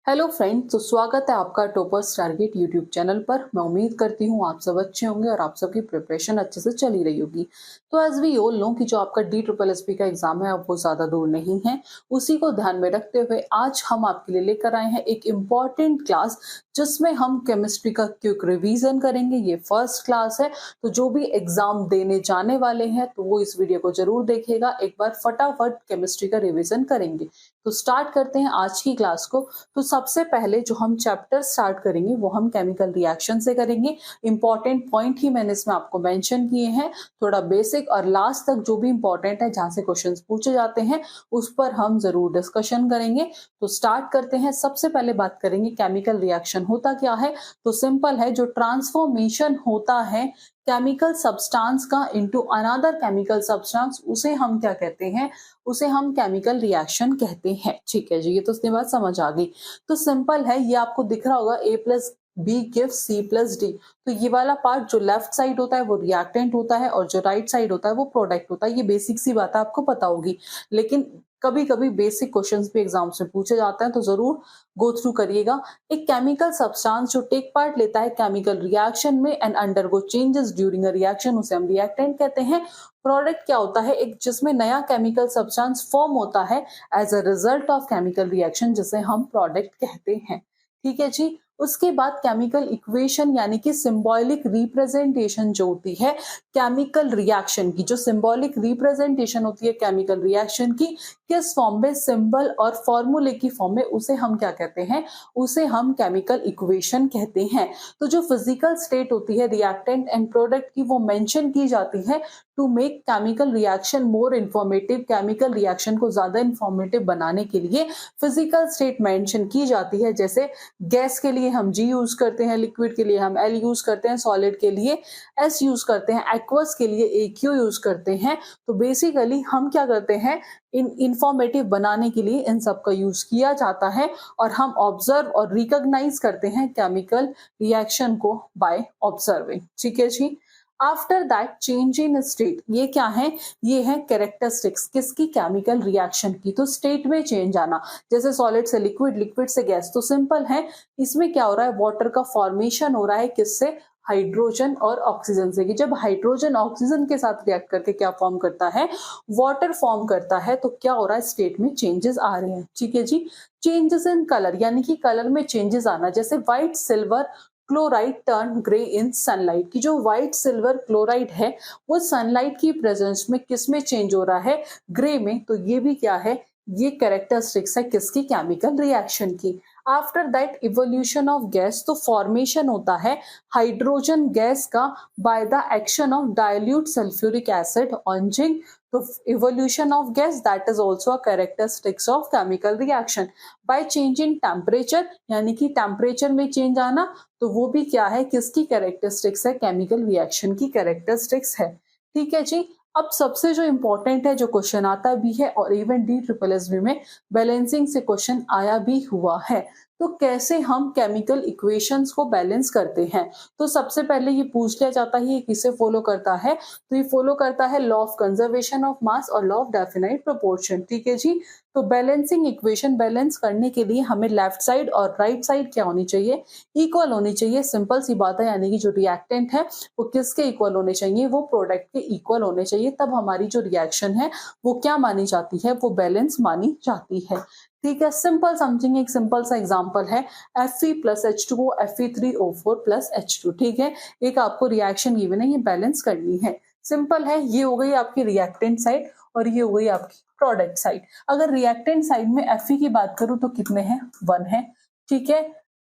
Hello friends, तो स्वागत है आपका टॉपर्स टारगेट यूट्यूब चैनल पर। मैं उम्मीद करती हूँ आप सब अच्छे होंगे और आप सबकी प्रिपरेशन अच्छे से चली रही होगी। तो एज वी ऑल नो कि जो आपका DSSB का एग्जाम है अब वो ज़्यादा दूर नहीं है। उसी को ध्यान में रखते हुए आज हम आपके लिए लेकर आए हैं एक इम्पॉर्टेंट क्लास जिसमें हम केमिस्ट्री का क्विक रिवीजन करेंगे। ये फर्स्ट क्लास है, तो जो भी एग्जाम देने जाने वाले हैं तो वो इस वीडियो को जरूर देखेगा। एक बार फटाफट केमिस्ट्री का रिवीजन करेंगे। तो स्टार्ट करते हैं आज की क्लास को। तो सबसे पहले जो हम चैप्टर स्टार्ट करेंगे वो हम केमिकल रिएक्शन से करेंगे। इंपॉर्टेंट पॉइंट ही मैंने इसमें आपको मेंशन किए हैं, थोड़ा बेसिक और लास्ट तक जो भी इंपॉर्टेंट है जहां से क्वेश्चंस पूछे जाते हैं उस पर हम जरूर डिस्कशन करेंगे। तो स्टार्ट करते हैं। सबसे पहले बात करेंगे केमिकल रिएक्शन होता क्या है। तो सिंपल है, जो ट्रांसफॉर्मेशन होता है केमिकल सब्सटेंस का इनटू अनदर केमिकल सब्सटेंस, उसे हम क्या कहते हैं, उसे हम केमिकल रिएक्शन कहते हैं। ठीक है जी, ये तो उसके बाद समझ आ गई। तो सिंपल है, ये आपको दिख रहा होगा A+B गिव्स C+D। तो ये वाला पार्ट जो लेफ्ट साइड होता है वो रिएक्टेंट होता है और जो राइट साइड होता है वो प्रोडक्ट होता है। ये बेसिक सी बात है, आपको पता होगी, लेकिन कभी कभी बेसिक क्वेश्चंस भी एग्जाम्स में पूछे जाते हैं तो जरूर गो थ्रू करिएगा। एक केमिकल सब्सटेंस जो टेक पार्ट लेता है केमिकल रिएक्शन में and undergo changes during a reaction, उसे हम रिएक्टेंट कहते हैं। प्रोडक्ट क्या होता है, एक जिसमें नया केमिकल सब्सटेंस फॉर्म होता है as a result of chemical reaction, जिसे हम प्रोडक्ट कहते हैं। ठीक है जी। उसके बाद केमिकल इक्वेशन यानी कि सिंबॉलिक रिप्रेजेंटेशन जो होती है केमिकल रिएक्शन की, जो सिंबॉलिक रिप्रेजेंटेशन होती है केमिकल रिएक्शन की, किस फॉर्म में, सिंबल और फॉर्मूले की फॉर्म में, उसे हम क्या कहते हैं, उसे हम केमिकल इक्वेशन कहते हैं। तो जो फिजिकल स्टेट होती है रिएक्टेंट एंड प्रोडक्ट की वो मेंशन की जाती है to make chemical reaction more informative. Chemical reaction को ज्यादा इंफॉर्मेटिव बनाने के लिए फिजिकल स्टेट मेंशन की जाती है। जैसे गैस के लिए हम G यूज करते हैं, लिक्विड के लिए हम L यूज करते हैं, सॉलिड के लिए S यूज करते हैं, एक्वस के लिए AQ यूज करते हैं। तो बेसिकली हम क्या करते हैं, इन इंफॉर्मेटिव बनाने के लिए इन सब का यूज किया जाता है और हम ऑब्जर्व और रिकॉग्नाइज करते हैं केमिकल रिएक्शन को बाय ऑब्जर्विंग। ठीक है जी। After that change in state, ये क्या है, ये है कैरेक्टरिस्टिक्स किसकी, केमिकल रिएक्शन की। तो स्टेट में चेंज आना, जैसे सॉलिड से लिक्विड, लिक्विड से गैस। तो सिंपल है, इसमें क्या हो रहा है, वाटर का फॉर्मेशन हो रहा है किससे, हाइड्रोजन और ऑक्सीजन से। कि जब हाइड्रोजन ऑक्सीजन के साथ रिएक्ट करके क्या फॉर्म करता है, वाटर फॉर्म करता है। तो क्या हो रहा है, स्टेट में चेंजेस आ रहे हैं। ठीक है जी। चेंजेस इन कलर यानी कि कलर में चेंजेस आना, जैसे white silver chloride turn grey इन सनलाइट। की जो व्हाइट सिल्वर क्लोराइड है वो सनलाइट की प्रेजेंस में किस में चेंज हो रहा है, ग्रे में। तो ये भी क्या है, ये कैरेक्टरिस्टिक्स है किसकी, केमिकल रिएक्शन की। After that evolution of gas, तो फॉर्मेशन होता है हाइड्रोजन गैस का by the action of dilute sulphuric acid on zinc. तो evolution of gas that is also a characteristics of chemical reaction. By change in temperature यानी कि temperature में change आना, तो वो भी क्या है, किसकी कैरेक्टरिस्टिक्स है, केमिकल रिएक्शन की कैरेक्टरिस्टिक्स है। ठीक है जी। अब सबसे जो इंपॉर्टेंट है, जो क्वेश्चन आता भी है और इवन DSSB में बैलेंसिंग से क्वेश्चन आया भी हुआ है। तो कैसे हम केमिकल इक्वेशंस को बैलेंस करते हैं। तो सबसे पहले ये पूछ लिया जाता है ये किसे फॉलो करता है, तो ये फॉलो करता है law of conservation of mass और लॉ ऑफ डेफिनाइट प्रोपोर्शन। ठीक है जी। तो बैलेंसिंग इक्वेशन बैलेंस करने के लिए हमें लेफ्ट साइड और राइट साइड क्या होनी चाहिए, इक्वल होनी चाहिए। सिंपल सी बात है, यानी कि जो रिएक्टेंट है वो किसके इक्वल होने चाहिए, वो प्रोडक्ट के इक्वल होने चाहिए। तब हमारी जो रिएक्शन है वो क्या मानी जाती है, वो बैलेंस मानी जाती है। ठीक है, सिंपल समझेंगे। एक सिंपल सा एग्जांपल है Fe plus H2O Fe3O4 plus H2। ठीक है, एक आपको रिएक्शन गिवन है, ये बैलेंस करनी है। सिंपल है, ये हो गई आपकी रिएक्टेंट साइड और ये हो गई आपकी प्रोडक्ट साइड। अगर रिएक्टेंट साइड में Fe की बात करूं तो कितने हैं, 1 है। ठीक है।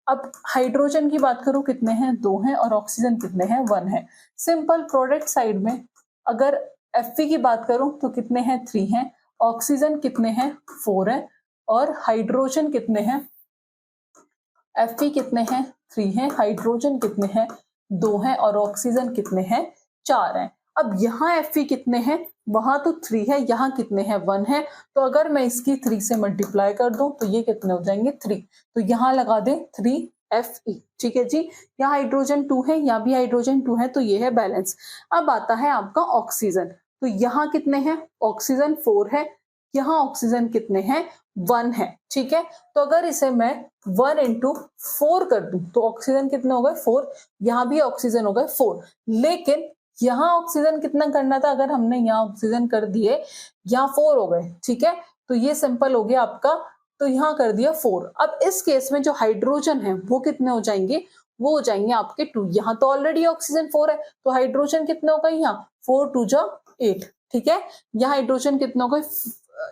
अब हाइड्रोजन की बात करूं कितने हैं, 2 हैं, और ऑक्सीजन कितने हैं, 1 है। सिंपल। प्रोडक्ट साइड में अगर Fe की बात करूं तो कितने हैं, 3 हैं, ऑक्सीजन कितने हैं, 4 है, और हाइड्रोजन कितने हैं, Fe कितने हैं, 3 हैं, हाइड्रोजन कितने हैं, 2 हैं, और ऑक्सीजन कितने हैं, 4 हैं। अब यहाँ Fe कितने हैं, वहां तो 3 है, यहाँ कितने हैं, 1 है। तो अगर मैं इसकी 3 से मल्टीप्लाई कर दूं तो ये कितने हो जाएंगे, 3। तो यहाँ लगा दें 3Fe। ठीक है जी। यहाँ हाइड्रोजन 2 है, यहाँ भी हाइड्रोजन 2 है, तो ये है बैलेंस। अब आता है आपका ऑक्सीजन। तो यहाँ कितने हैं, ऑक्सीजन 4 है, यहाँ ऑक्सीजन कितने हैं, 1 है, ठीक है। तो अगर इसे मैं 1 इंटू 4 कर दूं तो ऑक्सीजन कितने हो गए 4, यहाँ भी ऑक्सीजन हो गए 4, लेकिन यहाँ ऑक्सीजन कितना करना था, अगर हमने यहाँ ऑक्सीजन कर दिए, यहाँ 4 हो गए, ठीक है। तो ये सिंपल हो गया आपका, तो यहाँ कर दिया 4। अब इस केस में जो हाइड्रोजन है वो कितने हो जाएंगे, वो हो जाएंगे आपके 2। यहाँ तो ऑलरेडी ऑक्सीजन 4 है, तो हाइड्रोजन कितने हो गए, यहाँ 4 2 जा 8, ठीक है। यहाँ हाइड्रोजन कितने हो गए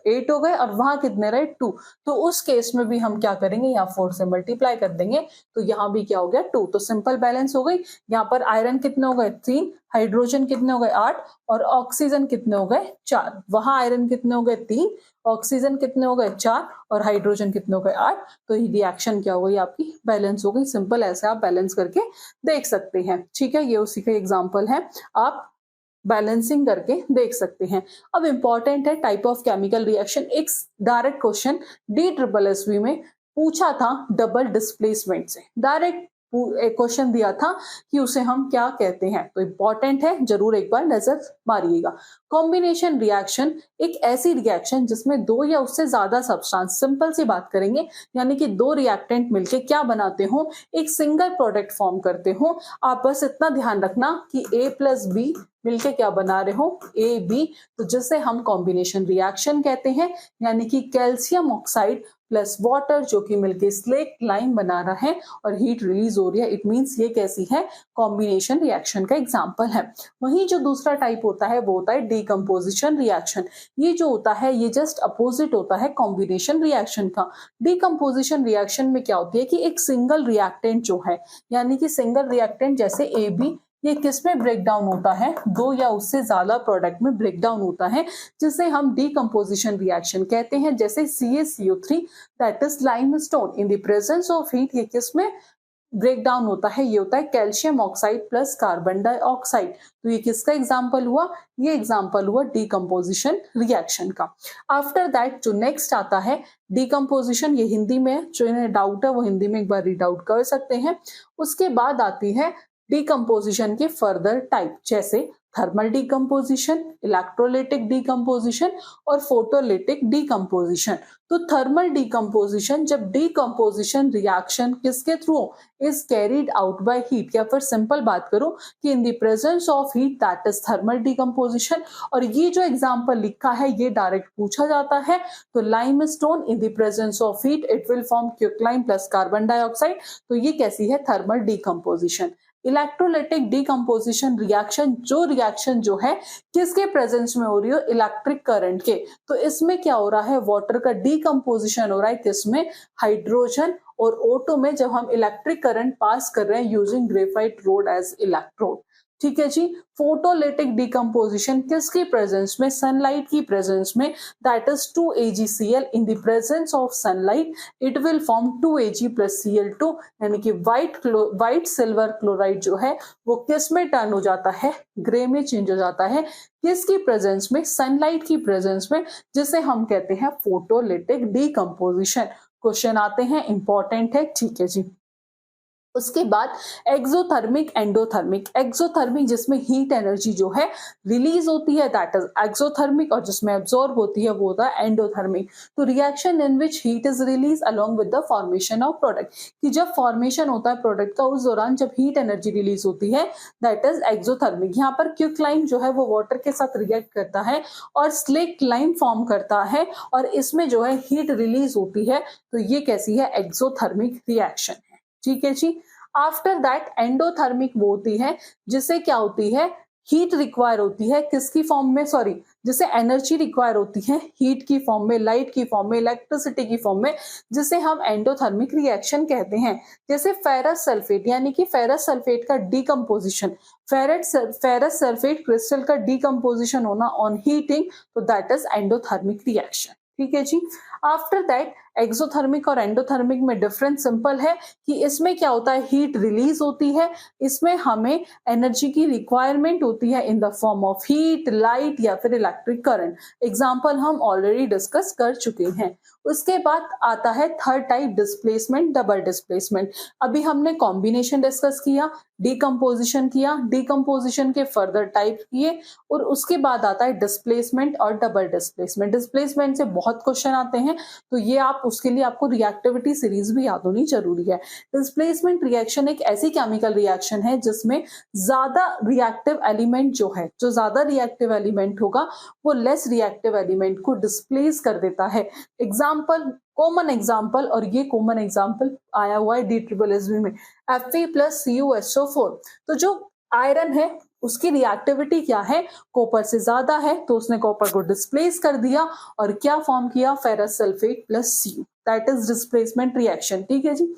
8 हो गए, और वहां कितने रहे 2। तो उस केस में भी हम क्या करेंगे, यहाँ 4 से मल्टीप्लाई कर देंगे, तो यहाँ भी क्या हो गया 2। तो सिंपल बैलेंस हो गई। यहाँ पर आयरन कितने हो गए 3, हाइड्रोजन कितने हो गए 8, और ऑक्सीजन कितने हो गए 4। वहां आयरन कितने हो गए 3, ऑक्सीजन कितने हो गए 4, और हाइड्रोजन कितने हो गए 8। तो ये रिएक्शन क्या हो गई आपकी, बैलेंस हो गई। सिंपल ऐसे आप बैलेंस करके देख सकते हैं, ठीक है। ये उसी का एग्जाम्पल है, आप बैलेंसिंग करके देख सकते हैं। अब इंपॉर्टेंट है टाइप ऑफ केमिकल रिएक्शन। एक डायरेक्ट क्वेश्चन DSSB में पूछा था डबल डिस्प्लेसमेंट से, डायरेक्ट एक क्वेश्चन दिया था कि उसे हम क्या कहते हैं, तो इंपॉर्टेंट है, जरूर एक बार नजर मारिएगा। कॉम्बिनेशन रिएक्शन एक ऐसी रिएक्शन जिसमें दो या उससे ज्यादा सब्सटेंस, सिंपल सी बात करेंगे, यानी कि दो रिएक्टेंट मिलके क्या बनाते हो, एक सिंगल प्रोडक्ट फॉर्म करते हो। आप बस इतना ध्यान रखना कि A प्लस बी मिलके क्या बना रहे हो, AB, तो जिसे हम कॉम्बिनेशन रिएक्शन कहते हैं, यानी कि कैल्शियम ऑक्साइड प्लस वाटर जो कि मिलके स्लेट लाइम बना रहा है और हीट रिलीज हो रही है। इट मींस ये कैसी है, कॉम्बिनेशन रिएक्शन का एग्जांपल है। वहीं जो दूसरा टाइप होता है वो होता है डीकंपोजिशन रिएक्शन। ये जो होता है ये जस्ट अपोजिट होता है कॉम्बिनेशन रिएक्शन का। डीकंपोजिशन रिएक्शन में क्या होती है कि एक सिंगल रिएक्टेंट जो है, यानी कि सिंगल रिएक्टेंट जैसे AB, ये किस में ब्रेक डाउन होता है, दो या उससे ज्यादा प्रोडक्ट में ब्रेक डाउन होता है, जिसे हम डीकंपोजिशन रिएक्शन कहते हैं। जैसे CaCO3 that is limestone in the presence of heat, ये किस में ब्रेक डाउन होता है, ये होता है calcium oxide plus carbon dioxide. तो ये किसका एग्जांपल हुआ, ये एग्जांपल हुआ डीकंपोजिशन रिएक्शन का। आफ्टर दैट जो नेक्स्ट आता है डीकंपोजिशन, ये हिंदी में, जो इन्हें डाउट है वो हिंदी में एक बार रीड आउट कर सकते हैं। उसके बाद आती है डीकंपोजिशन के फर्दर टाइप, जैसे थर्मल डीकंपोजिशन, इलेक्ट्रोलाइटिक डीकंपोजिशन और फोटोलिटिक डीकंपोजिशन। तो थर्मल डीकंपोजिशन, जब डीकंपोजिशन रिएक्शन किसके through is carried out by heat, या फिर सिंपल बात करूं कि इन the presence of heat, that is thermal decomposition. और ये जो एग्जांपल लिखा है ये डायरेक्ट पूछा जाता है। तो limestone in the presence of heat it will form quicklime plus carbon dioxide. तो ये कैसी है, thermal decomposition. Electrolytic decomposition reaction, जो रिएक्शन जो है किसके प्रेजेंस में हो रही हो, इलेक्ट्रिक करंट के। तो इसमें क्या हो रहा है, वाटर का डीकंपोजिशन हो रहा है किसमें, हाइड्रोजन और O2 में, जब हम इलेक्ट्रिक करंट पास कर रहे हैं using graphite rod as electrode. ठीक है जी। फोटोलिटिक डीकंपोजिशन किसकी प्रेजेंस में, सनलाइट की प्रेजेंस में, that is 2AgCl in the presence of sunlight it will form 2Ag plus Cl2, यानी कि व्हाइट सिल्वर क्लोराइड जो है वो किस में टर्न हो जाता है, ग्रे में चेंज हो जाता है, किसकी प्रेजेंस में, सनलाइट की प्रेजेंस में, जिसे हम कहते हैं फोटोलिटिक डीकंपोजिशन। क्वेश्चन आते हैं, इंपॉर्टेंट है, ठीक है जी। उसके बाद एक्सोथर्मिक एंडोथर्मिक। एक्सोथर्मिक जिसमें हीट एनर्जी जो है रिलीज होती है, दैट इज एक्सोथर्मिक, और जिसमें एब्जॉर्ब होती है वो होता है एंडोथर्मिक। तो reaction in which heat is release along with the formation of product, कि जब फॉर्मेशन होता है प्रोडक्ट का उस दौरान जब हीट एनर्जी रिलीज होती है, दैट इज एक्सोथर्मिक। यहाँ पर क्विकलाइन जो है वो वाटर के साथ रिएक्ट करता है और स्लेट लाइम फॉर्म करता है, और इसमें जो है हीट रिलीज होती है। तो ये कैसी है, एक्सोथर्मिक रिएक्शन है, ठीक है जी। आफ्टर दैट एंडोथर्मिक वो होती है जिसे क्या होती है, हीट रिक्वायर होती है किसकी फॉर्म में, सॉरी, जिसे एनर्जी रिक्वायर होती है हीट की फॉर्म में, लाइट की फॉर्म में, इलेक्ट्रिसिटी की फॉर्म में, जिसे हम एंडोथर्मिक रिएक्शन कहते हैं। जैसे फेरस सल्फेट, यानी कि फेरस सल्फेट का डीकंपोजिशन, फेरस सल्फेट क्रिस्टल का डीकंपोजिशन होना ऑन हीटिंग, तो दैट इज एंडोथर्मिक रिएक्शन, ठीक है जी। आफ्टर दैट एक्सोथर्मिक और एंडोथर्मिक में डिफरेंस सिंपल है कि इसमें क्या होता है, हीट रिलीज होती है, इसमें हमें एनर्जी की रिक्वायरमेंट होती है in the form of heat, light या फिर इलेक्ट्रिक करंट। एग्जांपल हम ऑलरेडी डिस्कस कर चुके हैं। उसके बाद आता है third type, displacement, double displacement. अभी हमने कॉम्बिनेशन डिस्कस किया, डीकंपोजिशन किया, डीकंपोजिशन के फर्दर टाइप किए, और उसके बाद आता है डिस्प्लेसमेंट और डबल डिस्प्लेसमेंट। डिस्प्लेसमेंट से बहुत क्वेश्चन आते हैं, हैं, तो ये आप उसके लिए आपको रिएक्टिविटी सीरीज भी याद होनी जरूरी है। डिस्प्लेसमेंट रिएक्शन एक ऐसी केमिकल रिएक्शन है जिसमें ज्यादा रिएक्टिव एलिमेंट जो ज्यादा रिएक्टिव एलिमेंट होगा वो लेस रिएक्टिव एलिमेंट को डिस्प्लेस कर देता है। एग्जाम्पल, कॉमन एग्जाम्पल, और ये कॉमन एग्जाम्पल आया हुआ है DSSB में, Fe+CuSO4। तो जो आयरन है उसकी रिएक्टिविटी क्या है, कॉपर से ज्यादा है, तो उसने कॉपर को डिस्प्लेस कर दिया और क्या फॉर्म किया, ferrous sulphate plus Cu, that is displacement reaction. ठीक है जी।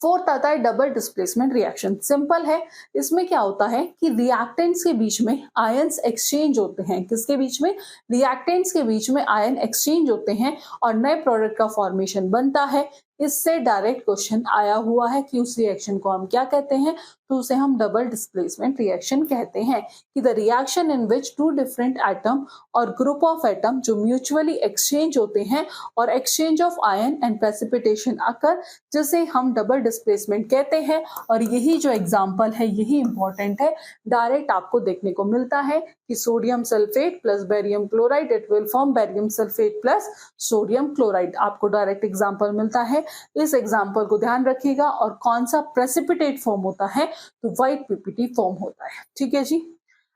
फोर्थ आता है डबल डिस्प्लेसमेंट रिएक्शन। सिंपल है, इसमें क्या होता है कि रिएक्टेंट्स के बीच में आयंस एक्सचेंज होते हैं। किसके बीच में, रिएक्टेंट्स के बीच में आयन एक्सचेंज होते हैं और नए प्रोडक्ट का फॉर्मेशन बनता है। इससे डायरेक्ट क्वेश्चन आया हुआ है कि उस रिएक्शन को हम क्या कहते हैं, तो उसे हम डबल डिस्प्लेसमेंट रिएक्शन कहते हैं। कि the reaction in which two different atom और ग्रुप ऑफ एटम जो म्यूचुअली एक्सचेंज होते हैं और exchange of ion and precipitation occur, जिसे हम डबल डिस्प्लेसमेंट कहते हैं। और यही जो एग्जाम्पल है यही इंपॉर्टेंट है, डायरेक्ट आपको देखने को मिलता है कि sodium sulphate plus barium chloride, it will form barium sulphate plus sodium chloride. आपको डायरेक्ट एग्जाम्पल मिलता है। इस एग्जाम्पल को ध्यान रखिएगा। और कौन सा प्रेसिपिटेट फॉर्म होता है, तो व्हाइट पीपीटी फॉर्म होता है। ठीक है जी।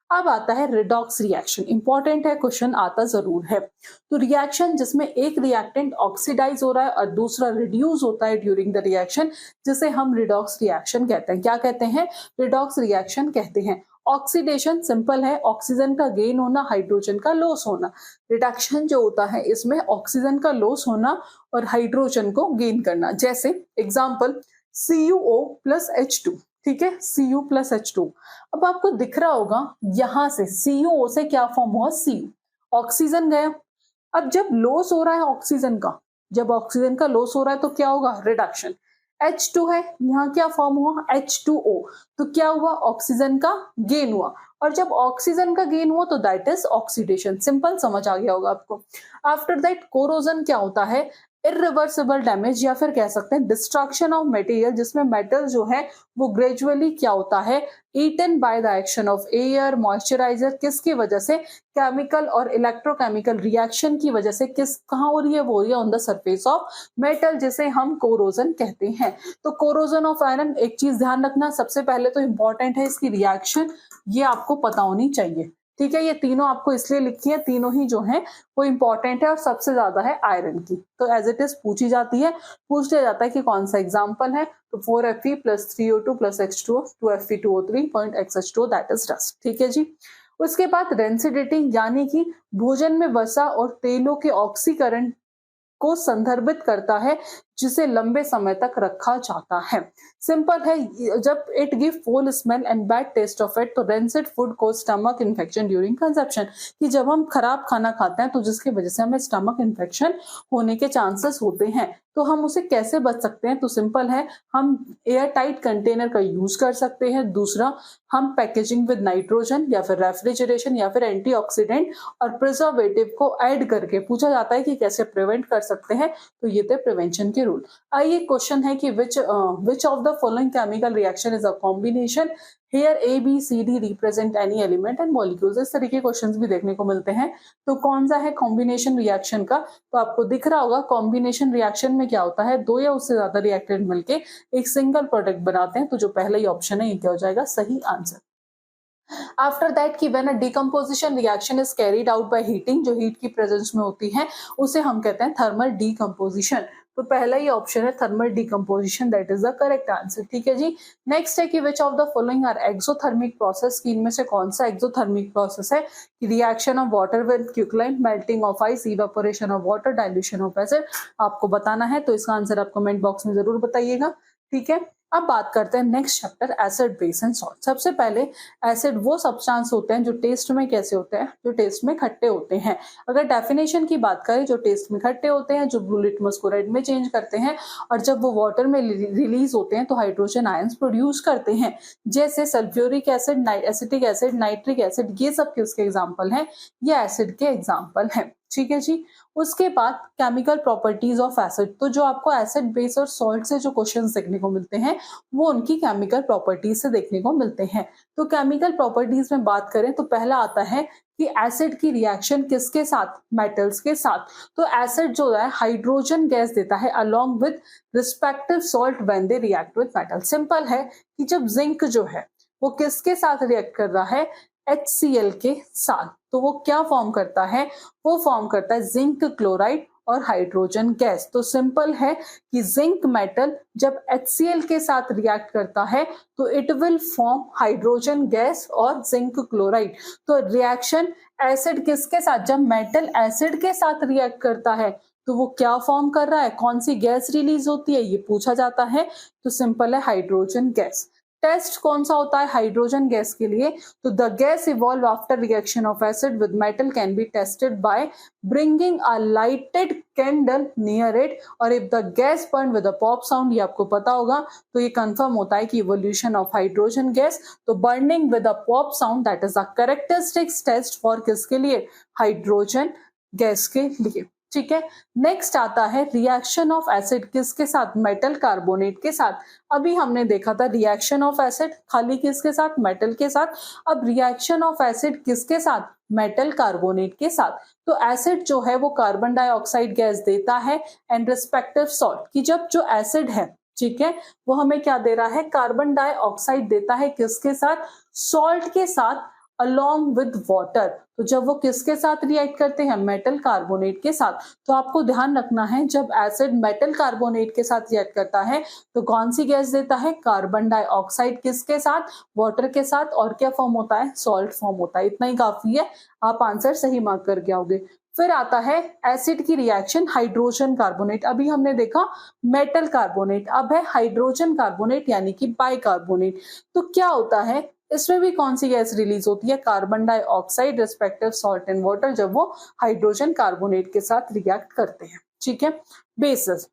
अब आता है रिडॉक्स रिएक्शन। इंपॉर्टेंट है, क्वेश्चन आता जरूर है। तो रिएक्शन जिसमें एक रिएक्टेंट ऑक्सीडाइज हो रहा है और दूसरा रिड्यूस होता है ड्यूरिंग द रिएक्शन, जिसे हम रिडॉक्स रिएक्शन कहते हैं। क्या कहते हैं, रिडॉक्स रिएक्शन कहते हैं। ऑक्सीडेशन सिंपल है, ऑक्सीजन का गेन होना, हाइड्रोजन का लॉस होना। रिडक्शन जो होता है इसमें ऑक्सीजन का लॉस होना और हाइड्रोजन को गेन करना। जैसे एग्जाम्पल CuO प्लस H2। ठीक है, Cu प्लस H2। अब आपको दिख रहा होगा यहां से CuO से क्या फॉर्म हुआ, Cu, ऑक्सीजन गया। अब जब लॉस हो रहा है ऑक्सीजन का, जब ऑक्सीजन का लॉस हो रहा है तो क्या होगा, रिडक्शन। H2 है, यहाँ क्या फॉर्म हुआ, H2O, तो क्या हुआ, ऑक्सीजन का गेन हुआ। और जब ऑक्सीजन का गेन हुआ तो दैट इज ऑक्सीडेशन। सिंपल, समझ आ गया होगा आपको। आफ्टर दैट कोरोजन क्या होता है, इरिवर्सिबल डैमेज या फिर कह सकते हैं डिस्ट्रक्शन ऑफ मटेरियल, जिसमें मेटल जो है वो ग्रेजुअली क्या होता है, eaten by the action of air, moisturizer. किसकी वजह से, केमिकल और इलेक्ट्रोकेमिकल रिएक्शन की वजह से। किस कहाँ हो रही है, वो हो रही है on the surface of metal, जिसे हम कोरोजन कहते हैं। तो कोरोजन ऑफ आयरन, एक चीज ध्यान रखना, सबसे पहले तो इंपॉर्टेंट है इसकी रिएक्शन, ये आपको पता होनी चाहिए। ठीक है, ये तीनों आपको इसलिए लिखी है, तीनों ही जो है वो इंपॉर्टेंट है और सबसे ज्यादा है आयरन की, तो एज इट इज पूछी जाती है। पूछ लिया जाता है कि कौन सा एग्जाम्पल है, तो 4Fe plus 3O2 plus H2O 2Fe2O3.XH2O, that is dust. ठीक है जी। उसके बाद रेंसिडिटी, यानी कि भोजन में वसा और तेलों के ऑक्सीकरण को संदर्भित करता है, जिसे लंबे समय तक रखा जाता है। सिंपल है, जब it give foul smell and bad taste of it, तो रेंसिड फूड को स्टमक इन्फेक्शन ड्यूरिंग कंजप्शन, कि जब हम खराब खाना खाते हैं तो जिसकी वजह से हमें स्टमक इन्फेक्शन होने के चांसेस होते हैं। तो हम उसे कैसे बच सकते हैं, तो सिंपल है, हम एयर टाइट कंटेनर का यूज कर सकते हैं। दूसरा, हम पैकेजिंग विद नाइट्रोजन या फिर रेफ्रिजरेशन या फिर एंटीऑक्सीडेंट और प्रिजर्वेटिव को ऐड करके। पूछा जाता है कि कैसे प्रिवेंट कर सकते हैं, तो ये थे प्रिवेंशन के रूल। आइए, क्वेश्चन है कि which of the following chemical reaction is a combination. Here ABCD represent any element and molecules. इस तरीके क्वेश्चंस भी देखने को मिलते हैं। तो कौन सा है कॉम्बिनेशन रिएक्शन का, तो आपको दिख रहा होगा कॉम्बिनेशन रिएक्शन में क्या होता है, दो या उससे ज्यादा रिएक्टेंट मिलके एक सिंगल प्रोडक्ट बनाते हैं। तो जो पहला ही ऑप्शन है ये क्या हो जाएगा, सही आंसर। आफ्टर दैट कि when a decomposition reaction is carried out by heating, जो हीट की प्रेजेंस में होती है उसे हम कहते हैं थर्मल डिकम्पोजिशन। तो पहला ही ऑप्शन है thermal decomposition, that is the correct answer. ठीक है जी। नेक्स्ट है कि which of the following are exothermic process, की इनमें से कौन सा एक्सोथर्मिक प्रोसेस है, कि reaction of water with quicklime, melting of ice, evaporation of water, dilution of acid. आपको बताना है, तो इसका आंसर आप कमेंट बॉक्स में जरूर बताइएगा। ठीक है, अब बात करते हैं next chapter, acid, base and salt. सबसे पहले, एसिड वो सब्सटेंस होते हैं जो टेस्ट में कैसे होते हैं, जो टेस्ट में खट्टे होते हैं। अगर डेफिनेशन की बात करें, जो टेस्ट में खट्टे होते हैं, जो ब्लू लिटमस को रेड में चेंज करते हैं, और जब वो वाटर में रिलीज होते हैं तो हाइड्रोजन आयंस प्रोड्यूस करते हैं। जैसे sulphuric acid, acetic acid, nitric acid, ये सब किसके एग्जाम्पल हैं, ये एसिड के एग्जाम्पल हैं। ठीक है जी। उसके बाद केमिकल प्रॉपर्टीज ऑफ एसिड, तो जो आपको एसिड, बेस और सॉल्ट से जो क्वेश्चंस देखने को मिलते हैं वो उनकी केमिकल प्रॉपर्टीज से देखने को मिलते हैं। तो केमिकल प्रॉपर्टीज में बात करें तो पहला आता है कि एसिड की रिएक्शन किसके साथ, मेटल्स के साथ। तो एसिड जो है हाइड्रोजन गैस देता है along with respective salt when they react with metal. Simple है कि जब जिंक जो है वो किसके साथ रिएक्ट कर रहा है, HCl के साथ, तो वो क्या फॉर्म करता है, वो फॉर्म करता है जिंक क्लोराइड और हाइड्रोजन गैस। तो सिंपल है कि जिंक मेटल जब HCl के साथ रिएक्ट करता है तो it will form hydrogen gas और जिंक क्लोराइड। तो रिएक्शन एसिड किसके साथ, जब मेटल एसिड के साथ रिएक्ट करता है तो वो क्या फॉर्म कर रहा है, कौन सी गैस रिलीज होती है, ये पूछा जाता है। तो सिंपल है हाइड्रोजन गैस। टेस्ट कौन सा होता है हाइड्रोजन गैस के लिए, तो the gas evolve after reaction of acid with metal can be tested by bringing a lighted candle near it, और if the gas burn with a pop sound, ये आपको पता होगा, तो ये कंफर्म होता है कि इवोल्यूशन ऑफ हाइड्रोजन गैस। तो burning with a pop sound that is a characteristics test for किसके लिए, हाइड्रोजन गैस के लिए। ठीक है, नेक्स्ट आता है रिएक्शन ऑफ एसिड किसके साथ, मेटल कार्बोनेट के साथ। अभी हमने देखा था रिएक्शन ऑफ एसिड खाली किसके साथ, मेटल के साथ। अब रिएक्शन ऑफ एसिड किसके साथ, मेटल कार्बोनेट के साथ। तो एसिड जो है वो कार्बन डाइऑक्साइड गैस देता है एंड रिस्पेक्टिव सॉल्ट, कि जब जो एसिड है, ठीक है, वो हमें क्या दे रहा है, कार्बन डाइऑक्साइड देता है किसके साथ, सॉल्ट के साथ अलोंग विद वाटर। तो जब वो किसके साथ रिएक्ट करते हैं, मेटल कार्बोनेट के साथ। तो आपको ध्यान रखना है जब एसिड मेटल कार्बोनेट के साथ रिएक्ट करता है तो कौन सी गैस देता है, कार्बन डाइऑक्साइड किसके साथ, वाटर के साथ, और क्या फॉर्म होता है, सॉल्ट फॉर्म होता है। इतना ही काफी है, आप आंसर सही मार्क करके आओगे। फिर आता है एसिड की रिएक्शन हाइड्रोजन कार्बोनेट। अभी हमने देखा मेटल कार्बोनेट, अब है हाइड्रोजन कार्बोनेट यानी कि बाइकार्बोनेट। तो क्या होता है, इसमें भी कौन सी गैस रिलीज होती है, carbon dioxide respective salt and water, जब वो हाइड्रोजन कार्बोनेट के साथ रिएक्ट करते हैं। ठीक है, बेसिस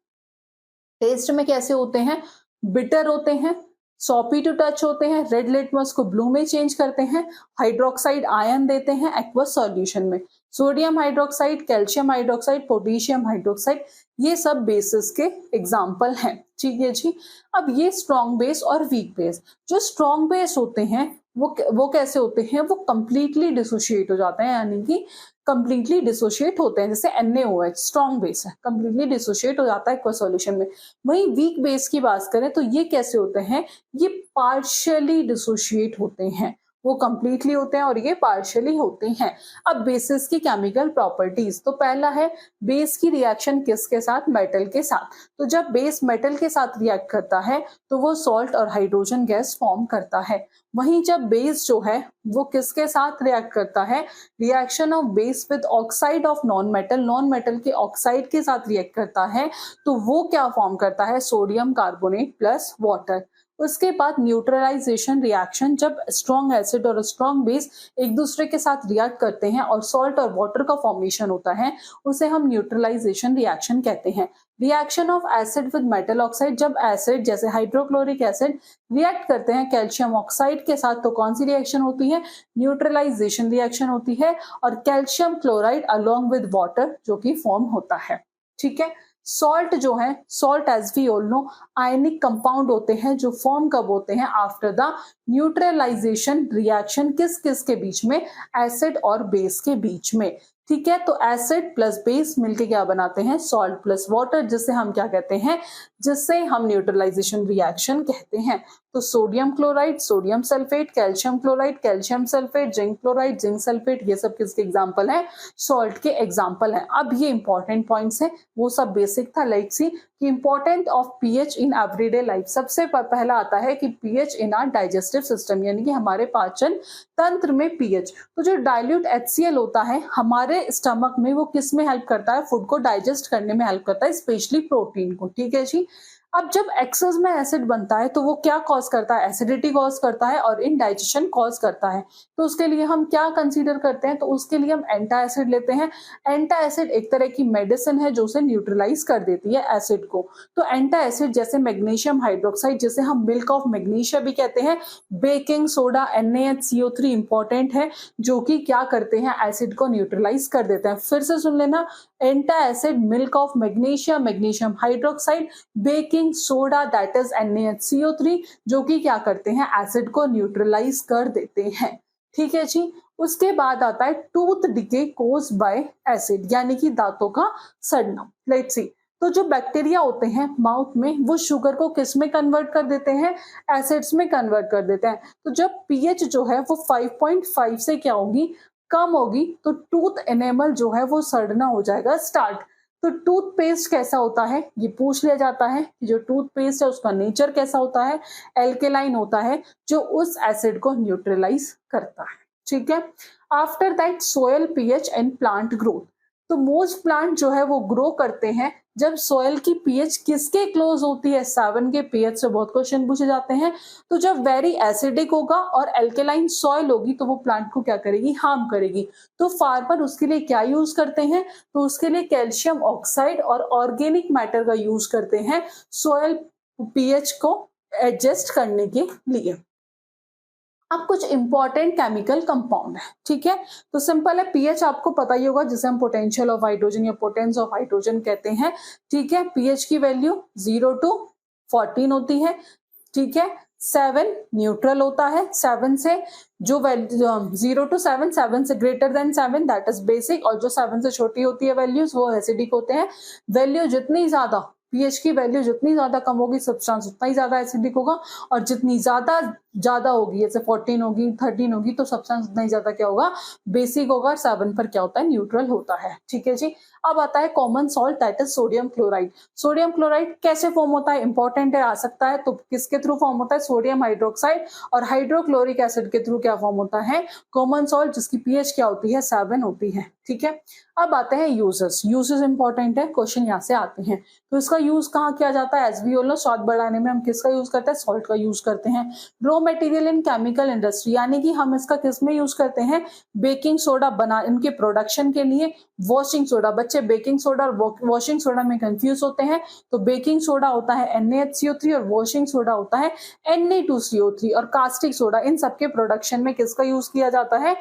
टेस्ट में कैसे होते हैं, बिटर होते हैं, सॉपी टू टच होते हैं, रेड लिटमस को ब्लू में चेंज करते हैं, हाइड्रोक्साइड आयन देते हैं एक्वस सॉल्यूशन में, sodium hydroxide, calcium hydroxide, potassium hydroxide, ये सब बेसिस के एग्जाम्पल हैं। ठीक है जी। अब ये स्ट्रॉन्ग बेस और वीक बेस, जो स्ट्रॉन्ग बेस होते हैं वो कैसे होते हैं, वो कंप्लीटली डिसोशिएट हो जाते हैं, यानी कि कंप्लीटली डिसोशिएट होते हैं। जैसे NaOH स्ट्रॉन्ग बेस है, कंप्लीटली डिसोशिएट हो जाता है एक्वस सॉल्यूशन में। वहीं वीक बेस की बात करें तो ये कैसे होते हैं, ये पार्शियली डिसोशिएट होते हैं, वो कंप्लीटली होते हैं और ये पार्शियली होते हैं। अब बेसिस की केमिकल प्रॉपर्टीज, तो पहला है बेस की रिएक्शन किसके साथ, मेटल के साथ। तो जब बेस मेटल के साथ रिएक्ट करता है तो वो सॉल्ट और हाइड्रोजन गैस फॉर्म करता है। वहीं जब बेस जो है वो किसके साथ रिएक्ट करता है, reaction of base with oxide of non metal, non metal के ऑक्साइड के साथ रिएक्ट करता है, तो वो क्या फॉर्म करता है, सोडियम कार्बोनेट प्लस वाटर। उसके बाद न्यूट्रलाइजेशन रिएक्शन, जब स्ट्रॉन्ग एसिड और स्ट्रॉन्ग बेस एक दूसरे के साथ रिएक्ट करते हैं और सॉल्ट और वाटर का फॉर्मेशन होता है, उसे हम न्यूट्रलाइजेशन रिएक्शन कहते हैं। Reaction of acid with metal oxide, जब एसिड जैसे हाइड्रोक्लोरिक एसिड रिएक्ट करते हैं कैल्शियम ऑक्साइड के साथ, तो कौन सी रिएक्शन होती है, न्यूट्रलाइजेशन रिएक्शन होती है, और calcium chloride along with water जो कि फॉर्म होता है। ठीक है, सॉल्ट जो है, salt as we all know ionic compound होते हैं जो फॉर्म कब होते हैं, आफ्टर द न्यूट्रलाइजेशन रिएक्शन किस किस के बीच में, एसिड और बेस के बीच में। ठीक है, तो एसिड प्लस बेस मिलके क्या बनाते हैं, सॉल्ट प्लस वाटर, जिससे हम क्या कहते हैं, जिससे हम न्यूट्रलाइजेशन रिएक्शन कहते हैं। तो sodium chloride, sodium sulphate, calcium chloride, calcium sulphate, zinc chloride, zinc sulphate, ये सब किसके एग्जांपल हैं, सॉल्ट के एग्जांपल हैं। अब ये इंपॉर्टेंट पॉइंट्स हैं, वो सब बेसिक था, लाइक सी कि important of pH in everyday life. सबसे पहला आता है कि pH in our digestive system, यानी कि हमारे पाचन तंत्र में पीएच। तो जो डाइल्यूट HCl होता है हमारे स्टमक में, वो किस में हेल्प करता है, फूड को डाइजेस्ट करने में हेल्प करता है, स्पेशली प्रोटीन को। ठीक है जी। अब जब एक्सेस में एसिड बनता है तो वो क्या कॉज करता है, एसिडिटी कॉज करता है और इनडाइजेशन कॉज करता है। तो उसके लिए हम क्या कंसीडर करते हैं, तो उसके लिए हम एंटा एसिड लेते हैं। एंटा एसिड एक तरह की मेडिसिन है जो उसे न्यूट्रलाइज कर देती है एसिड को। तो एंटा एसिड जैसे मैग्नीशियम हाइड्रोक्साइड, जिसे हम मिल्क ऑफ मैग्नीशिया भी कहते हैं, बेकिंग सोडा NaHCO3 इंपॉर्टेंट है, जो कि क्या करते हैं, एसिड को न्यूट्रलाइज कर देते हैं। फिर से सुन लेना, antacid, milk of magnesia, magnesium hydroxide, baking soda that is NaHCO3, जो कि क्या करते हैं, एसिड को न्यूट्रलाइज कर देते हैं। ठीक है जी। उसके बाद आता है tooth decay cause by acid, यानी कि दांतों का सड़ना। लेट्स सी, तो जो बैक्टीरिया होते हैं माउथ में वो शुगर को किस में कन्वर्ट कर देते हैं, एसिड्स में कन्वर्ट कर देते हैं। तो जब पीएच जो है वो 5.5 से क्या होगी, कम होगी, तो टूथ एनेमल जो है वो सड़ना हो जाएगा स्टार्ट। तो टूथपेस्ट कैसा होता है ये पूछ लिया जाता है कि जो टूथपेस्ट है उसका नेचर कैसा होता है, एल्केलाइन होता है जो उस एसिड को न्यूट्रलाइज करता है। ठीक है, after that soil pH and plant growth. तो मोस्ट प्लांट जो है वो ग्रो करते हैं जब सॉइल की पीएच किसके क्लोज होती है, 7 के पीएच से बहुत क्वेश्चन पूछे जाते हैं। तो जब वेरी एसिडिक होगा और एल्केलाइन सॉइल होगी तो वो प्लांट को क्या करेगी, हार्म करेगी। तो फार्मर उसके लिए क्या यूज करते हैं, तो उसके लिए कैल्शियम ऑक्साइड और ऑर्गेनिक मैटर का यूज करते हैं सॉइल पीएच को एडजस्ट करने के लिए। अब कुछ इंपॉर्टेंट केमिकल कंपाउंड है, ठीक है। तो सिंपल है, पीएच आपको पता ही होगा जिसे हम पोटेंशियल ऑफ हाइड्रोजन या पोटेंस ऑफ हाइड्रोजन कहते हैं। ठीक है, पीएच की वैल्यू 0 to 14 होती है। ठीक है, 7 न्यूट्रल होता है। 7 से जो वैल्यू 0 to 7, 7 से greater than 7 that is basic, और जो 7 से छोटी होती है वैल्यूज वो एसिडिक होते हैं। वैल्यू जितनी ज्यादा, पीएच की वैल्यू जितनी ज्यादा कम होगी सब्सटेंस उतना ही ज्यादा एसिडिक होगा, और जितनी ज्यादा होगी, जैसे 14 होगी, 13 होगी, तो सब्सटेंस उतना ही ज्यादा क्या होगा, बेसिक होगा। और 7 पर क्या होता है, न्यूट्रल होता है। ठीक है जी। अब आता है common salt that is sodium chloride. Sodium chloride कैसे फॉर्म होता है, इंपॉर्टेंट है, आ सकता है। तो किसके थ्रू फॉर्म होता है, सोडियम हाइड्रोक्साइड और हाइड्रोक्लोरिक एसिड के थ्रू क्या फॉर्म होता है, कॉमन सॉल्ट, जिसकी पीएच क्या होती है, 7 होती है। ठीक है, अब आते हैं यूजेस। यूजेस इंपॉर्टेंट है, क्वेश्चन यहाँ से आते हैं। तो इसका यूज कहाँ किया जाता है, एज वी ऑल नो स्वाद बढ़ाने में हम किसका यूज करते हैं, सॉल्ट का यूज करते हैं। Raw material in chemical industry, यानी कि हम इसका किस में यूज करते हैं, बेकिंग सोडा बना इनके प्रोडक्शन के लिए। वॉशिंग सोडा, बच्चे बेकिंग सोडा और वॉशिंग सोडा में कंफ्यूज होते हैं। तो बेकिंग सोडा होता है NaHCO3 और वॉशिंग सोडा होता है Na2CO3। और कास्टिक सोडा, इन सबके प्रोडक्शन में किसका यूज किया जाता है,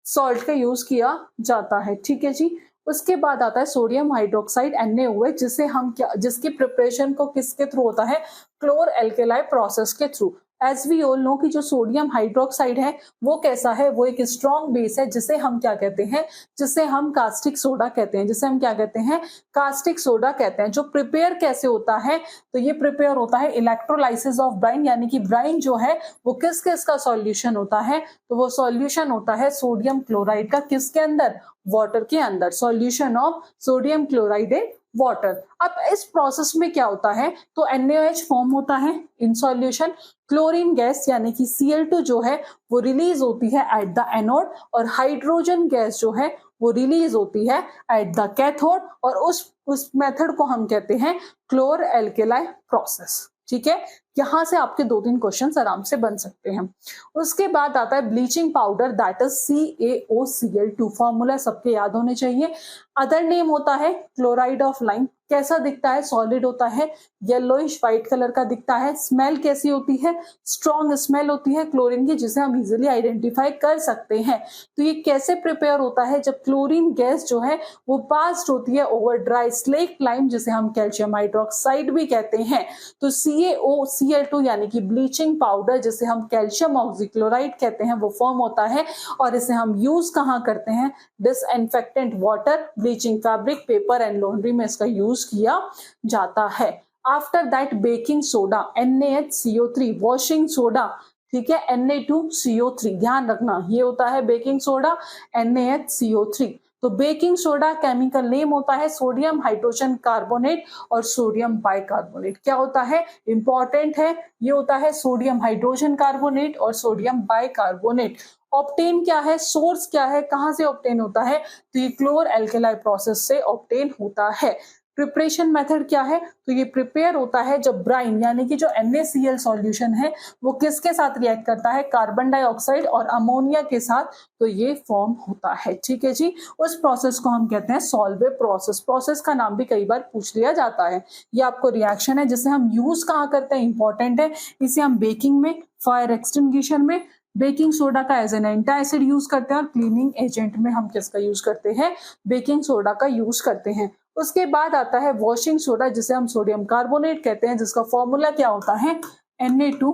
सॉल्ट का यूज किया जाता है। ठीक है जी। उसके बाद आता है सोडियम हाइड्रोक्साइड NaOH, जिसे हम क्या, जिसकी प्रिपरेशन को किसके थ्रू होता है, क्लोर एल्केलाई प्रोसेस के थ्रू। एज वी ऑल नो कि जो सोडियम हाइड्रोक्साइड है वो कैसा है, वो एक स्ट्रॉन्ग बेस है, जिसे हम क्या कहते हैं, जिसे हम कास्टिक सोडा कहते हैं, जिसे हम क्या कहते हैं, कास्टिक सोडा कहते हैं। जो प्रिपेयर कैसे होता है, तो ये प्रिपेयर होता है इलेक्ट्रोलाइसिस ऑफ ब्राइन, यानी कि ब्राइन जो है वो किस किस का सॉल्यूशन होता है, तो वो सॉल्यूशन होता है सोडियम क्लोराइड का, किसके अंदर, वाटर के अंदर। Solution of sodium chloride in water. अब इस प्रोसेस में क्या होता है, तो NaOH फॉर्म होता है इन सॉल्यूशन। क्लोरीन गैस यानी कि Cl2 जो है वो रिलीज होती है एट द एनोड, और हाइड्रोजन गैस जो है वो रिलीज होती है एट द कैथोड, और उस मेथड को हम कहते हैं क्लोर एल्केलाई प्रोसेस। ठीक है, यहां से आपके 2-3 क्वेश्चन आराम से बन सकते हैं। उसके बाद आता है bleaching powder that is CaOCl2। Formula सबके याद होने चाहिए। अदर नेम होता है क्लोराइड ऑफ लाइम। कैसा दिखता है, सॉलिड होता है, येलोइश व्हाइट कलर का दिखता है। स्मेल कैसी होती है, स्ट्रॉन्ग स्मेल होती है क्लोरीन की, जिसे हम इजीली आइडेंटिफाई कर सकते हैं। तो ये कैसे प्रिपेयर होता है, जब क्लोरीन गैस जो है वो पास्ड होती है ओवर ड्राई स्लेक लाइम, जिसे हम कैल्शियम हाइड्रोक्साइड भी कहते हैं। तो CaOCl2 यानी कि ब्लीचिंग पाउडर, जिसे हम कैल्शियम ऑक्सीक्लोराइड कहते हैं, वो फॉर्म होता है। और इसे हम यूज कहाँ करते हैं, disinfectant water, bleaching fabric, paper and laundry में इसका यूज किया जाता है। After that baking soda NaHCO3, washing soda, ठीक है, Na2CO3, ध्यान रखना ये होता है बेकिंग सोडा NaHCO3। तो बेकिंग सोडा केमिकल नेम होता है सोडियम हाइड्रोजन कार्बोनेट और सोडियम बाइकार्बोनेट। क्या होता है, इंपॉर्टेंट है, ये होता है सोडियम हाइड्रोजन कार्बोनेट और सोडियम बाइकार्बोनेट। ऑप्टेन क्या है, सोर्स क्या है, कहां से ऑप्टेन होता है, तो ये क्लोर एल्केलाई प्रोसेस से ऑप्टेन होता है। प्रिपरेशन मेथड क्या है, तो ये प्रिपेयर होता है जब ब्राइन यानी कि जो NaCl सॉल्यूशन है वो किसके साथ रिएक्ट करता है, कार्बन डाइऑक्साइड और अमोनिया के साथ, तो ये फॉर्म होता है। ठीक है जी, उस प्रोसेस को हम कहते हैं सॉल्वे प्रोसेस। प्रोसेस का नाम भी कई बार पूछ लिया जाता है। ये आपको रिएक्शन है जिसे हम यूज कहाँ करते हैं, इंपॉर्टेंट है। इसे हम बेकिंग में, फायर एक्सटिंग्विशन में, बेकिंग सोडा का एज एन एंटासिड यूज करते हैं, और क्लीनिंग एजेंट में हम किसका यूज करते हैं, बेकिंग सोडा का यूज करते हैं। उसके बाद आता है वॉशिंग सोडा, जिसे हम सोडियम कार्बोनेट कहते हैं, जिसका फॉर्मूला क्या होता है, Na2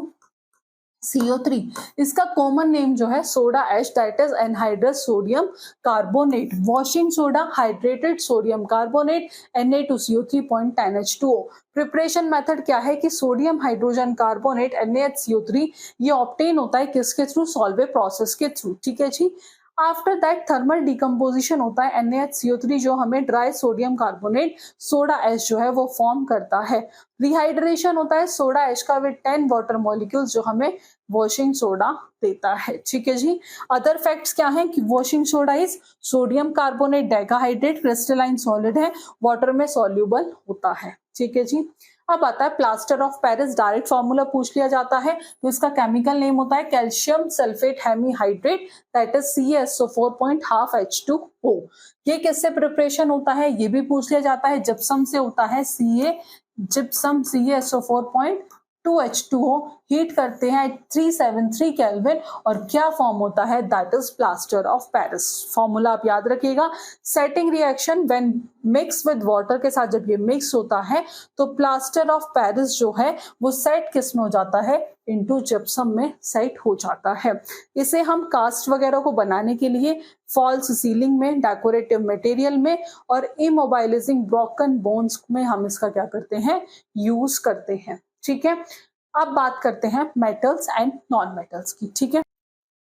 CO3, इसका कॉमन नेम जो है soda ash, that is anhydrous sodium carbonate, washing soda, hydrated sodium carbonate, Na2CO3.10H2O। Preparation method क्या है कि सोडियम हाइड्रोजन कार्बोनेट NaHCO3 ये ऑब्टेन होता है किसके थ्रू, सॉल्वे प्रोसेस के थ्रू, ठीक है जी। आफ्टर दैट थर्मल डिकम्पोजिशन होता है, NaHCO3 जो हमें dry sodium carbonate soda ash जो है वो फॉर्म करता है। रिहाइड्रेशन होता है सोडा एश का विद 10 वाटर मॉलिक्यूल्स जो हमें वॉशिंग सोडा देता है, ठीक है जी। अदर फैक्ट्स क्या हैं कि washing soda is sodium carbonate dihydrate, crystalline solid है, वाटर में सॉल्यूबल होता है, ठीक है जी। अब आता है plaster of Paris, direct formula पूछ लिया जाता है तो इसका केमिकल नेम होता है calcium sulphate hemihydrate, that is CaSO4.12H2O। ये किससे प्रिपरेशन होता है ये भी पूछ लिया जाता है, जिप्सम से होता है, जिप्सम CaSO4.2H2O, हीट करते हैं 373 केल्विन और क्या फॉर्म होता है, that is plaster of Paris. Formula आप याद रखिएगा, setting reaction when mix with water के साथ जब ये मिक्स होता है तो प्लास्टर ऑफ पेरिस जो है वो सेट किस में हो जाता है, इनटू जिप्सम में सेट हो जाता है। इसे हम कास्ट वगैरह को बनाने के लिए, फॉल्स सीलिंग में, डेकोरेटिव मटेरियल में और इमोबाइलिजिंग ब्रोकन बोन्स में हम इसका क्या करते हैं, यूज करते हैं, ठीक है। अब बात करते हैं मेटल्स एंड नॉन मेटल्स की, ठीक है।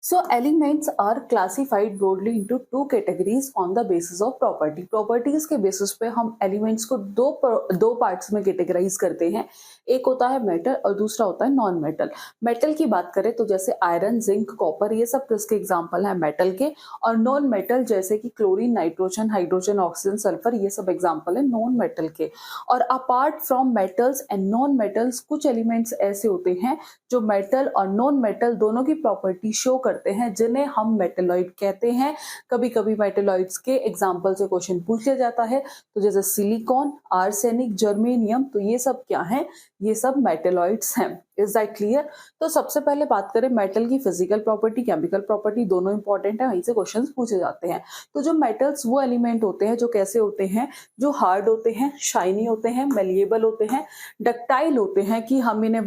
So elements are classified broadly into two categories on the basis of property. Properties के basis पे हम elements को दो parts में categorize करते हैं, एक होता है मेटल और दूसरा होता है नॉन मेटल। मेटल की बात करें तो जैसे आयरन, जिंक, कॉपर ये सब किसके एग्जाम्पल हैं, मेटल के। और नॉन मेटल जैसे कि chlorine, nitrogen, hydrogen, oxygen, sulphur ये सब एग्जाम्पल है नॉन मेटल के। और apart from metals and non metals कुछ एलिमेंट्स ऐसे होते हैं जो मेटल और नॉन मेटल दोनों की प्रॉपर्टी शो करते हैं, जिन्हें हम मेटेलॉइड कहते हैं। कभी कभी मेटेलॉइड्स के एग्जाम्पल से क्वेश्चन पूछ लिया जाता है, तो जैसे सिलिकॉन, आर्सेनिक, जर्मेनियम, तो ये सब क्या है, ये सब मेटेलॉइड्स हैं। Is that clear? तो सबसे पहले बात करें मेटल की फिजिकल प्रॉपर्टी, केमिकल प्रॉपर्टी, दोनों इंपॉर्टेंट है, वहीं से क्वेश्चन पूछे जाते हैं। तो जो मेटल्स वो एलिमेंट होते हैं जो कैसे होते हैं, जो हार्ड होते हैं, शाइनी होते हैं, मेलिएबल होते हैं, डक्टाइल होते हैं कि हम इन्हें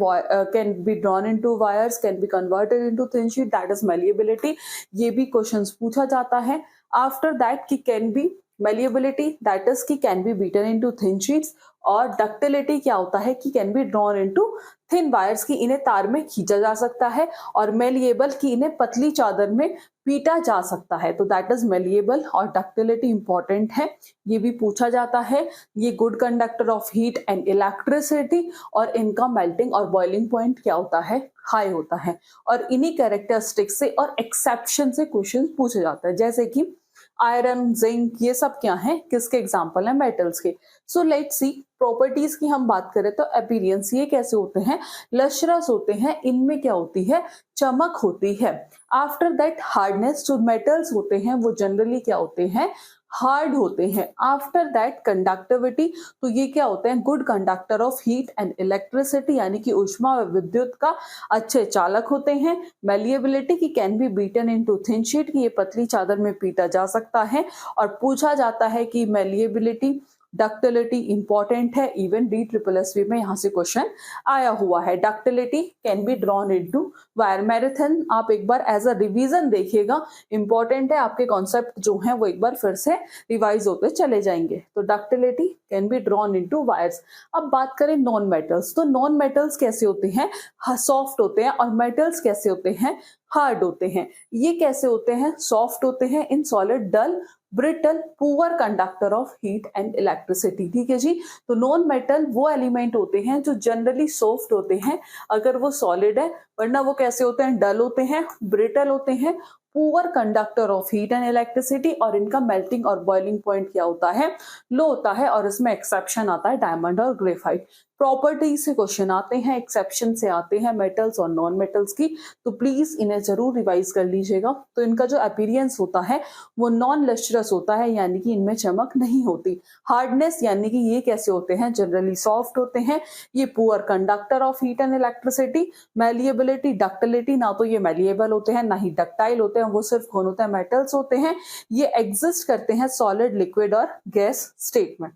can be drawn into wires, can be converted into thin sheet, that is malleability, ये भी क्वेश्चन पूछा जाता है। आफ्टर दैट की can be malleability, that is की can be beaten into thin sheets. और डक्टिलिटी क्या होता है कि can be drawn into thin wires की इन्हें तार में खींचा जा सकता है। और मेलिएबल की इन्हें पतली चादर में पीटा जा सकता है, तो दैट इज मेलिएबल। और डक्टिलिटी इंपॉर्टेंट है, ये भी पूछा जाता है। ये good conductor of heat and electricity, और इनका मेल्टिंग और बॉइलिंग पॉइंट क्या होता है, हाई होता है। और इन्हीं कैरेक्टरिस्टिक्स से और एक्सेप्शन से क्वेश्चन पूछे जाता है, जैसे कि आयरन, जिंक, ये सब क्या है, किसके एग्जाम्पल है, मेटल्स के। सो लेट्स सी प्रॉपर्टीज की हम बात करें तो अपीयरेंस, ये कैसे होते हैं, लश्रस होते हैं, इनमें क्या होती है, चमक होती है। आफ्टर दैट हार्डनेस, जो मेटल्स होते हैं वो जनरली क्या होते हैं, हार्ड होते हैं। आफ्टर दैट कंडक्टिविटी, तो ये क्या होते हैं, good conductor of heat and electricity, यानी कि ऊष्मा व विद्युत का अच्छे चालक होते हैं। मेलिएबिलिटी की can be beaten into thin sheet, की ये पतली चादर में पीटा जा सकता है। और पूछा जाता है कि मेलिएबिलिटी, डक्टिलिटी इंपॉर्टेंट है, इवन DSSB में यहाँ से क्वेश्चन आया हुआ है। Ductility can be drawn into wire. Marathon आप एक बार एज अ रिवीजन देखिएगा, इंपॉर्टेंट है, आपके कॉन्सेप्ट जो हैं वो एक बार फिर से रिवाइज होते चले जाएंगे। तो ductility can be drawn into wires. अब बात करें नॉन मेटल्स, तो नॉन मेटल्स कैसे होते हैं, सॉफ्ट होते हैं। और मेटल्स कैसे होते हैं, हार्ड होते हैं। ये कैसे होते हैं, सॉफ्ट होते हैं in solid, dull, brittle, poor conductor of heat and electricity, ठीक है जी। तो नॉन मेटल वो एलिमेंट होते हैं जो जनरली सॉफ्ट होते हैं अगर वो सॉलिड है, वरना वो कैसे होते हैं, डल होते हैं, ब्रिटल होते हैं, poor conductor of heat and electricity. और इनका मेल्टिंग और बॉइलिंग पॉइंट क्या होता है, लो होता है। और इसमें एक्सेप्शन आता है डायमंड और ग्रेफाइट। प्रॉपर्टी से क्वेश्चन आते हैं, एक्सेप्शन से आते हैं मेटल्स और नॉन मेटल्स की, तो प्लीज इन्हें जरूर रिवाइज कर लीजिएगा। तो इनका जो अपीयरेंस होता है वो नॉन लस्ट्रस होता है, यानी कि इनमें चमक नहीं होती। हार्डनेस यानी कि ये कैसे होते हैं, जनरली सॉफ्ट होते हैं। ये poor conductor of heat and electricity. Malleability, ductility, ना तो ये मेलिएबल होते हैं ना ही डक्टाइल होते हैं, वो सिर्फ कौन होता है, मेटल्स होते हैं। ये एग्जिस्ट करते हैं सॉलिड, लिक्विड और गैस स्टेट में,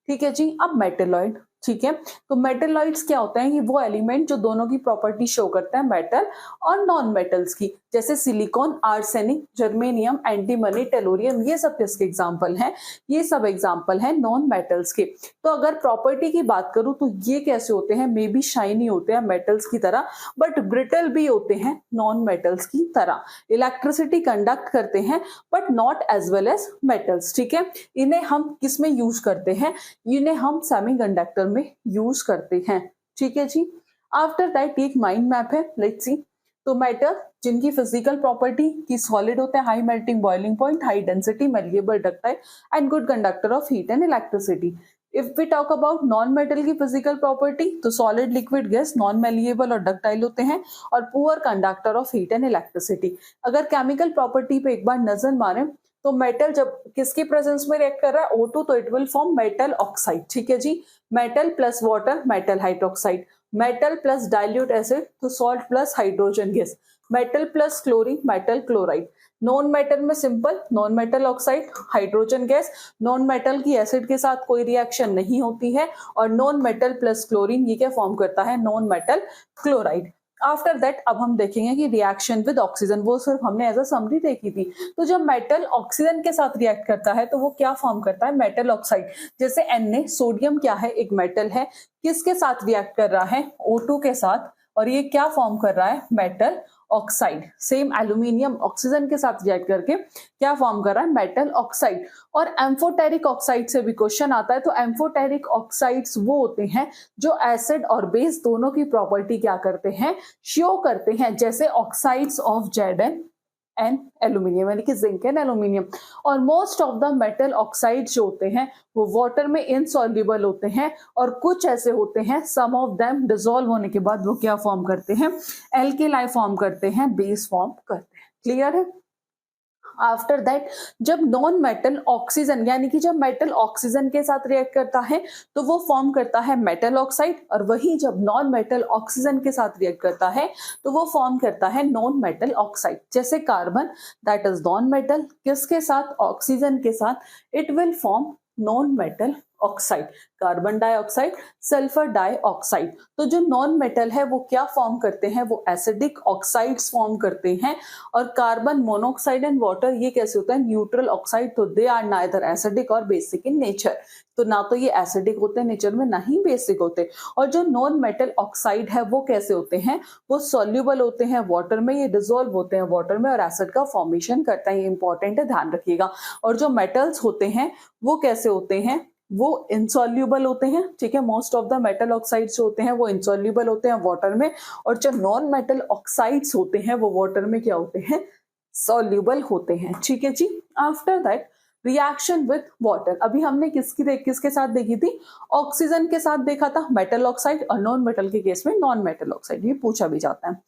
ठीक है जी। अब मेटेलॉइड, ठीक है। तो मेटेलॉइड्स क्या होते हैं, ये वो एलिमेंट जो दोनों की प्रॉपर्टी शो करते हैं, मेटल और नॉन मेटल्स की, जैसे silicon, arsenic, germanium, antimony, tellurium, ये सब किसके एग्जांपल हैं, ये सब एग्जांपल हैं नॉन मेटल्स के। तो अगर प्रॉपर्टी की बात करूं तो ये कैसे होते हैं, मे बी शाइनी होते हैं मेटल्स की तरह, बट ब्रिटल भी होते हैं नॉन मेटल्स की तरह। इलेक्ट्रिसिटी कंडक्ट करते हैं but not as well as metals, ठीक है। इन्हें हम किस में यूज करते हैं, इन्हें हम सेमीकंडक्टर में यूज करते हैं, ठीक है जी। आफ्टर दैट एक माइंड मैप है, लेट्स सी। तो मेटल जिनकी फिजिकल प्रॉपर्टी की सॉलिड होते हैं, high melting boiling point, high density, malleable, ductile and good conductor of heat and electricity. If we talk about non metal की physical property, तो solid, liquid, gas, non malleable और ductile होते हैं और poor conductor of heat and electricity. अगर chemical property पे एक बार नजर मारें तो मेटल जब किसके प्रेजेंस में रिएक्ट कर रहा है, O2, तो it will form metal oxide, ठीक है जी। Metal plus water, metal hydroxide. Metal plus dilute acid, तो salt plus hydrogen gas. Metal plus chlorine, metal chloride. Non metal में simple non metal oxide, hydrogen gas. Non metal की acid के साथ कोई reaction नहीं होती है और नॉन मेटल प्लस क्लोरीन ये क्या फॉर्म करता है, non metal chloride. After that अब हम देखेंगे कि रिएक्शन विद ऑक्सीजन, वो सिर्फ हमने एज अ समरी देखी थी। तो जब मेटल ऑक्सीजन के साथ रिएक्ट करता है तो वो क्या फॉर्म करता है, मेटल ऑक्साइड। जैसे Na, सोडियम क्या है, एक मेटल है, किसके साथ रिएक्ट कर रहा है, O2 के साथ, और ये क्या फॉर्म कर रहा है, metal oxide. Same aluminium oxygen के साथ रिएक्ट करके क्या फॉर्म कर रहा है, मेटल ऑक्साइड। और एम्फोटेरिक ऑक्साइड से भी क्वेश्चन आता है। तो एम्फोटेरिक ऑक्साइड्स वो होते हैं जो एसिड और बेस दोनों की प्रॉपर्टी क्या करते हैं, शो करते हैं, जैसे oxides of Zn and aluminium, यानी कि जिंक एंड एल्यूमिनियम। और most of the metal oxide जो होते हैं वो वाटर में इनसॉल्युबल होते हैं और कुछ ऐसे होते हैं, सम ऑफ देम डिसॉल्व होने के बाद वो क्या फॉर्म करते हैं, एल्केलाई फॉर्म करते हैं, बेस फॉर्म करते हैं। क्लियर है। आफ्टर दैट जब नॉन मेटल ऑक्सीजन, यानी कि जब मेटल ऑक्सीजन के साथ रिएक्ट करता है तो वो फॉर्म करता है मेटल ऑक्साइड, और वही जब नॉन मेटल ऑक्सीजन के साथ रिएक्ट करता है तो वो फॉर्म करता है नॉन मेटल ऑक्साइड। जैसे carbon that is non metal, किसके साथ, ऑक्सीजन के साथ, it will form non metal oxide. Carbon dioxide, sulphur dioxide. तो जो नॉन मेटल है वो क्या फॉर्म करते हैं, वो एसिडिक ऑक्साइड्स फॉर्म करते हैं। और कार्बन मोनोऑक्साइड एंड वाटर ये कैसे होता है, न्यूट्रल ऑक्साइड। तो दे आर नाइदर एसिडिक और बेसिक इन नेचर। तो ना तो ये एसिडिक होते हैं नेचर में, ना ही बेसिक होते। और जो नॉन मेटल ऑक्साइड है वो कैसे होते हैं, वो सॉल्युबल होते हैं वाटर में, ये डिसॉल्व होते हैं वाटर में और एसिड का फॉर्मेशन करता है। ये इंपॉर्टेंट है, ध्यान रखिएगा। और जो मेटल्स होते हैं वो कैसे होते हैं, वो इनसॉल्युबल होते हैं, ठीक है। Most of the metal oxides होते हैं वो इनसॉल्युबल होते हैं वाटर में, और जो नॉन मेटल ऑक्साइड्स होते हैं वो वाटर में क्या होते हैं, सॉल्युबल होते हैं, ठीक है जी। After that reaction with water, अभी हमने किसके साथ देखी थी, ऑक्सीजन के साथ देखा था मेटल ऑक्साइड, और नॉन मेटल के केस में नॉन मेटल ऑक्साइड, ये पूछा भी जाता है।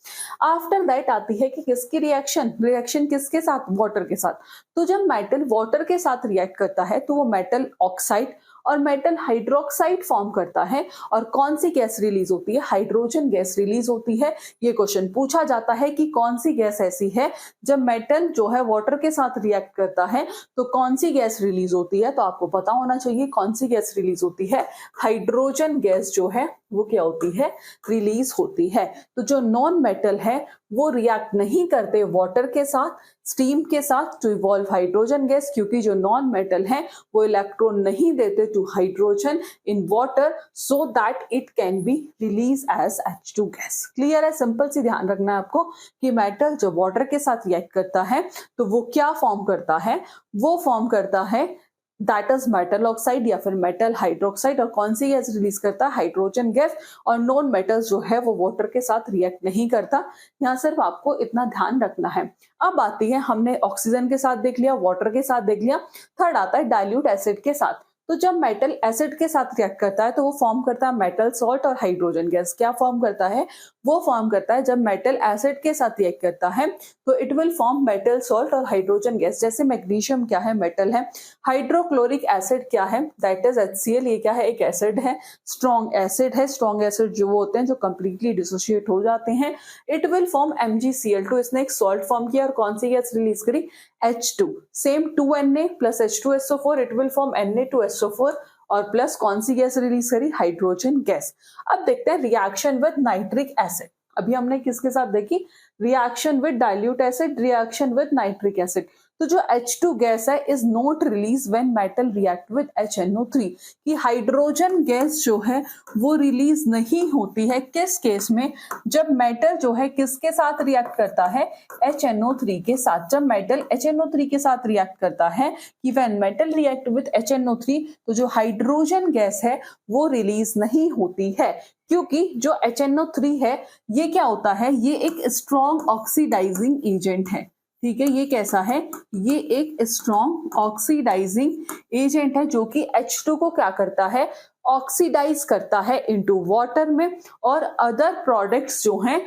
आफ्टर दैट आती है कि किसकी रिएक्शन किसके साथ, वाटर के साथ। तो जब मेटल वाटर के साथ रिएक्ट करता है तो वो मेटल ऑक्साइड और मेटल हाइड्रोक्साइड फॉर्म करता है, और कौन सी गैस रिलीज होती है, हाइड्रोजन गैस रिलीज होती है। ये क्वेश्चन पूछा जाता है कि कौन सी गैस ऐसी है जब मेटल जो है वाटर के साथ रिएक्ट करता है तो कौन सी गैस रिलीज होती है। तो आपको पता होना चाहिए कौन सी गैस रिलीज होती है, हाइड्रोजन गैस जो है वो क्या होती है, रिलीज होती है। तो जो नॉन मेटल है वो रिएक्ट नहीं करते वाटर के साथ, स्टीम के साथ टू इवॉल्व हाइड्रोजन गैस, क्योंकि जो नॉन मेटल है वो इलेक्ट्रॉन नहीं देते to hydrogen in water so that it can be release as H2 gas. Clear है, सिंपल सी ध्यान रखना है आपको कि मेटल जो वाटर के साथ रिएक्ट करता है तो वो क्या फॉर्म करता है, वो फॉर्म करता है दैट इज मेटल ऑक्साइड या फिर मेटल हाइड्रोक्साइड, और कौन सी गैस रिलीज करता है, हाइड्रोजन गैस। और नॉन मेटल्स जो है वो वाटर के साथ रिएक्ट नहीं करता। यहाँ सिर्फ आपको इतना ध्यान रखना है। अब आती है, हमने ऑक्सीजन के साथ देख लिया, वाटर के साथ देख लिया, थर्ड आता है डाइल्यूट एसिड के साथ। तो जब मेटल एसिड के साथ रिएक्ट करता है तो वो फॉर्म करता है मेटल सॉल्ट और हाइड्रोजन गैस। क्या फॉर्म करता है, वो फॉर्म करता है जब मेटल एसिड के साथ रिएक्ट करता है तो it will form metal salt और हाइड्रोजन गैस। जैसे मैग्नीशियम क्या है, मेटल है। हाइड्रोक्लोरिक एसिड क्या है, दैट इज HCl, ये क्या है, एक एसिड है, स्ट्रॉन्ग एसिड है। स्ट्रॉन्ग एसिड जो वो होते हैं जो कंप्लीटली डिसोशिएट हो जाते हैं, इट विल फॉर्म MgCl2। इसने एक सॉल्ट फॉर्म किया और कौन सी गैस रिलीज करी, H2। Same 2Na plus H2SO4, it will form Na2SO4 और प्लस कौन सी गैस रिलीज करी, हाइड्रोजन गैस। अब देखते हैं रिएक्शन विद नाइट्रिक एसिड। अभी हमने किसके साथ देखी, reaction with dilute acid, reaction with nitric acid. तो जो H2 गैस है is not release when metal react with HNO3, कि हाइड्रोजन गैस जो है वो रिलीज नहीं होती है किस केस में, जब मेटल जो है किसके साथ रिएक्ट करता है, HNO3 के साथ। जब मेटल HNO3 के साथ रिएक्ट करता है, कि when metal react with HNO3, तो जो हाइड्रोजन गैस है वो रिलीज नहीं होती है, क्योंकि जो HNO3 है ये क्या होता है, ये एक स्ट्रॉन्ग ऑक्सीडाइजिंग एजेंट है। ठीक है, ये कैसा है, ये एक स्ट्रॉन्ग ऑक्सीडाइजिंग एजेंट है जो कि H2 को क्या करता है, ऑक्सीडाइज करता है इनटू वाटर में और अदर प्रोडक्ट्स जो हैं,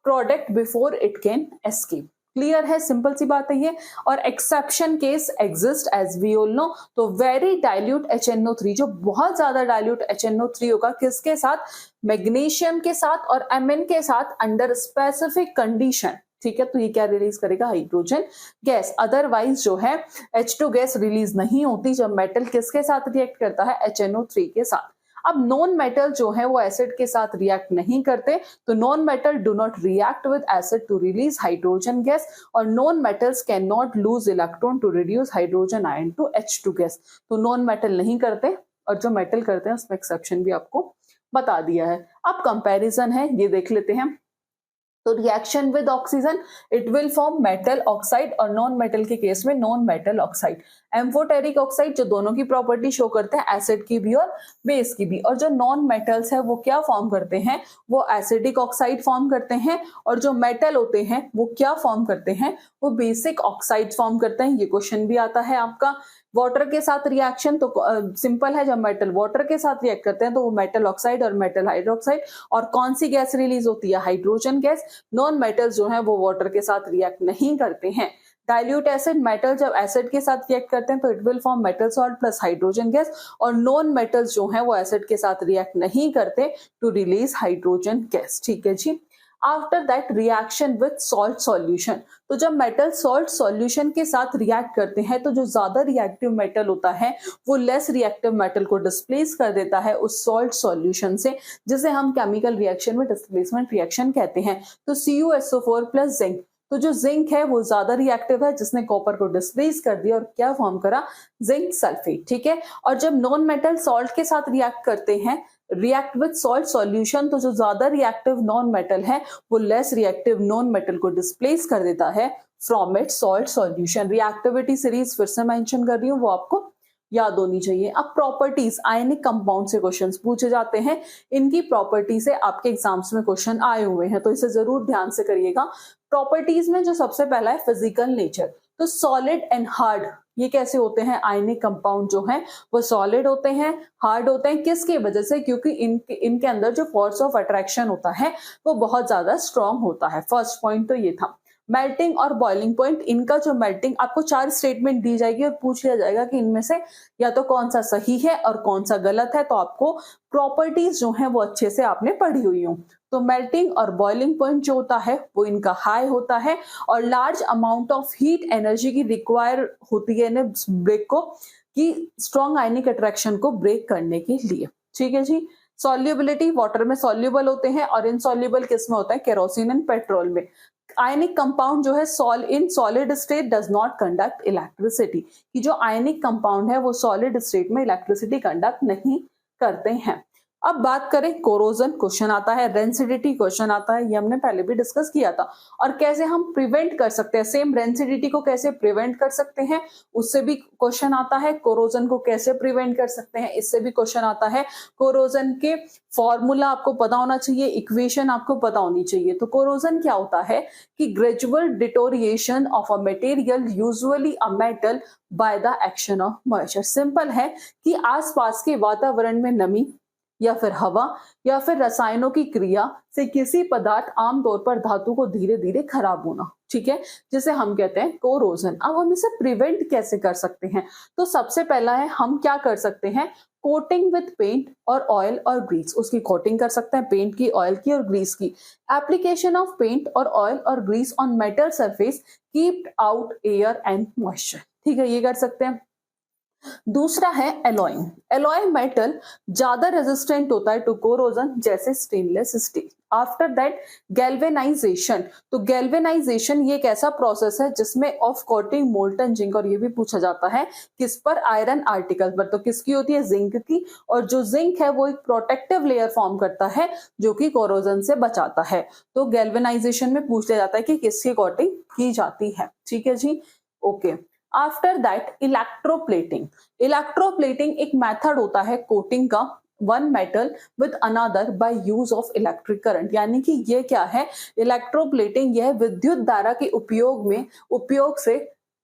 product before it can escape. Clear है, सिंपल सी बात है ये। और exception case exist as we all know, तो वेरी डाइल्यूट HNO3, जो बहुत ज्यादा डाइल्यूट HNO3 होगा किसके साथ, मैग्नीशियम के साथ और Mn के साथ अंडर स्पेसिफिक कंडीशन। ठीक है, तो ये क्या रिलीज करेगा, हाइड्रोजन गैस। अदरवाइज जो है H2 गैस रिलीज नहीं होती जब मेटल किसके साथ रिएक्ट करता है, HNO3 के साथ। अब नॉन मेटल जो है वो एसिड के साथ रिएक्ट नहीं करते, तो non metal do not react with acid to release hydrogen gas, और non metals can not lose electron to reduce hydrogen ion to H2 gas. तो नॉन मेटल नहीं करते, और जो मेटल करते हैं उसमें एक्सेप्शन भी आपको बता दिया है। अब कंपैरिजन है, ये देख लेते हैं। तो reaction with oxygen it will form metal oxide, और नॉन मेटल के केस में non metal oxide. Amphoteric oxide जो दोनों की प्रॉपर्टी शो करते हैं, एसिड की भी और बेस की भी। और जो नॉन मेटल्स है वो क्या फॉर्म करते हैं, वो एसिडिक ऑक्साइड फॉर्म करते हैं, और जो मेटल होते हैं वो क्या फॉर्म करते हैं, वो बेसिक ऑक्साइड फॉर्म करते हैं। ये क्वेश्चन भी आता है आपका। वाटर के साथ रिएक्शन तो सिंपल है, जब मेटल वाटर के साथ रिएक्ट करते हैं तो वो मेटल ऑक्साइड और मेटल हाइड्रोक्साइड। और कौन सी गैस रिलीज होती है, हाइड्रोजन गैस। नॉन मेटल्स जो है वो वाटर के साथ रिएक्ट नहीं करते हैं। डाइल्यूट एसिड, मेटल जब एसिड के साथ रिएक्ट करते हैं तो it will form metal salt plus hydrogen gas, और नॉन मेटल्स जो है वो एसिड के साथ रिएक्ट नहीं करते टू रिलीज हाइड्रोजन गैस। ठीक है जी। After that reaction with salt solution, तो जब मेटल सॉल्ट सॉल्यूशन के साथ रिएक्ट करते हैं तो जो ज्यादा रिएक्टिव मेटल होता है वो लेस रिएक्टिव मेटल को डिस्प्लेस कर देता है उस सॉल्ट सॉल्यूशन से, जिसे हम केमिकल रिएक्शन में डिस्प्लेसमेंट रिएक्शन कहते हैं। तो CuSO4 प्लस जिंक, तो जो जिंक है वो ज्यादा रिएक्टिव है, जिसने कॉपर को डिस्प्लेस कर दिया और क्या फॉर्म करा, जिंक सल्फेट। ठीक है, और जब नॉन मेटल सॉल्ट के साथ रिएक्ट करते हैं, रिएक्ट विद सॉल्ट सॉल्यूशन, तो जो ज्यादा रिएक्टिव नॉन मेटल है वो लेस रिएक्टिव नॉन मेटल को डिस्प्लेस कर देता है from it salt solution. Reactivity series फिर से मेंशन कर रही हूँ, वो आपको याद होनी चाहिए। अब प्रॉपर्टीज, आयनिक कंपाउंड से क्वेश्चंस पूछे जाते हैं, इनकी प्रॉपर्टी से आपके एग्जाम्स में क्वेश्चन आए हुए हैं, तो इसे जरूर ध्यान से करिएगा। प्रॉपर्टीज में जो सबसे पहला है फिजिकल नेचर, तो सॉलिड एंड हार्ड, ये कैसे होते हैं, आयनिक कंपाउंड जो है वो सॉलिड होते हैं, हार्ड होते हैं। किसकी वजह से, क्योंकि इनके अंदर जो फोर्स ऑफ अट्रैक्शन होता है वो बहुत ज्यादा स्ट्रॉन्ग होता है। फर्स्ट पॉइंट तो ये था। मेल्टिंग और बॉइलिंग पॉइंट, इनका जो मेल्टिंग, आपको 4 स्टेटमेंट दी जाएगी और पूछ लिया जाएगा कि इनमें से या तो कौन सा सही है और कौन सा गलत है, तो आपको प्रॉपर्टीज जो है वो अच्छे से आपने पढ़ी हुई हो। तो मेल्टिंग और बॉइलिंग पॉइंट जो होता है वो इनका हाई होता है, और large amount of heat energy की रिक्वायर होती है इन्हें ब्रेक को, कि स्ट्रॉन्ग आयनिक अट्रैक्शन को ब्रेक करने के लिए। ठीक है जी। सॉल्युबिलिटी, वाटर में सॉल्युबल होते हैं और इनसॉल्युबल किस में होता है, केरोसिन एंड पेट्रोल में। आयनिक कंपाउंड जो है in solid state does not conduct electricity, कि जो आयनिक कंपाउंड है वो सॉलिड स्टेट में इलेक्ट्रिसिटी कंडक्ट नहीं करते हैं। अब बात करें कोरोजन, क्वेश्चन आता है, रेंसिडिटी क्वेश्चन आता है, ये हमने पहले भी डिस्कस किया था। और कैसे हम प्रिवेंट कर सकते हैं, सेम रेंसिडिटी को कैसे प्रिवेंट कर सकते हैं, उससे भी क्वेश्चन आता है। कोरोजन को कैसे प्रिवेंट कर सकते हैं, इससे भी क्वेश्चन आता है। कोरोजन के फॉर्मूला आपको पता होना चाहिए, इक्वेशन आपको पता होनी चाहिए। तो कोरोजन क्या होता है कि gradual deterioration of a material, usually a metal, bye the action of moisture. Simple है कि आसपास के वातावरण में नमी या फिर हवा या फिर रसायनों की क्रिया से किसी पदार्थ, आमतौर पर धातु को धीरे धीरे खराब होना, ठीक है, जिसे हम कहते हैं कोरोजन। अब हम इसे प्रिवेंट कैसे कर सकते हैं, तो सबसे पहला है हम क्या कर सकते हैं, कोटिंग विथ पेंट और ऑयल और ग्रीस, उसकी कोटिंग कर सकते हैं, पेंट की, ऑयल की और ग्रीस की। एप्लीकेशन ऑफ पेंट और ऑयल और grease on metal surface keep out air and moisture, ठीक है, ये कर सकते हैं। दूसरा है एलॉइंग। एलॉय मेटल ज्यादा रेजिस्टेंट होता है टू कोरोजन जैसे stainless steel. After that galvanization. तो गैल्वेनाइजेशन ये एक ऐसा प्रोसेस है जिसमें ऑफ कोटिंग मोल्टन जिंक, और ये भी पूछा जाता है किस पर, आयरन आर्टिकल पर। तो किसकी होती है, जिंक की। और जो जिंक है वो एक प्रोटेक्टिव लेयर फॉर्म करता है जो कि कोरोजन से बचाता है। तो गैल्वेनाइजेशन में पूछ लिया जाता है कि किसकी कोटिंग की जाती है। ठीक है जी, okay. After that electroplating. Electroplating एक मेथड होता है कोटिंग का one metal with another by use of electric current. यानी कि ये क्या है, इलेक्ट्रोप्लेटिंग यह विद्युत धारा के उपयोग से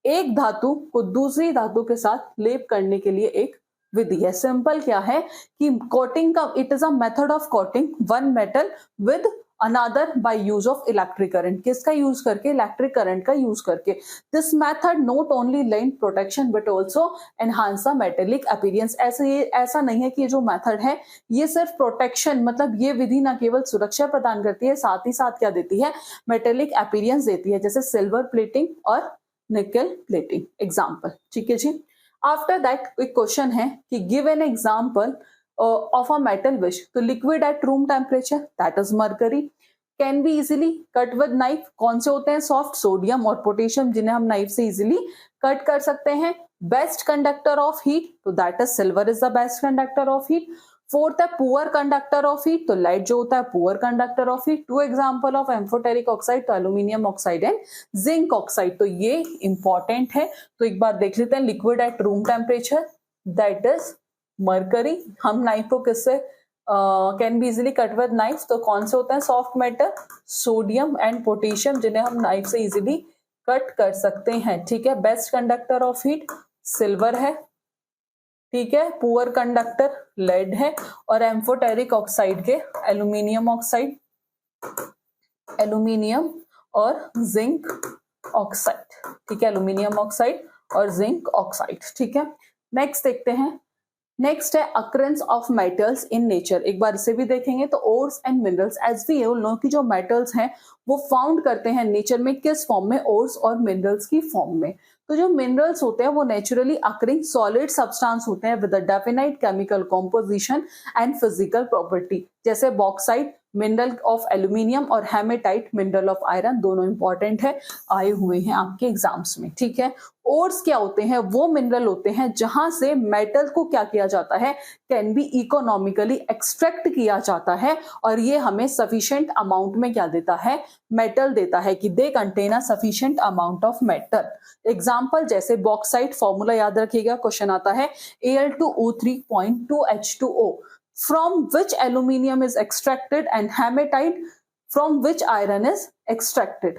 एक धातु को दूसरी धातु के साथ लेप करने के लिए एक विधि है। सिंपल क्या है कि कोटिंग का, it is a method of coating one metal with another by use of electric current. किसका यूज करके, इलेक्ट्रिक करंट का यूज करके। This method not only lend protection but also enhance the metallic appearance. ऐसा नहीं है कि ये जो मेथड है ये सिर्फ प्रोटेक्शन, मतलब ये विधि न केवल सुरक्षा प्रदान करती है, साथ ही साथ क्या देती है, मेटेलिक अपीयरेंस देती है, जैसे सिल्वर प्लेटिंग और निकल प्लेटिंग एग्जाम्पल। ठीक है जी। आफ्टर दैट एक क्वेश्चन है कि give an example of a metal which तो liquid at room temperature that is mercury can be easily cut with knife। कौन से होते हैं, सॉफ्ट, सोडियम और पोटेशियम, जिन्हें हम नाइफ से इजीली कट कर सकते हैं। बेस्ट कंडक्टर ऑफ हीट तो that is silver is the best conductor of heat. Fourth है पुअर कंडक्टर ऑफ हीट, तो लाइट जो होता है poor conductor of heat. Two example of amphoteric oxide तो aluminium oxide and zinc oxide. तो ये important है, तो एक बार देख लेते हैं। Liquid at room temperature that is mercury. हम नाइफ को किससे can be easily cut with knife, तो कौन से होते हैं, soft metal, sodium and potassium, जिन्हें हम नाइफ से इजिली कट कर सकते हैं। ठीक है। Best conductor of heat silver है। ठीक है। पुअर कंडक्टर लेड है। और एम्फोटेरिक ऑक्साइड के एल्यूमिनियम ऑक्साइड, एल्यूमिनियम और जिंक ऑक्साइड। ठीक है, एल्यूमिनियम ऑक्साइड और जिंक ऑक्साइड। ठीक है। नेक्स्ट देखते हैं। नेक्स्ट है occurrence of metals in nature. एक बार इसे भी देखेंगे। तो ores and minerals, as we all know कि जो मेटल्स हैं वो फाउंड करते हैं नेचर में किस फॉर्म में, ओर्स और मिनरल्स की फॉर्म में। तो जो मिनरल्स होते हैं वो नेचुरली अक्रिंग सॉलिड सब्सटेंस होते हैं with a definite chemical composition and physical property, जैसे बॉक्साइट मिनरल ऑफ एल्यूमिनियम और हेमेटाइट मिनरल ऑफ आयरन, दोनों इंपॉर्टेंट है, आए हुए हैं आपके एग्जाम्स में। ठीक है। ओर्स क्या होते हैं, वो मिनरल होते हैं जहां से मेटल को क्या किया जाता है, कैन बी इकोनॉमिकली एक्सट्रैक्ट किया जाता है, और ये हमें सफिशिएंट अमाउंट में क्या देता है, मेटल देता है, कि they contain a sufficient amount of metal. Example जैसे बॉक्साइट, फॉर्मूला याद रखिएगा, क्वेश्चन आता है Al2O3.2H2O from which aluminium is extracted and hematite from which iron is extracted।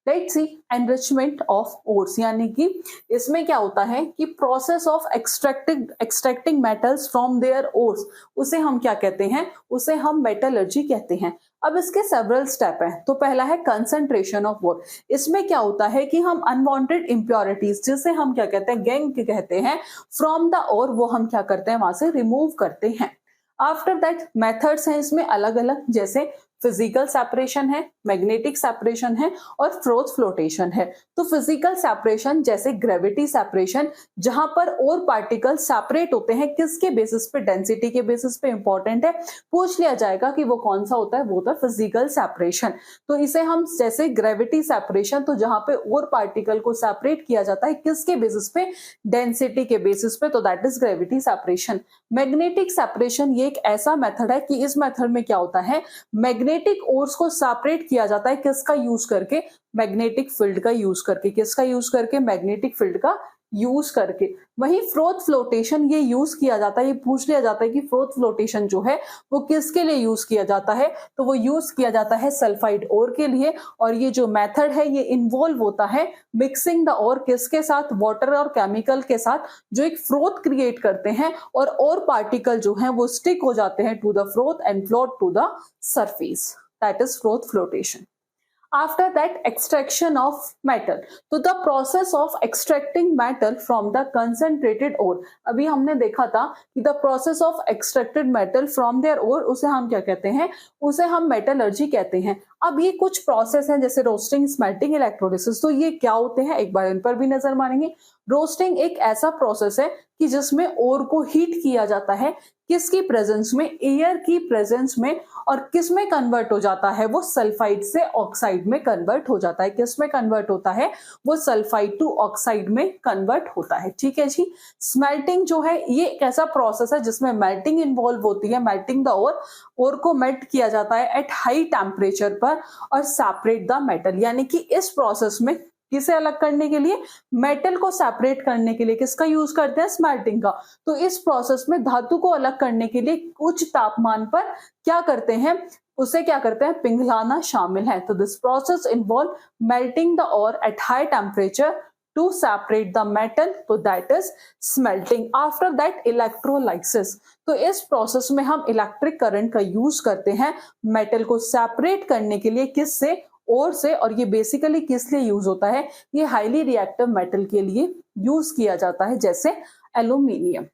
Let's see enrichment of ores, यानी कि इसमें क्या होता है कि process of extracting metals from their ores, उसे हम क्या कहते हैं, उसे हम मेटलर्जी कहते हैं। अब इसके सेवरल स्टेप हैं। तो पहला है कंसंट्रेशन ऑफ ओर। इसमें क्या होता है कि हम अनवांटेड इंप्योरिटीज, जिसे हम क्या कहते हैं, गैंग कहते हैं, फ्रॉम द ओर, वो हम क्या करते हैं, वहां से रिमूव करते हैं। आफ्टर दैट मेथड्स हैं इसमें अलग अलग, जैसे फिजिकल सेपरेशन है, मैग्नेटिक सेपरेशन है और फ्रोथ फ्लोटेशन है। तो फिजिकल सेपरेशन जैसे ग्रेविटी सेपरेशन, जहां पर और पार्टिकल सेपरेट होते हैं, किसके बेसिस पे, डेंसिटी के बेसिस पे, इंपॉर्टेंट है, पूछ लिया जाएगा कि वो कौन सा होता है, वो होता है फिजिकल सेपरेशन। तो इसे हम जैसे ग्रेविटी सेपरेशन, तो जहां पे और पार्टिकल को सेपरेट किया जाता है, किसके बेसिस पे, डेंसिटी के बेसिस पे, तो that is gravity separation. Magnetic separation ये एक ऐसा मेथड है कि इस मेथड में क्या होता है, मैग्नेटिक ओर्स को सेपरेट किया जाता है, किसका यूज करके, मैग्नेटिक फील्ड का यूज करके। किसका यूज करके, मैग्नेटिक फील्ड का यूज करके। वहीं फ्रोथ फ्लोटेशन ये यूज किया जाता है, ये पूछ लिया जाता है कि फ्रोथ फ्लोटेशन जो है वो किसके लिए यूज किया जाता है, तो वो यूज किया जाता है सल्फाइड ओर के लिए। और ये जो मेथड है ये इन्वॉल्व होता है मिक्सिंग द ओर, किसके साथ, वाटर और केमिकल के साथ, जो एक फ्रोथ क्रिएट करते हैं, और पार्टिकल जो है वो स्टिक हो जाते हैं to the froth and float to the surface, that is froth flotation. After that, extraction of metal, तो the process of extracting metal from the concentrated ore, अभी हमने देखा था कि the process of extracted metal from their ore, उसे हम क्या कहते हैं, उसे हम मेटलर्जी कहते हैं। अब ये कुछ प्रोसेस हैं जैसे रोस्टिंग, स्मेल्टिंग, इलेक्ट्रोलिसिस, तो ये क्या होते हैं, एक बार इन पर भी नजर मारेंगे। रोस्टिंग एक ऐसा प्रोसेस है कि जिसमें ओर को हीट किया जाता है, किसकी प्रेजेंस में, एयर की प्रेजेंस में, और किस में कन्वर्ट हो जाता है, वो सल्फाइड से ऑक्साइड में कन्वर्ट हो जाता है। किस में कन्वर्ट होता है, वो सल्फाइड टू ऑक्साइड में कन्वर्ट होता है। ठीक है जी। स्मेल्टिंग जो है ये एक ऐसा प्रोसेस है जिसमें मेल्टिंग इन्वॉल्व होती है, मेल्टिंग द ओर को मेल्ट किया जाता है एट हाई टेम्परेचर पर और सेपरेट द मेटल, यानी कि इस प्रोसेस में किसे अलग करने के लिए, मेटल को सेपरेट करने के लिए किसका यूज करते हैं, स्मेल्टिंग का। तो इस प्रोसेस में धातु को अलग करने के लिए उच्च तापमान पर क्या करते हैं, उसे क्या करते हैं, पिघलाना शामिल है। तो this process involve melting the ore at high temperature to separate the metal, तो that is smelting. After that electrolysis, तो इस प्रोसेस में हम इलेक्ट्रिक करंट का यूज करते हैं मेटल को सेपरेट करने के लिए, किससे, ओर से। और ये बेसिकली किस लिए यूज होता है, ये हाईली रिएक्टिव मेटल के लिए यूज किया जाता है, जैसे एल्यूमिनियम।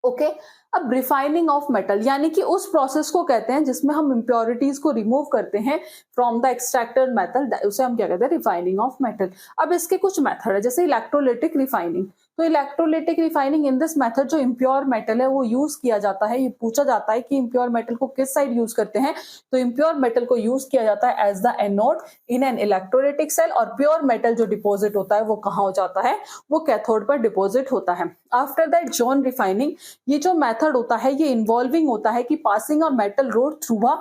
ओके अब रिफाइनिंग ऑफ मेटल, यानी कि उस प्रोसेस को कहते हैं जिसमें हम इंप्योरिटीज को रिमूव करते हैं फ्रॉम द एक्सट्रैक्टेड मेटल, उसे हम क्या कहते हैं, रिफाइनिंग ऑफ मेटल। अब इसके कुछ मेथड है, जैसे इलेक्ट्रोलिटिक रिफाइनिंग। तो electrolytic refining in this method जो इम्प्योर मेटल है वो यूज किया जाता है। ये पूछा जाता है कि इम्प्योर मेटल को किस साइड यूज करते हैं, तो इम्प्योर मेटल को यूज किया जाता है as the anode in an electrolytic cell, और प्योर मेटल जो डिपोजिट होता है वो कहाँ हो जाता है, वो कैथोड पर डिपोजिट होता है। आफ्टर दैट जोन रिफाइनिंग, ये जो मेथड होता है ये इन्वॉल्विंग होता है कि passing a metal road through a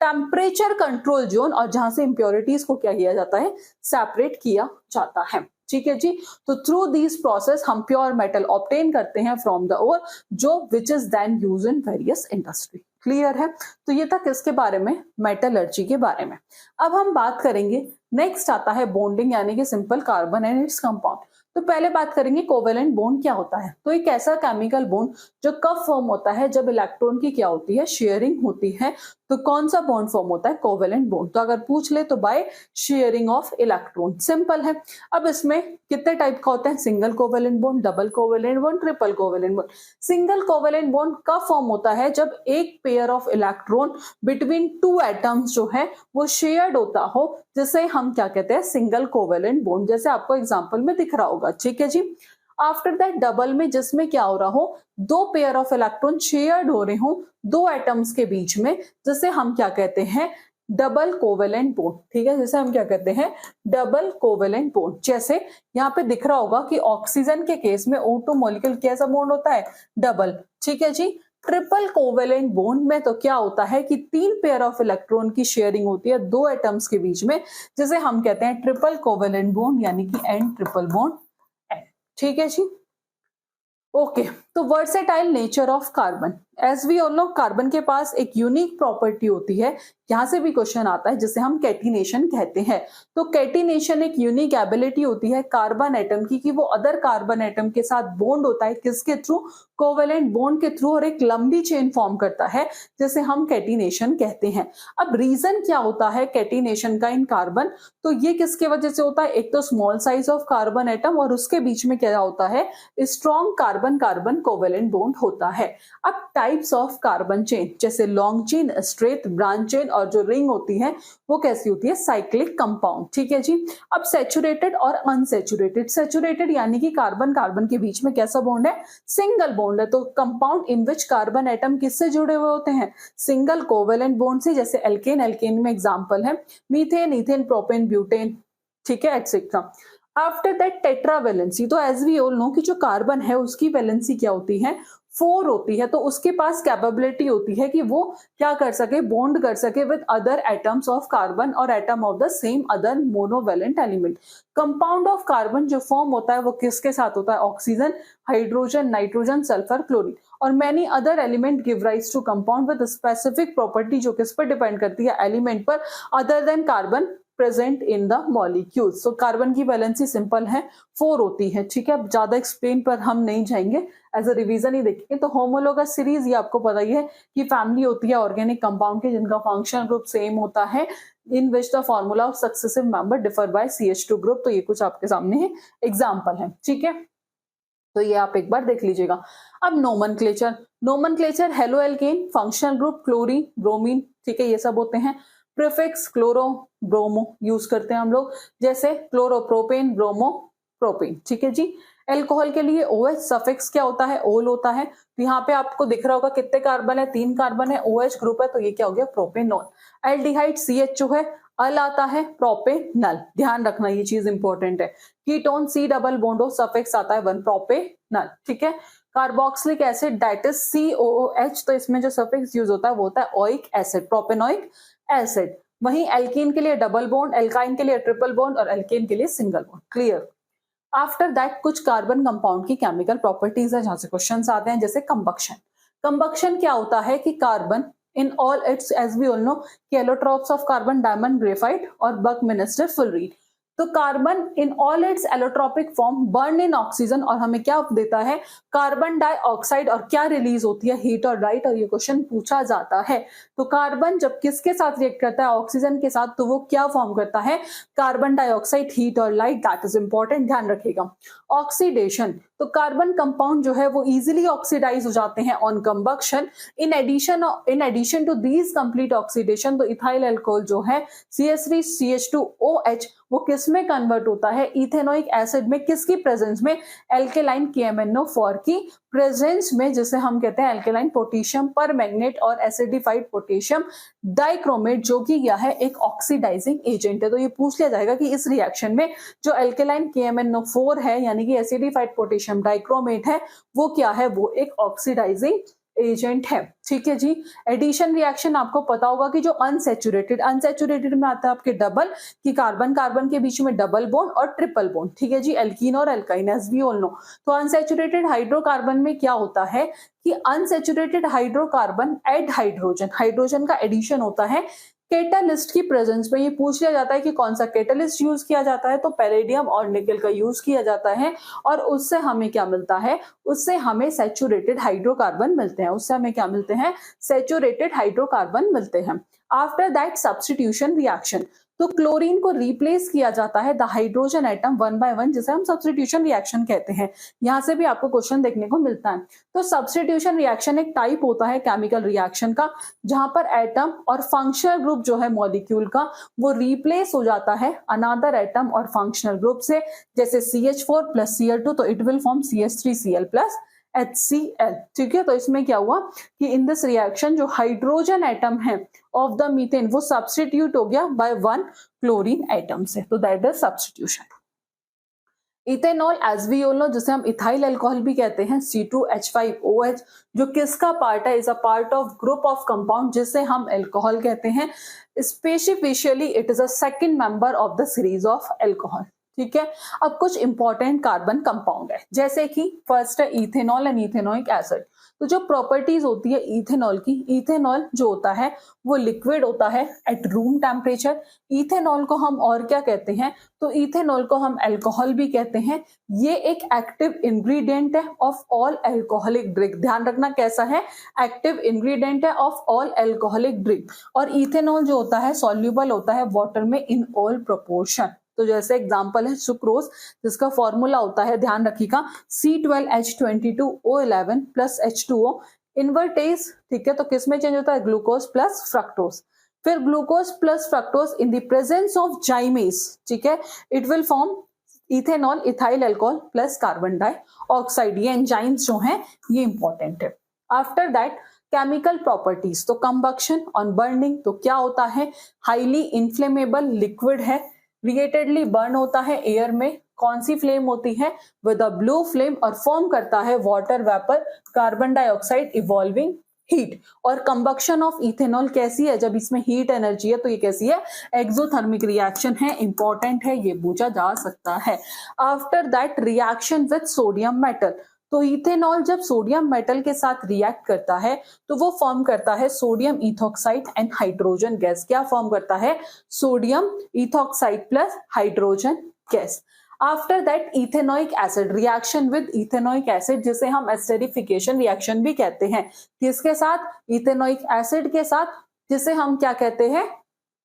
temperature control zone, और जहां से इंप्योरिटीज को क्या किया जाता है, सेपरेट किया जाता है। ठीक है जी। तो थ्रू दिस प्रोसेस हम प्योर मेटल ऑब्टेन करते हैं फ्रॉम द ओर, जो which is then use in various industry. Clear है। तो ये था किसके बारे में, मेटलर्जी के बारे में। अब हम बात करेंगे, नेक्स्ट आता है बॉन्डिंग, यानी कि simple carbon and its compound. तो पहले बात करेंगे कोवेलेंट बॉन्ड क्या होता है। तो एक ऐसा केमिकल बॉन्ड जो कब फॉर्म होता है, जब इलेक्ट्रॉन की क्या होती है, शेयरिंग होती है। तो कौन सा बॉन्ड फॉर्म होता है, कोवेलेंट बॉन्ड। तो अगर पूछ ले तो by sharing of electron, simple है। अब इसमें कितने टाइप का होता है, single covalent bond, double covalent bond, triple covalent bond. Single covalent bond कब फॉर्म होता है, जब एक pair of electron between two atoms जो है वो शेयर्ड होता हो, जिसे हम क्या कहते हैं, सिंगल कोवेलेंट बॉन्ड, जैसे आपको एग्जांपल में दिख रहा होगा। ठीक है जी। आफ्टर दैट डबल में, जिसमें क्या हो रहा हो, दो पेयर ऑफ इलेक्ट्रॉन शेयर्ड हो रहे हो दो एटम्स के बीच में, जिसे हम क्या कहते हैं, डबल कोवेलेंट बॉन्ड। ठीक है, जैसे हम क्या कहते हैं, डबल कोवेलेंट बॉन्ड। जैसे यहाँ पे दिख रहा होगा कि ऑक्सीजन के केस में O2 मॉलिक्यूल कैसा बॉन्ड होता है, डबल। ठीक है जी। ट्रिपल कोवेलेंट बॉन्ड में तो क्या होता है कि तीन पेयर ऑफ इलेक्ट्रॉन की शेयरिंग होती है दो एटम्स के बीच में, जिसे हम कहते हैं ट्रिपल कोवेलेंट बॉन्ड, यानी कि एन ट्रिपल बॉन्ड एन। ठीक है जी। ओके तो versatile nature of carbon, as we all know carbon के पास एक यूनिक प्रॉपर्टी होती है, यहां से भी क्वेश्चन आता है, जिसे हम कैटिनेशन कहते हैं। तो कैटिनेशन एक यूनिक एबिलिटी होती है कार्बन एटम की, कि वो अदर कार्बन एटम के साथ बॉन्ड होता है, किसके थ्रू, कोवेलेंट बॉन्ड के थ्रू, और एक लंबी चेन फॉर्म करता है, जिसे हम कैटिनेशन कहते हैं। अब रीजन क्या होता है कैटिनेशन का इन कार्बन, तो ये किसके वजह से होता है, एक तो small size of carbon atom, और उसके बीच में क्या होता है, strong carbon carbon covalent bond होता है। अब टाइप्स ऑफ कार्बन चेन, जैसे long chain, straight, branch chain, और जो रिंग होती है वो कैसी होती है, साइक्लिक कंपाउंड। ठीक है जी। अब सैचुरेटेड और अनसैचुरेटेड, सैचुरेटेड यानी कि कार्बन कार्बन के बीच में कैसा बॉन्ड है, सिंगल बॉन्ड है। तो compound in which carbon atom किससे जुड़े हुए होते हैं, सिंगल कोवेलेंट बॉन्ड से, जैसे एल्केन, एल्केन में एग्जांपल है मीथेन, इथेन, प्रोपेन, ब्यूटेन, ठीक है, एटसेट्रा। आफ्टर दैट टेट्रावेलेंसी, तो एज वी ऑल नो कि जो कार्बन है उसकी वैलेंसी क्या होती है, 4 होती है। तो उसके पास कैपेबिलिटी होती है कि वो क्या कर सके, बॉन्ड कर सके with other atoms of carbon और atom of the same other monovalent element. Compound of carbon जो फॉर्म होता है वो किसके साथ होता है, oxygen, hydrogen, nitrogen, sulphur, chlorine, और many other element give rise to compound with specific property, जो किस पर डिपेंड करती है, एलिमेंट पर, other than carbon present in the molecules. तो कार्बन की वैलेंसी सिंपल है, 4 होती है। ठीक है, अब ज्यादा एक्सप्लेन पर हम नहीं जाएंगे, एज अ रिवीजन ही देखेंगे। तो होमोलोगस सीरीज, ये आपको पता ही है कि फैमिली होती है ऑर्गेनिक कंपाउंड की, जिनका फंक्शनल ग्रुप सेम होता है, in which the formula of successive member differ by CH2 group. तो ये कुछ आपके सामने है, एग्जाम्पल है। ठीक है, तो ये आप एक बार देख लीजिएगा। अब nomenclature, nomenclature halo alkane, functional group chlorine, bromine, ठीक है, ये सब होते हैं। प्रीफिक्स क्लोरो, ब्रोमो यूज करते हैं हम लोग, जैसे क्लोरोप्रोपेन, ब्रोमो प्रोपेन। ठीक है जी। एल्कोहल के लिए OH सफिक्स क्या होता है, ओल होता है। तो यहाँ पे आपको दिख रहा होगा कितने कार्बन है, 3 कार्बन है, OH ग्रुप है, तो ये क्या हो गया, प्रोपेनॉल। एल्डिहाइड CH2 है, अल आता है, प्रोपेनल। ध्यान रखना ये चीज इंपॉर्टेंट है। Ketone C double bond suffix आता है 1 प्रोपेनल। ठीक है। Carboxylic acid that is COOH, तो इसमें जो सफिक्स यूज होता है वो होता है ओइक एसिड, प्रोपेनोइक एसिड। वहीं एल्कीन के लिए डबल बॉन्ड, एल्काइन के लिए ट्रिपल बॉन्ड और एल्केन के लिए single bond. Clear. After that कुछ कार्बन कंपाउंड की केमिकल प्रॉपर्टीज है जहां से क्वेश्चंस आते हैं, जैसे कंबक्शन। कंबक्शन क्या होता है कि carbon in all its, as we all know, allotropes of carbon, diamond, graphite और बकमिनिस्टर, फुलरीन। तो carbon in all its allotropic form burn in oxygen और हमें क्या देता है, कार्बन डाइऑक्साइड, और क्या रिलीज होती है, हीट और लाइट। और ये क्वेश्चन पूछा जाता है। तो कार्बन जब किसके साथ रिएक्ट करता है, ऑक्सीजन के साथ, तो वो क्या फॉर्म करता है, कार्बन डाइऑक्साइड, हीट और लाइट। दैट इज इंपॉर्टेंट, ध्यान रखिएगा। ऑक्सीडेशन, तो कार्बन कंपाउंड जो है वो इजीली ऑक्सीडाइज हो जाते हैं on combustion. In addition to these complete oxidation, तो इथाइल अल्कोहल जो है CH3CH2OH वो किस में कन्वर्ट होता है, इथेनोइक एसिड में। किसकी प्रेजेंस में, एल्केलाइन KMnO4 की प्रेजेंस में, जिसे हम कहते हैं एल्केलाइन पोटेशियम पर मैग्नेट और एसिडिफाइड पोटेशियम डाइक्रोमेट, जो कि यह है एक ऑक्सीडाइजिंग एजेंट है। तो ये पूछ लिया जाएगा कि इस रिएक्शन में जो एल्केलाइन KMnO4 है यानी कि एसिडिफाइड पोटेशियम डाइक्रोमेट है, वो क्या है, वो एक ऑक्सीडाइजिंग एजेंट है। ठीक है जी। एडिशन रिएक्शन आपको पता होगा कि जो अनसैचुरेटेड में आता है आपके डबल, कि कार्बन कार्बन के बीच में डबल बॉन्ड और ट्रिपल बॉन्ड। ठीक है जी। एल्कीन और alkyne, as we all know. तो अनसैचुरेटेड हाइड्रोकार्बन में क्या होता है कि unsaturated hydrocarbon add hydrogen, hydrogen का एडिशन होता है कैटालिस्ट की प्रेजेंस में। ये पूछ लिया जाता है कि कौन सा कैटालिस्ट यूज किया जाता है, तो पैलेडियम और निकल का यूज किया जाता है। और उससे हमें क्या मिलता है, उससे हमें सैचुरेटेड हाइड्रोकार्बन मिलते हैं। उससे हमें क्या मिलते हैं, सैचुरेटेड हाइड्रोकार्बन मिलते हैं। आफ्टर दैट सब्स्टिट्यूशन रिएक्शन, तो क्लोरीन को रिप्लेस किया जाता है द हाइड्रोजन एटम 1 by 1, जिसे हम सब्स्टिट्यूशन रिएक्शन कहते हैं। यहां से भी आपको क्वेश्चन देखने को मिलता है। तो सब्स्टिट्यूशन रिएक्शन एक टाइप होता है केमिकल रिएक्शन का, जहां पर एटम और फंक्शनल ग्रुप जो है मॉलिक्यूल का, वो रिप्लेस हो जाता है अनदर एटम और फंक्शनल ग्रुप से। जैसे CH4 प्लस Cl2, तो it will form CH3Cl plus HCl। ठीक है। तो इसमें क्या हुआ कि इन दिस रिएक्शन जो हाइड्रोजन एटम है ऑफ द मीथेन, वो सब्स्टिट्यूट हो गया बाय 1 क्लोरीन एटम से। तो that is substitution. Ethanol, as we all know, जिसे हम इथाइल अल्कोहल भी कहते हैं, C2H5OH, जो किसका पार्ट है, is a part of group of compound जिसे हम अल्कोहल कहते हैं। Specifically it is a second member of the series of alcohol. ठीक है। अब कुछ इंपॉर्टेंट कार्बन कंपाउंड है, जैसे कि फर्स्ट है इथेनॉल एंड इथेनोइक एसिड। तो जो प्रॉपर्टीज होती है इथेनॉल की, इथेनॉल जो होता है वो लिक्विड होता है एट रूम टेम्परेचर। इथेनॉल को हम और क्या कहते हैं, तो इथेनॉल को हम अल्कोहल भी कहते हैं। ये एक एक्टिव इंग्रेडिएंट है ऑफ ऑल अल्कोहलिक ड्रिंक। ध्यान रखना कैसा है, एक्टिव इंग्रेडिएंट है ऑफ ऑल अल्कोहलिक ड्रिंक। और इथेनॉल जो होता है सॉल्युबल होता है वाटर में इन ऑल प्रोपोर्शन। तो जैसे एग्जांपल है सुक्रोज, जिसका फॉर्मूला होता है, ध्यान रखिएगा, C12H22O11 प्लस H2O इन्वर्टेज। ठीक है। तो किस में चेंज होता है, ग्लूकोज प्लस फ्रक्टोज। फिर glucose plus fructose in the presence of जाइमेज, ठीक है, it will form ethanol, ethyl alcohol plus carbon dioxide. ये एंजाइम्स जो हैं ये इंपॉर्टेंट है। आफ्टर दैट केमिकल प्रॉपर्टीज, तो कंबक्शन ऑन बर्निंग, तो क्या होता है, हाईली इन्फ्लेमेबल लिक्विड है, रिलेटेडली बर्न होता है एयर में। कौन सी फ्लेम होती है, विद अ ब्लू फ्लेम, और फॉर्म करता है water vapour, carbon dioxide, evolving heat. और कंबक्शन ऑफ इथेनॉल कैसी है, जब इसमें हीट एनर्जी है, तो ये कैसी है, एक्सोथर्मिक रिएक्शन है, इंपॉर्टेंट है, ये पूछा जा सकता है। After that reaction with sodium metal, तो इथेनॉल जब सोडियम मेटल के साथ रिएक्ट करता है तो वो फॉर्म करता है sodium ethoxide and hydrogen gas. क्या फॉर्म करता है, sodium ethoxide plus hydrogen gas. After that ethanoic acid, reaction with ethanoic acid, जिसे हम एस्टेरिफिकेशन रिएक्शन भी कहते हैं। किसके साथ, इथेनोइक एसिड के साथ, जिसे हम क्या कहते हैं,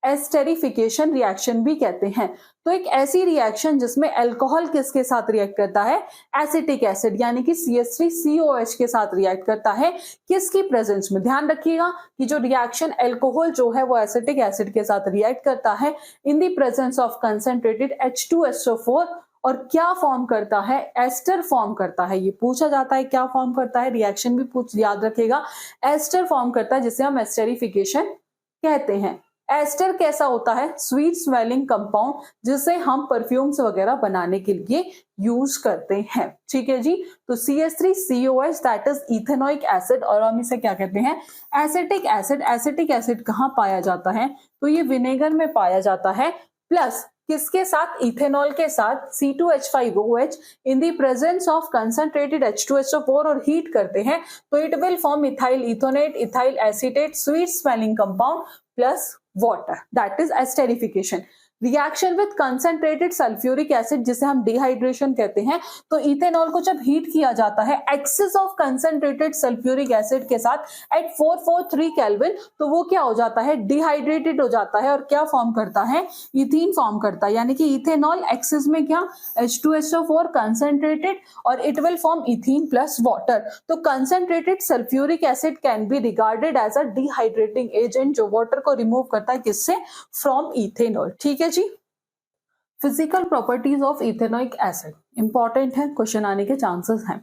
एस्टेरिफिकेशन रिएक्शन भी कहते हैं। तो एक ऐसी रिएक्शन जिसमें अल्कोहल किसके साथ रिएक्ट करता है, एसिटिक एसिड यानी कि CH3COH के साथ रिएक्ट करता है। किसकी प्रेजेंस में, ध्यान रखिएगा कि जो रिएक्शन अल्कोहल जो है वो एसिटिक एसिड के साथ रिएक्ट करता है इन the presence of concentrated H2SO4 और क्या फॉर्म करता है, एस्टर फॉर्म करता है। ये पूछा जाता है क्या फॉर्म करता है, रिएक्शन भी पूछ याद रखेगा, एस्टर फॉर्म करता है जिसे हम एस्टेरिफिकेशन कहते हैं। एस्टर कैसा होता है, स्वीट स्मेलिंग कंपाउंड जिसे हम परफ्यूम्स वगैरह बनाने के लिए यूज करते हैं। ठीक है जी, तो CH3COH that is ethanoic acid, और हम इसे क्या कहते हैं, एसिटिक एसिड। एसिटिक एसिड कहाँ पाया जाता है, तो ये विनेगर में पाया जाता है, प्लस किसके साथ, इथेनॉल के साथ C2H5OH in the presence of concentrated H2SO4 और हीट करते हैं तो it will form ethyl ethanoate, ethyl acetate, sweet smelling compound plus water, that is esterification. Reaction with concentrated sulphuric acid जिसे हम डिहाइड्रेशन कहते हैं, तो इथेनॉल को जब हीट किया जाता है excess of concentrated sulphuric acid के साथ एट 443 केल्विन, तो वो क्या हो जाता है, डिहाइड्रेटेड हो जाता है और क्या फॉर्म करता है, इथीन फॉर्म करता है। यानी कि इथेनॉल एक्सेस में क्या, H2SO4 कंसंट्रेटेड और it will form ethene plus water. तो concentrated sulphuric acid can be regarded as a dehydrating agent जो वाटर को रिमूव करता है, किससे, फ्रॉम इथेनॉल। ठीक है जी। Physical properties of ethanoic acid important है, क्वेश्चन आने के चांसेस हैं।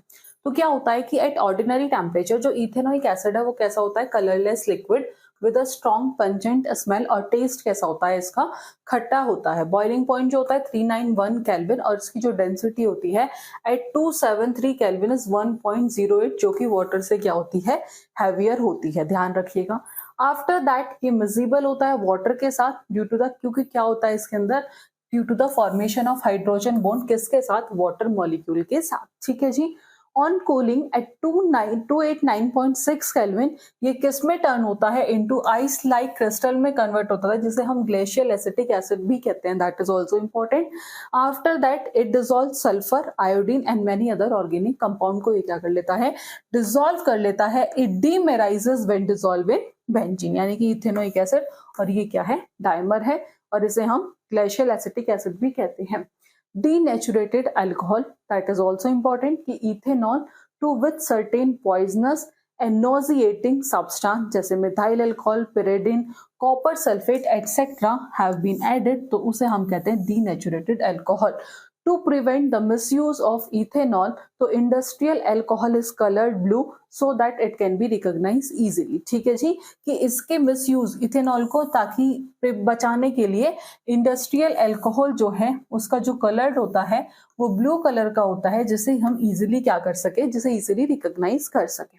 तो क्या होता है कि एट ऑर्डिनरी टेम्परेचर जो इथेनोइक एसिड है वो कैसा होता है, colourless liquid with a strong pungent smell, और टेस्ट कैसा होता है इसका, खट्टा होता है। बॉइलिंग पॉइंट जो होता है 391 केल्विन, और इसकी जो डेंसिटी होती है एट 273 केल्विन इज 1.08, जो कि वाटर से क्या होती है, हैवियर होती है, ध्यान रखिएगा। आफ्टर दैट ये मिजिबल होता है वाटर के साथ ड्यू टू द, क्योंकि क्या होता है इसके अंदर, due to the formation of hydrogen bond, किसके साथ, वाटर मॉलिक्यूल के साथ। ठीक है जी। ऑन कूलिंग एट 289.6 केल्विन ये किस में टर्न होता है, इनटू आइस लाइक क्रिस्टल में कन्वर्ट होता है, जिसे हम ग्लेशियल एसिटिक एसिड भी कहते हैं, that is also important. After that it dissolve sulphur, iodine and many other organic compound को ये क्या कर लेता है, डिसॉल्व कर लेता है। It dimerises when dissolve in benzene, यानी कि इथेनोइक एसिड, और ये क्या है, डाइमर है, और इसे हम ग्लेशियल एसिटिक एसिड भी कहते हैं। Denatured alcohol, that is also important, कि ethanol to with certain poisonous and nauseating substance जैसे methyl alcohol, pyridine, copper sulphate etcetera have been added, तो उसे हम कहते हैं denatured alcohol. To prevent the misuse of ethanol, तो industrial alcohol is coloured blue so that it can be recognise easily. ठीक है जी, कि इसके मिसयूज इथेनॉल को ताकि बचाने के लिए इंडस्ट्रियल अल्कोहल जो है उसका जो कलर होता है वो ब्लू कलर का होता है, जिसे हम इजीली क्या कर सके, जिसे इजीली रिकॉग्नाइज कर सके।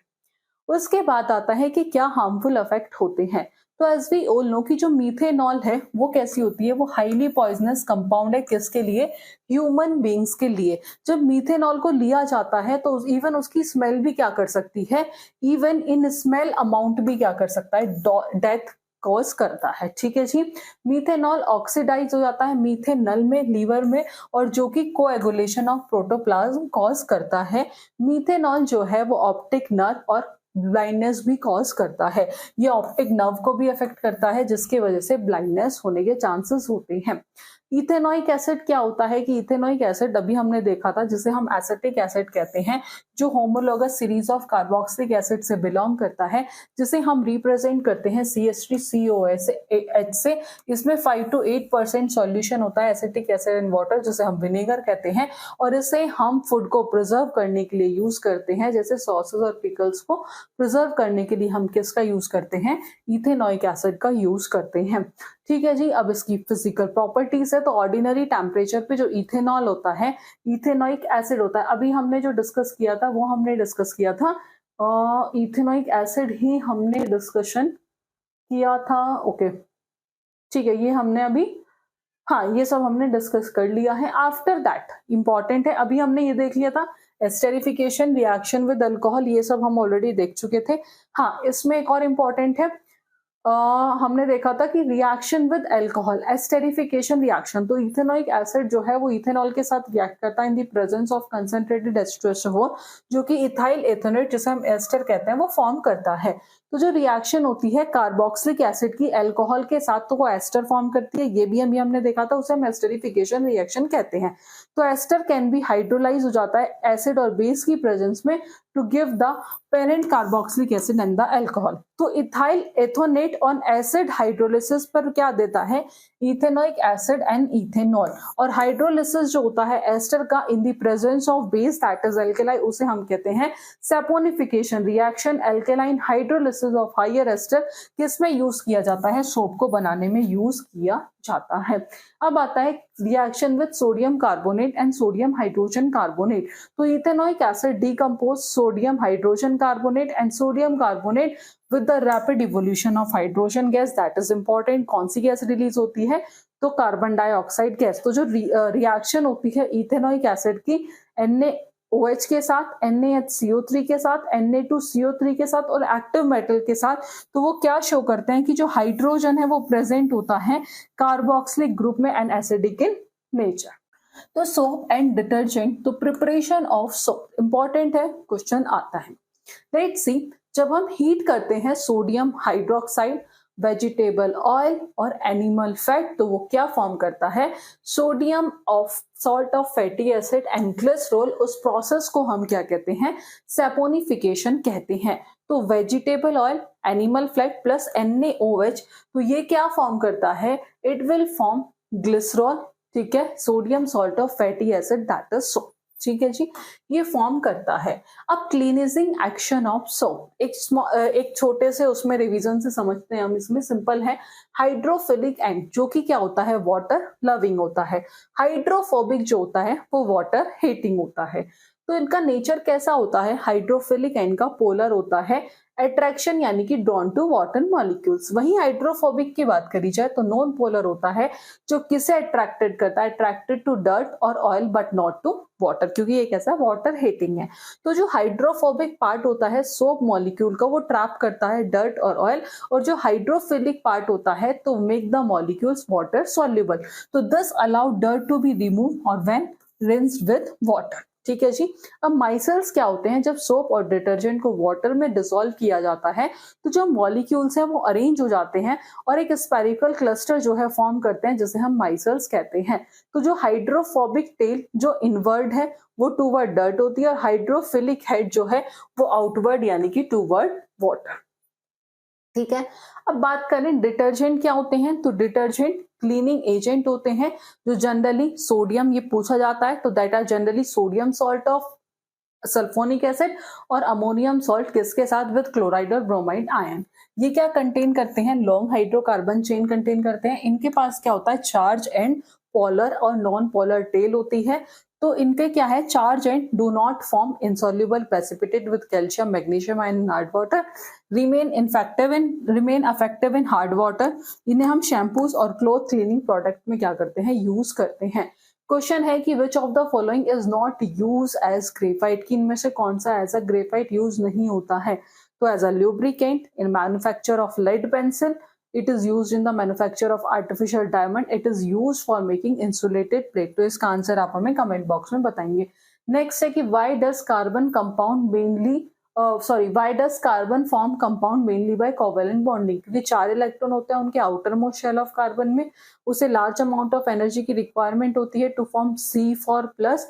उसके बाद आता है कि क्या हार्मफुल इफेक्ट होते हैं। तो एज वी ऑल नो कि जो मीथेनॉल है वो कैसी होती है, वो हाईली पॉइजनस कंपाउंड है, किसके लिए, ह्यूमन बींग्स के लिए। जब मीथेनॉल को लिया जाता है तो इवन उसकी स्मेल भी क्या कर सकती है, इवन इन स्मेल अमाउंट भी क्या कर सकता है, डेथ कॉज करता है। ठीक है जी। मीथेनॉल ऑक्सीडाइज हो जाता है मीथेनल में, लीवर में, और जो कि कोएगुलेशन ऑफ प्रोटोप्लाज्म कॉज करता है। मीथेनॉल जो है वो ऑप्टिक नर्व और ब्लाइंडनेस भी कॉज करता है। ये ऑप्टिक नर्व को भी अफेक्ट करता है, जिसकी वजह से ब्लाइंडनेस होने के चांसेस होते हैं। इथेनोइक एसिड क्या होता है कि इथेनोइक एसिड अभी हमने देखा था जिसे हम एसिटिक एसिड कहते हैं, जो homologous series of carboxylic acid से बिलोंग करता है, जिसे हम रिप्रेजेंट करते हैं CH3COH से। इसमें 5 to 8% सॉल्यूशन होता है एसिटिक एसिड इन वाटर, जिसे हम विनेगर कहते हैं, और इसे हम फूड को प्रिजर्व करने के लिए यूज करते हैं, जैसे सॉसेस और पिकल्स को प्रिजर्व करने के लिए हम किसका यूज करते हैं, इथेनोइक एसिड का यूज करते हैं। ठीक है जी। अब इसकी फिजिकल प्रॉपर्टीज है, तो ऑर्डिनरी टेम्परेचर पे जो इथेनॉल होता है, इथेनोइक एसिड होता है, अभी हमने जो डिस्कस किया था वो हमने डिस्कस किया था इथेनोइक एसिड ही हमने डिस्कशन किया था। ओके ठीक है, ये हमने अभी, हाँ ये सब हमने डिस्कस कर लिया है। आफ्टर दैट इंपॉर्टेंट है, अभी हमने ये देख लिया था एस्टेरिफिकेशन, रिएक्शन विद अल्कोहल, ये सब हम ऑलरेडी देख चुके थे। हाँ इसमें एक और इम्पॉर्टेंट है, हमने देखा था कि reaction with alcohol, esterification reaction, तो इथेनोइक एसिड जो है वो इथेनॉल के साथ रिएक्ट करता है इन the presence of concentrated H2SO4, जो कि इथाइल एथेनेट जिसे हम एस्टर कहते हैं वो फॉर्म करता है। तो जो रिएक्शन होती है कार्बोक्सिलिक एसिड की अल्कोहल के साथ, तो वो एस्टर फॉर्म करती है, ये भी हमने देखा था, उसे हम एस्टेरिफिकेशन रिएक्शन कहते हैं। तो एस्टर कैन बी हाइड्रोलाइज हो जाता है एसिड और बेस की प्रेजेंस में to give the parent carboxylic acid and the alcohol. तो ethyl ethanoate on acid hydrolysis पर क्या देता है, इथेनोइक एसिड एंड इथेनॉल। और हाइड्रोलिसिस जो होता है एस्टर का in the presence of base that is alkali, उसे हम कहते हैं saponification reaction. Alkaline hydrolysis of higher ester किसमें यूज किया जाता है, सोप को बनाने में यूज किया जाता है। अब आता है reaction with sodium carbonate and sodium hydrogen carbonate. तो ethanoic acid decompose sodium hydrogen carbonate and sodium carbonate with the rapid evolution of hydrogen gas. That is important. कौन सी गैस रिलीज होती है, तो कार्बन डाइऑक्साइड गैस। तो जो reaction होती है इथेनोइक एसिड की NaOH के साथ, NaHCO3 के साथ, Na2CO3 के साथ और एक्टिव मेटल के साथ, तो वो क्या शो करते हैं कि जो हाइड्रोजन है वो प्रेजेंट होता है कार्बोक्सिलिक ग्रुप में एंड एसिडिक इन नेचर। तो सोप एंड डिटर्जेंट, तो प्रिपरेशन ऑफ सोप इंपॉर्टेंट है, क्वेश्चन आता है। लेट्स सी, जब हम हीट करते हैं सोडियम हाइड्रोक्साइड, वेजिटेबल ऑयल और एनिमल फैट, तो वो क्या फॉर्म करता है, sodium of salt of fatty acid and glycerol. उस प्रोसेस को हम क्या कहते हैं, सैपोनिफिकेशन कहते हैं। तो vegetable oil, animal fat plus NaOH, तो ये क्या फॉर्म करता है, इट विल फॉर्म ग्लिसरॉल, ठीक है, sodium salt of fatty acid that is soap, ठीक है जी, ये फॉर्म करता है। अब क्लीनिजिंग एक्शन ऑफ सोप, एक छोटे से उसमें रिवीजन से समझते हैं हम, इसमें सिंपल है। हाइड्रोफिलिक एंड जो कि क्या होता है, वाटर लविंग होता है। हाइड्रोफोबिक जो होता है वो वाटर हेटिंग होता है। तो इनका नेचर कैसा होता है, हाइड्रोफिलिक एंड का पोलर होता है, अट्रैक्शन यानी कि ड्रॉन टू वाटर मॉलिक्यूल्स। वहीं हाइड्रोफोबिक की बात करी जाए तो नॉन पोलर होता है, जो किसे अट्रैक्टेड करता है, अट्रैक्टेड टू डर्ट और oil but not to water, क्योंकि ये कैसा वाटर हेटिंग है। तो जो हाइड्रोफोबिक पार्ट होता है सोप मॉलिक्यूल का, वो ट्रैप करता है डर्ट और ऑयल, और जो हाइड्रोफिलिक पार्ट होता है तो make the molecules water soluble. तो this allow dirt to be remove और व्हेन रिंस्ड विद वाटर, ठीक है जी। अब माइसेल्स क्या होते हैं, जब सोप और डिटर्जेंट को वाटर में डिसॉल्व किया जाता है तो जो मॉलिक्यूल्स हैं वो अरेंज हो जाते हैं और एक स्पेरिकल क्लस्टर जो है फॉर्म करते हैं, जिसे हम माइसेल्स कहते हैं। तो जो हाइड्रोफोबिक टेल जो इनवर्ड है वो टूवर्ड डर्ट होती है, और हाइड्रोफिलिक हेड जो है वो आउटवर्ड यानी कि टूवर्ड वाटर, ठीक है। अब बात करें डिटर्जेंट क्या होते हैं, तो डिटर्जेंट क्लीनिंग एजेंट होते हैं, जो जनरली सोडियम, ये पूछा जाता है, तो that are generally sodium salt of sulphonic acid और अमोनियम सॉल्ट किसके साथ, विद क्लोराइड और ब्रोमाइड आयन। ये क्या कंटेन करते हैं, लॉन्ग हाइड्रोकार्बन चेन कंटेन करते हैं। इनके पास क्या होता है, चार्ज एंड पोलर और नॉन पोलर टेल होती है। तो इनके क्या है, charge and do not form insoluble precipitate with calcium magnesium ion in hard water, remain effective in hard water. इन्हें हम शैम्पूज और क्लोथ क्लीनिंग प्रोडक्ट में क्या करते हैं, यूज करते हैं। क्वेश्चन है कि which of the following is not use as graphite, कि इनमें से कौन सा एज अ ग्रेफाइट यूज नहीं होता है, तो as a lubricant in manufacture of lead pencil, it is used in the manufacture of artificial diamond, it is used for making insulated plate। तो इसका आंसर आप हमें कमेंट बॉक्स में बताएंगे। नेक्स्ट है कि why does carbon form compound mainly by covalent bonding, क्योंकि 4 electron होते हैं उनके outer most shell of carbon में, उसे लार्ज अमाउंट ऑफ एनर्जी की रिक्वायरमेंट होती है to form C4+,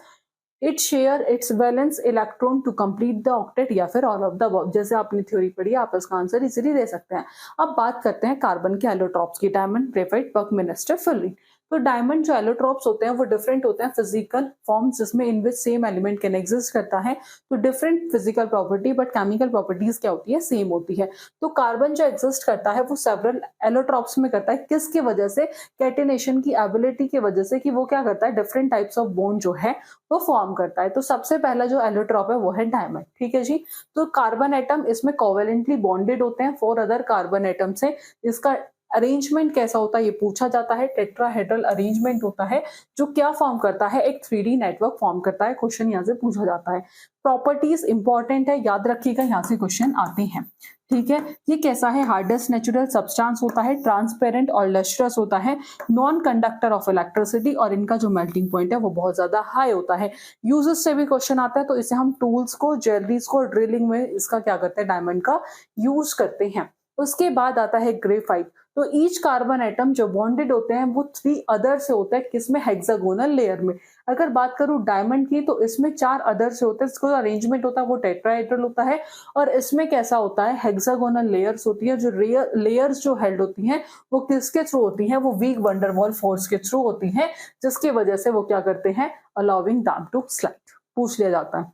it share its valence electron to complete the octet, या फिर ऑल ऑफ द अबव। जैसे आपने थ्योरी पढ़ी, आप इसका आंसर इजीली दे सकते हैं। अब बात करते हैं कार्बन के एलोट्रॉप्स की, डायमंड, ग्रेफाइट, बकमिंस्टर, फुलरिन। तो डायमंड जो एलोट्रॉप्स होते हैं वो डिफरेंट होते हैं फिजिकल फॉर्म्स, जिसमें इन विच सेम एलिमेंट कैन एग्जिस्ट करता है। तो different physical property but chemical properties क्या होती है, सेम होती है। तो कार्बन जो एग्जिस्ट करता है वो सेवरल एलोट्रॉप्स में करता है, किसकी वजह से, कैटिनेशन की एबिलिटी की वजह से, कि वो क्या करता है, डिफरेंट टाइप्स ऑफ बॉन्ड जो है वो फॉर्म करता है। तो सबसे पहला जो एलोट्रॉप है वो है डायमंड, ठीक है जी। तो कार्बन एटम इसमें कोवेलेंटली बॉन्डेड होते हैं 4 अदर कार्बन एटम से। इसका अरेंजमेंट कैसा होता है ये पूछा जाता है, टेट्राहेड्रल अरेंजमेंट होता है, जो क्या फॉर्म करता है, एक 3D नेटवर्क फॉर्म करता है। क्वेश्चन यहाँ से पूछा जाता है। प्रॉपर्टीज इंपॉर्टेंट है, याद रखिएगा, यहाँ से क्वेश्चन आते हैं, ठीक है। ये कैसा है, हार्डेस्ट नेचुरल सब्सटेंस होता है, ट्रांसपेरेंट और लस्ट्रस होता है, नॉन कंडक्टर ऑफ इलेक्ट्रिसिटी, और इनका जो मेल्टिंग पॉइंट है वो बहुत ज्यादा हाई होता है। यूजेस से भी क्वेश्चन आता है, तो इसे हम टूल्स को, ज्वेलरीज को, ड्रिलिंग में इसका क्या करते हैं, डायमंड का यूज करते हैं। उसके बाद आता है ग्रेफाइट। तो ईच कार्बन एटम जो बॉन्डेड होते हैं वो 3 अदर से होता है, किसमें, हेक्सागोनल लेयर में। अगर बात करूं डायमंड की तो इसमें 4 अदर से होते हैं, इसका अरेंजमेंट होता है वो टेट्राहेड्रल होता है, और इसमें कैसा होता है, हेक्सागोनल लेयर्स होती है। जो लेयर्स जो हेल्ड होती हैं वो किसके थ्रू होती हैं, वो वीक वंडरवॉल फोर्स के थ्रू होती हैं, जिसकी वजह से वो क्या करते हैं, अलाउिंग दैम टू स्लाइड। पूछ लिया जाता है।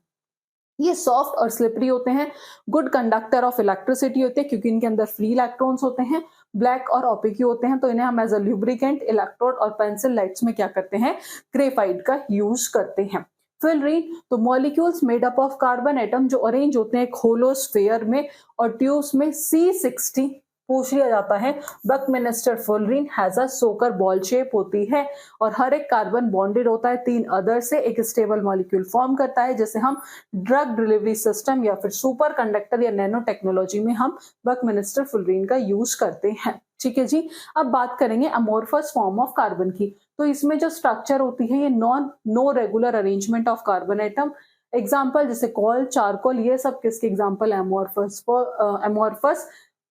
ये सॉफ्ट और स्लिपरी होते हैं, गुड कंडक्टर ऑफ इलेक्ट्रिसिटी होते हैं क्योंकि इनके अंदर फ्री इलेक्ट्रॉन्स होते हैं, ब्लैक और ओपेक होते हैं, तो इन्हें हम एज अ ल्यूब्रिकेंट, इलेक्ट्रोड और पेंसिल लाइट्स में क्या करते हैं, ग्रेफाइट का यूज करते हैं। फिलरीन, तो molecules made up of carbon atom जो अरेंज होते हैं एक होलो स्फीयर में और ट्यूब्स में। C60 पूछ लिया जाता है। बकमिनिस्टर फुलरीन हैज अ सोकर बॉल शेप होती है और हर एक कार्बन बॉन्डेड होता है 3 अदर से, एक स्टेबल मॉलिक्यूल फॉर्म करता है, जैसे हम ड्रग डिलीवरी सिस्टम या फिर सुपर कंडक्टर या नैनो टेक्नोलॉजी में हम बकमिनिस्टर फुलरीन का यूज करते हैं। ठीक है जी। अब बात करेंगे अमोर्फस फॉर्म ऑफ कार्बन की। तो इसमें जो स्ट्रक्चर होती है ये no regular arrangement of carbon atom. Example जैसे कॉल, चारकोल, ये सब किसके एग्जाम्पल है, अमोर्फस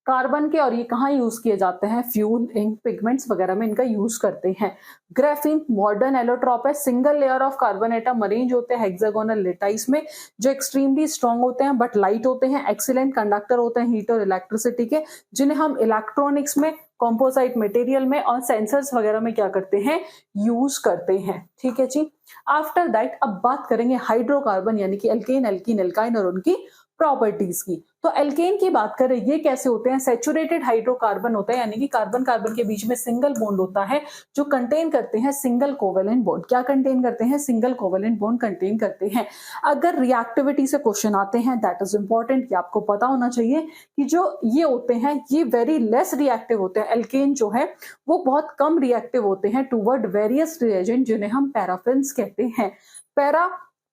कार्बन के, और ये कहाँ यूज किए जाते हैं, फ्यूल, इंक, पिगमेंट्स वगैरह में इनका यूज करते हैं। ग्राफीन मॉडर्न एलोट्रॉप है, single layer of carbon atom arrange होते हैं हेक्सागोनल लेटाइस में, जो एक्सट्रीमली स्ट्रॉन्ग होते हैं बट लाइट होते हैं, एक्सीलेंट कंडक्टर होते हैं हीट और इलेक्ट्रिसिटी के, जिन्हें हम इलेक्ट्रॉनिक्स में, कंपोजिट मटेरियल में और सेंसर्स वगैरह में क्या करते हैं, यूज करते हैं। ठीक है जी। आफ्टर दैट अब बात करेंगे हाइड्रोकार्बन यानी कि एल्केन, एल्कीन, एल्काइन और उनकी प्रॉपर्टीज की। तो एल्केन की बात करें, ये कैसे होते हैं, सैचुरेटेड हाइड्रोकार्बन होता है, यानी कि कार्बन कार्बन के बीच में सिंगल बॉन्ड होता है जो कंटेन करते हैं सिंगल कोवेलेंट बॉन्ड। क्या कंटेन करते हैं, सिंगल कोवेलेंट बॉन्ड कंटेन करते हैं। अगर रिएक्टिविटी से क्वेश्चन आते हैं, दैट इज इंपॉर्टेंट कि आपको पता होना चाहिए कि जो ये होते हैं ये वेरी लेस रिएक्टिव होते हैं। एल्केन जो है वो बहुत कम रिएक्टिव होते हैं टूवर्ड वेरियस रिएजेंट जिन्हें हम पैराफिन्स कहते हैं।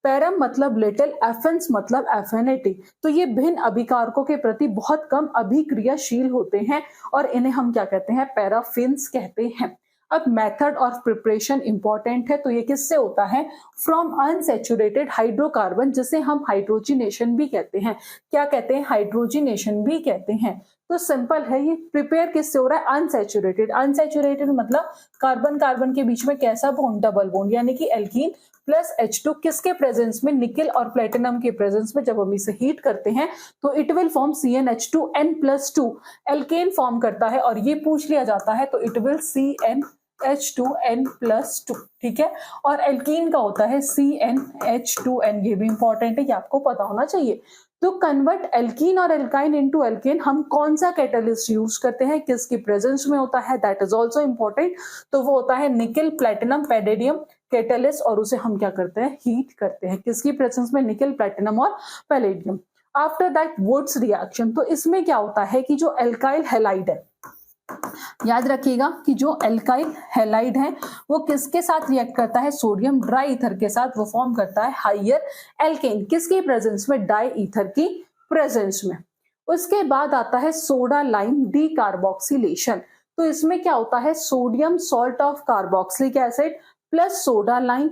पैरम मतलब लिटिल, एफिन्स मतलब एफिनिटी। तो ये भिन्न अभिकारकों के प्रति बहुत कम अभिक्रियाशील होते हैं और इन्हें हम क्या कहते हैं, पैराफिन्स कहते हैं। अब मेथड ऑफ प्रिपरेशन इंपॉर्टेंट है, तो ये किससे होता है, फ्रॉम अनसैचुरेटेड हाइड्रोकार्बन, जिसे हम हाइड्रोजिनेशन भी कहते हैं। क्या कहते हैं, हाइड्रोजिनेशन भी कहते हैं। तो सिंपल है, ये प्रिपेयर किससे हो रहा है, अनसैचुरेटेड। अनसैचुरेटेड मतलब कार्बन कार्बन के बीच में कैसा बॉन्ड, डबल बॉन्ड, यानी कि एल्कीन प्लस H2 किसके प्रेजेंस में, निकेल और प्लेटिनम के प्रेजेंस में। जब हम इसे हीट करते हैं तो it will form CnH2n+2, alkane form करता है और ये पूछ लिया जाता है तो इट विल CnH2n+2। ठीक है। और एल्कीन का होता है CnH2n, ये भी इंपॉर्टेंट है, ये आपको पता होना चाहिए। तो कन्वर्ट एल्कीन और एल्काइन इनटू एल्केन हम कौन सा कैटलिस्ट यूज करते हैं, किसकी प्रेजेंस में होता है, दैट इज आल्सो इंपॉर्टेंट। तो वो होता है निकेल प्लेटिनम पैलेडियम कैटलिस्ट और उसे हम क्या करते हैं, हीट करते हैं, किसकी प्रेजेंस में, निकेल प्लेटिनम और palladium. After that Wurtz reaction, तो इसमें क्या होता है कि जो एल्काइल हैलाइड है, याद रखिएगा कि जो एल्काइल हैलाइड है वो किसके साथ रिएक्ट करता है, सोडियम डाई ईथर के साथ, वो फॉर्म करता है हाइयर एल्केन, किसकी प्रेजेंस में, डाई ईथर की प्रेजेंस में। उसके बाद आता है सोडा लाइम डीकार्बोक्सिलेशन। तो इसमें क्या होता है, sodium salt of carboxylic acid plus soda lime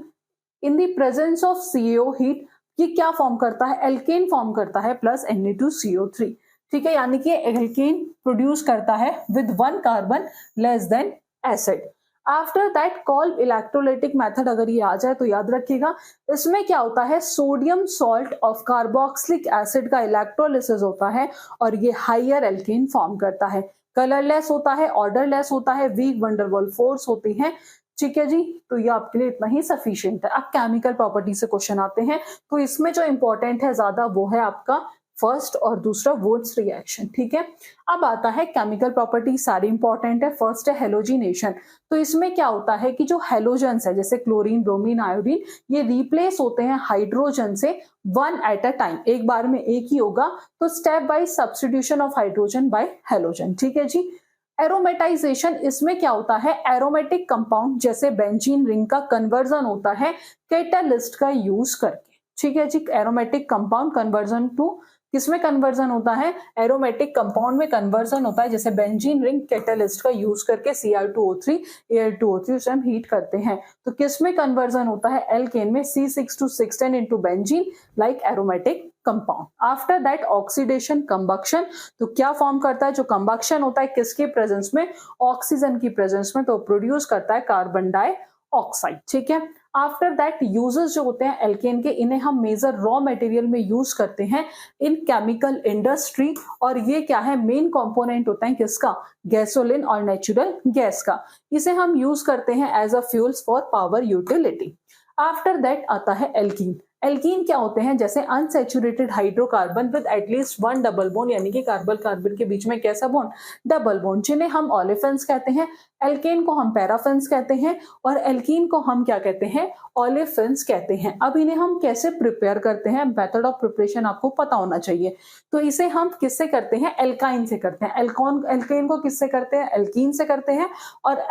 in the presence of CaO heat, ये क्या फॉर्म करता है, एल्केन फॉर्म करता है प्लस Na2CO3। ठीक है, यानी कि एल्केन प्रोड्यूस करता है with 1 carbon less than acid. After that called electrolytic method, अगर ये आ जाए तो याद रखिएगा, इसमें क्या होता है, sodium salt of carboxylic acid का इलेक्ट्रोलिसिस होता है और ये हाइयर एल्केन फॉर्म करता है। कलरलेस होता है, ऑर्डरलेस होता है, वीक वंडरवॉल फोर्स होती है। ठीक है जी। तो ये आपके लिए इतना ही सफिशिएंट है। अब केमिकल प्रॉपर्टी से क्वेश्चन आते हैं, तो इसमें जो इंपॉर्टेंट है ज्यादा वो है आपका फर्स्ट और दूसरा वुड्स रिएक्शन। ठीक है। अब आता है केमिकल प्रॉपर्टी, सारी इंपॉर्टेंट है। फर्स्ट है हेलोजिनेशन। तो इसमें क्या होता है कि जो हेलोजेंस है जैसे क्लोरीन, ब्रोमीन, आयोडीन, ये रिप्लेस होते हैं हाइड्रोजन से 1 एट अ टाइम, एक बार में एक ही होगा। तो step wise substitution of hydrogen bye halogen. ठीक है जी। एरोमेटाइजेशन, इसमें क्या होता है, एरोमेटिक कंपाउंड जैसे बेंजीन रिंग का कन्वर्जन होता है कैटालिस्ट का यूज करके। ठीक है जी। एरोमेटिक कंपाउंड कन्वर्जन टू किसमें कन्वर्जन होता है, एरोमेटिक कंपाउंड में कन्वर्जन होता है, जैसे बेंजीन रिंग कैटलिस्ट का यूज करके Cr2O3 Al2O3 उसे हम हीट करते हैं। तो किसमें कन्वर्जन होता है, एल्केन में C6 to 610 into benzene like aromatic compound. After that oxidation combustion, तो क्या फॉर्म करता है, जो कंबक्शन होता है किसके प्रेजेंस में, ऑक्सीजन की प्रेजेंस में, तो प्रोड्यूस करता है कार्बन डाइऑक्साइड। ठीक है, आफ्टर दैट यूजेस जो होते हैं एल्केन के, इन्हें हम मेजर रॉ मटेरियल में यूज करते हैं इन केमिकल इंडस्ट्री, और ये क्या है, मेन कंपोनेंट होता है किसका, गैसोलिन और नेचुरल गैस का। इसे हम यूज करते हैं as a fuels for power utility. After that आता है एल्कीन। एल्कीन क्या होते हैं, जैसे unsaturated hydrocarbon with at least one double bond, यानी कि कार्बन कार्बन के बीच में कैसा बॉन्ड, डबल बॉन्ड, जिन्हें हम ओलेफिन्स कहते हैं, एल्केन को हम पैराफिन्स कहते हैं, और एल्कीन को हम क्या कहते हैं, ओलेफिन्स कहते हैं। अब इन्हें हम कैसे प्रिपेयर करते हैं, मेथड ऑफ प्रिपरेशन आपको पता होना चाहिए। तो इसे हम किससे करते हैं, एल्काइन से करते हैं। एल्केन को किससे करते हैं, एल्कीन से करते हैं, और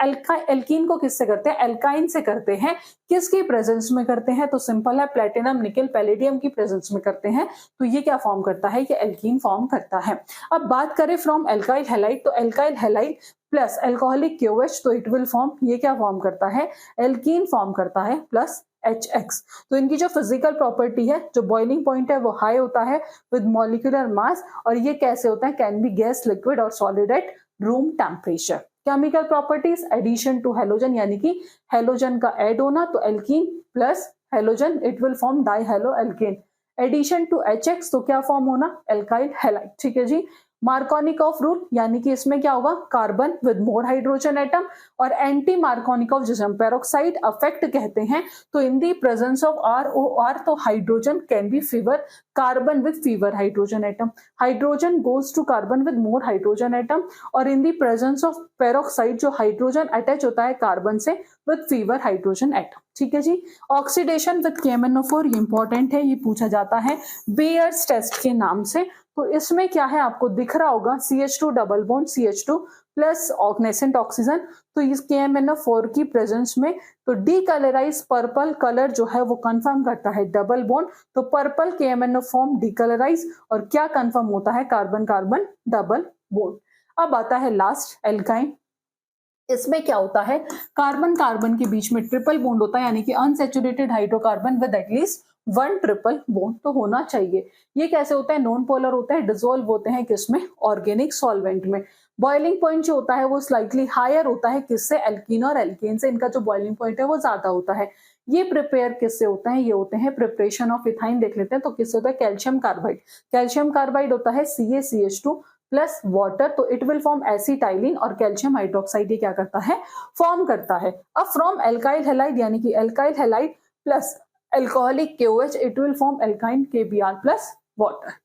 एल्कीन को किससे करते हैं, एल्काइन से करते हैं। किसकी प्रेजेंस में करते हैं, तो सिंपल है, प्लेटिनम निकल पैलेडियम की प्रेजेंस में करते हैं। तो ये क्या फॉर्म करता है, ये एल्कीन फॉर्म करता है। अब बात करें फ्रॉम एल्काइल हैलाइड, तो alkyl halide plus alcoholic KOH, तो इट विल फॉर्म, ये क्या फॉर्म करता है, एल्कीन फॉर्म करता है प्लस HX। तो इनकी जो फिजिकल प्रॉपर्टी है, जो बॉइलिंग पॉइंट है वो हाई होता है विद मॉलिक्यूलर मास, और ये कैसे होता है, कैन बी गैस, लिक्विड और solid at room temperature. Chemical properties, addition to halogen, यानी कि हेलोजन का ऐड होना, तो alkene plus halogen it will form dihalo alkane. Addition to HX, तो क्या फॉर्म होना, एल्काइल हैलाइड। ठीक है जी। मार्कोनिकॉफ रूल, यानी कि इसमें क्या होगा, carbon with more hydrogen atom, और एंटी मार्कोनिकॉफ जिसे हम पेरोक्साइड अफेक्ट कहते हैं, तो in the presence of ROR, तो hydrogen can be fewer carbon with fewer hydrogen atom, hydrogen goes to carbon with more hydrogen atom, और in the presence of peroxide, जो hydrogen attach होता है carbon से with fewer hydrogen atom. ठीक है जी। Oxidation with KMnO4, ये important है, ये पूछा जाता है बेयर्स टेस्ट के नाम से। तो इसमें क्या है, आपको दिख रहा होगा CH2 double bond CH2 plus nascent oxygen, तो इस KMnO4 की प्रेजेंस में, तो डीकलराइज पर्पल कलर जो है वो कंफर्म करता है डबल बॉन्ड, तो पर्पल KMnO फॉर्म डीकलराइज, और क्या कंफर्म होता है, कार्बन कार्बन डबल बॉन्ड। अब आता है लास्ट एल्काइन। इसमें क्या होता है, कार्बन कार्बन के बीच में ट्रिपल बॉन्ड होता है, यानी कि unsaturated hydrocarbon with at least one triple bond तो होना चाहिए। ये कैसे होता है, नॉन पोलर होता है, डिसॉल्व होते हैं किसमें, ऑर्गेनिक सॉल्वेंट में। बॉइलिंग पॉइंट जो होता है वो स्लाइटली हायर होता है, किससे, एल्कीन और एल्केन से, इनका जो बॉइलिंग पॉइंट है वो ज्यादा होता है। ये प्रिपेयर किससे होता है, ये होते हैं प्रिपरेशन ऑफ इथाइन, देख लेते हैं। तो किससे होता है, कैल्शियम कार्बाइड। कैल्शियम कार्बाइड होता है CaCH2 प्लस वाटर, तो इट विल फॉर्म एसिटाइलिन, और कैल्शियम हाइड्रोक्साइड ये क्या करता है, फॉर्म करता है। अब फ्रॉम एल्काइल हैलाइड, यानी कि alkyl halide plus alcoholic KOH, it will form alkyne KBr plus water.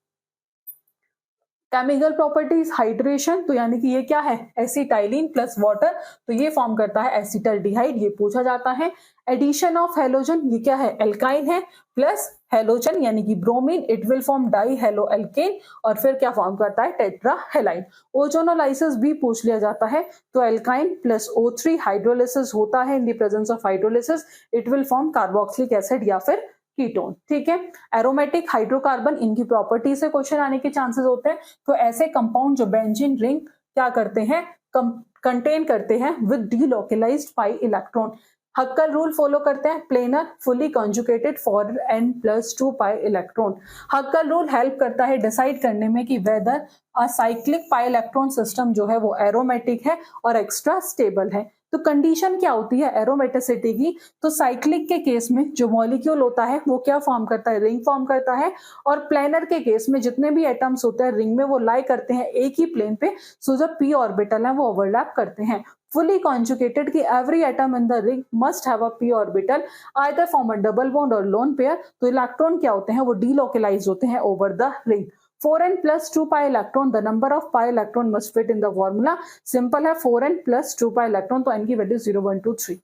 Chemical properties, hydration, तो यानी कि ये क्या है, एसिटाइलिन प्लस वाटर, तो ये फॉर्म करता है एसिटल्डिहाइड, ये पूछा जाता है। एडिशन ऑफ हेलोजन, ये क्या है, एल्काइन है, प्लस हेलोजन यानी कि bromine, it will form die halo alkane, और फिर क्या फॉर्म करता है, टेट्रा हेलाइड। ओजोनोलाइसिस भी पूछ लिया जाता है, तो एल्काइन प्लस O3 हाइड्रोलिसिस होता है, इन the presence of hydrolysis it will form carboxylic acid या फिर कीटोन। ठीक है। एरोमेटिक हाइड्रोकार्बन, इनकी प्रॉपर्टी से क्वेश्चन आने के चांसेस होते हैं। तो ऐसे कंपाउंड जो बेंजीन रिंग क्या करते हैं, कंटेन करते हैं with delocalised pi electron. Huckel rule follow करते हैं, planar fully conjugated for n+2 pi electron. Huckel rule help करता है डिसाइड करने में कि whether acyclic pi electron system जो है वो एरोमेटिक है और एक्स्ट्रा स्टेबल है। तो कंडीशन क्या होती है एरोमेटिसिटी की, तो साइक्लिक के केस में जो मॉलिक्यूल होता है वो क्या फॉर्म करता है, रिंग फॉर्म करता है, और प्लेनर के केस में जितने भी एटम्स होते हैं रिंग में वो लाई करते हैं एक ही प्लेन पे, सो जो p ऑर्बिटल है वो ओवरलैप करते हैं। fully conjugated कि every atom in the ring must have a p orbital either form a double bond or lone pair। तो इलेक्ट्रॉन क्या होते हैं, वो delocalized होते हैं over the ring। 4n+2 pi electron, the number of pi electron must fit in the formula। Simple है 4n+2 pi electron, तो n की value 0 1 2 3।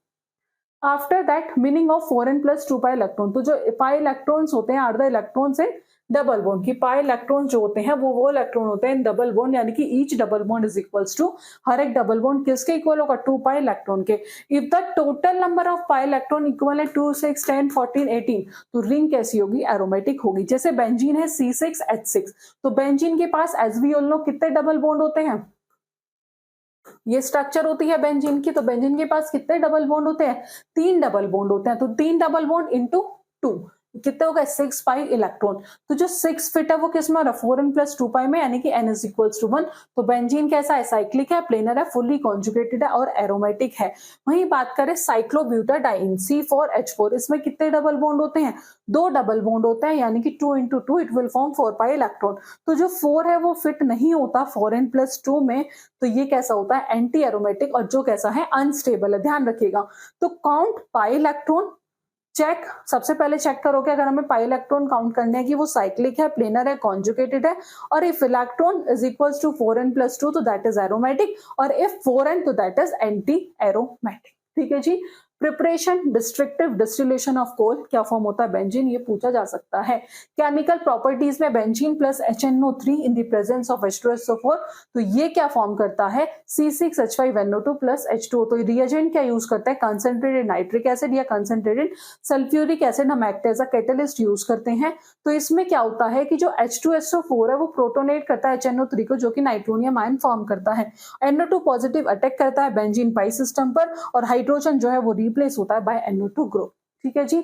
After that meaning of 4n+2 pi electron, तो जो pi electrons होते हैं are the electrons in double bond की pi electron जो होते हैं वो इलेक्ट्रॉन होते हैं डबल बॉन्ड, यानी कि each double bond is equals to, हर एक डबल बॉन्ड किसके इक्वल होगा, 2 पाई इलेक्ट्रॉन के। If the total number of pi electron equal है 2 6 10 14 18, तो रिंग कैसी होगी, एरोमेटिक होगी। जैसे बेंजीन है C6H6, तो बेंजीन के पास एज वी ऑल नो कितने डबल बॉन्ड होते हैं, ये स्ट्रक्चर होती है बेंजीन की, तो बेंजीन के पास कितने डबल बॉन्ड होते हैं, 3 डबल बॉन्ड होते हैं। तो 3 डबल बॉन्ड इंटू 2 कितने हो गए, 6 पाई इलेक्ट्रॉन। तो जो 6 फिट है वो किस में, 4n + 2 पाई में, यानी कि n = 1। तो बेंजीन कैसा है, साइक्लिक है, प्लेनर है, फुल्ली कॉन्जुगेटेड है और एरोमेटिक है। वहीं बात करें साइक्लोब्यूटाडाइन C4H4, इसमें कितने डबल बॉन्ड होते हैं, 2 डबल बॉन्ड होते हैं, यानी कि 2 × 2 it will form 4 pi electron. तो जो 4 है वो फिट नहीं होता 4n + 2 में, तो ये कैसा होता है, एंटी एरोमेटिक, और जो कैसा है, अनस्टेबल है, ध्यान रखिएगा। तो काउंट पाई इलेक्ट्रॉन, चेक, सबसे पहले चेक करोगे अगर हमें पाई इलेक्ट्रॉन काउंट करने हैं कि वो साइक्लिक है, प्लेनर है, कॉन्जुगेटेड है, और if electron is equals to 4n + 2 तो दैट इज एरोमेटिक, और इफ 4n तो दैट इज एंटी एरोमेटिक। ठीक है जी। Preparation, destructive distillation of coal, क्या फॉर्म होता है बेंजीन, ये पूछा जा सकता है। केमिकल प्रॉपर्टीज में benzene plus HNO3 in the presence of H2SO4, तो ये क्या फॉर्म करता है, C6H5NO2 + H2O। तो रिएजेंट क्या यूज करता है, कंसंट्रेटेड नाइट्रिक एसिड या कंसंट्रेटेड सल्फ्यूरिक एसिड, हम act as a catalyst use करते हैं। तो इसमें क्या होता है कि जो H2SO4 है वो प्रोटोनेट करता है HNO3 को, जो कि नाइट्रोनियम आयन फॉर्म करता है। NO2 पॉजिटिव अटैक करता है बेंजीन पाई सिस्टम पर, और हाइड्रोजन जो है वो रिप्लेस होता है बाय NO2 ग्रुप। ठीक है जी।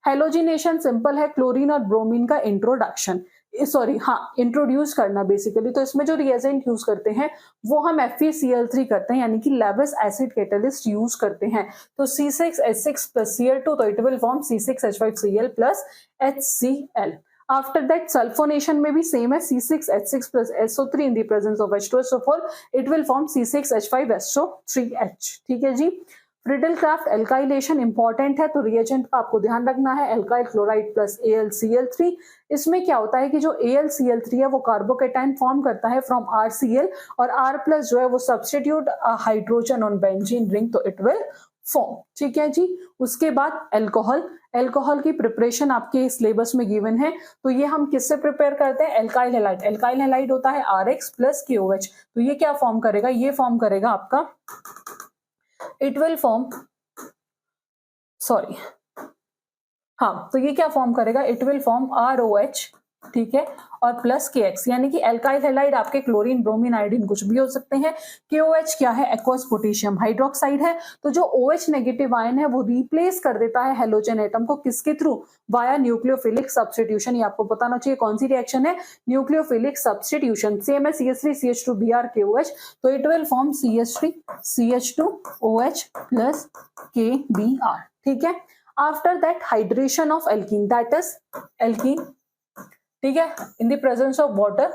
हेलोजिनेशन सिंपल है, क्लोरीन और ब्रोमीन का इंट्रोडक्शन, इंट्रोड्यूस करना बेसिकली। तो इसमें जो रिएजेंट यूज करते हैं वो हम FeCl3 करते हैं, यानी कि लेविस एसिड कैटलिस्ट यूज करते हैं। तो C6H6 + Cl2, तो it will form C6H5Cl + HCl। After that sulphonation में भी सेम है, C6H6 + SO3 in the presence of H2SO4 it will form C6H5SO3H। ठीक है जी। फ्रिडल क्राफ्ट एल्काइलेशन इंपॉर्टेंट है, तो रिएजेंट का आपको ध्यान रखना है, एल्काइल क्लोराइड + AlCl3। इसमें क्या होता है कि जो AlCl3 है वो कार्बोकेटाइन फॉर्म करता है फ्रॉम RCl, और R+ जो है वो substitute hydrogen on benzene ring, तो इट विल फॉर्म। ठीक है जी। उसके बाद एल्कोहल, एल्कोहल की प्रिपरेशन आपके सिलेबस में गिवन है, तो ये हम किससे प्रिपेयर करते हैं, एल्काइल हैलाइड। एल्काइल हैलाइड होता है RX + KOH, तो ये क्या फॉर्म करेगा, ये फॉर्म करेगा आपका, इट विल फॉर्म, तो ये क्या फॉर्म करेगा, इट विल फॉर्म ROH, ठीक है, और प्लस KX, यानी कि एल्काइल हैलाइड आपके क्लोरीन, ब्रोमीन, आयोडीन कुछ भी हो सकते हैं। KOH क्या है, एक्वस पोटेशियम हाइड्रोक्साइड है। तो जो OH नेगेटिव आयन है वो रिप्लेस कर देता है हेलोजन एटम को, किसके थ्रू, वाया न्यूक्लियोफिलिक सब्स्टिट्यूशन। ये आपको बताना चाहिए कौन सी रिएक्शन है, न्यूक्लियोफिलिक सब्स्टिट्यूशन। सेम है CH3 CH2 Br KOH, तो it will form CH3 CH2 OH + KBr। ठीक है। After that hydration of alkene, that is alkene, ठीक है, इन द प्रेजेंस ऑफ वाटर,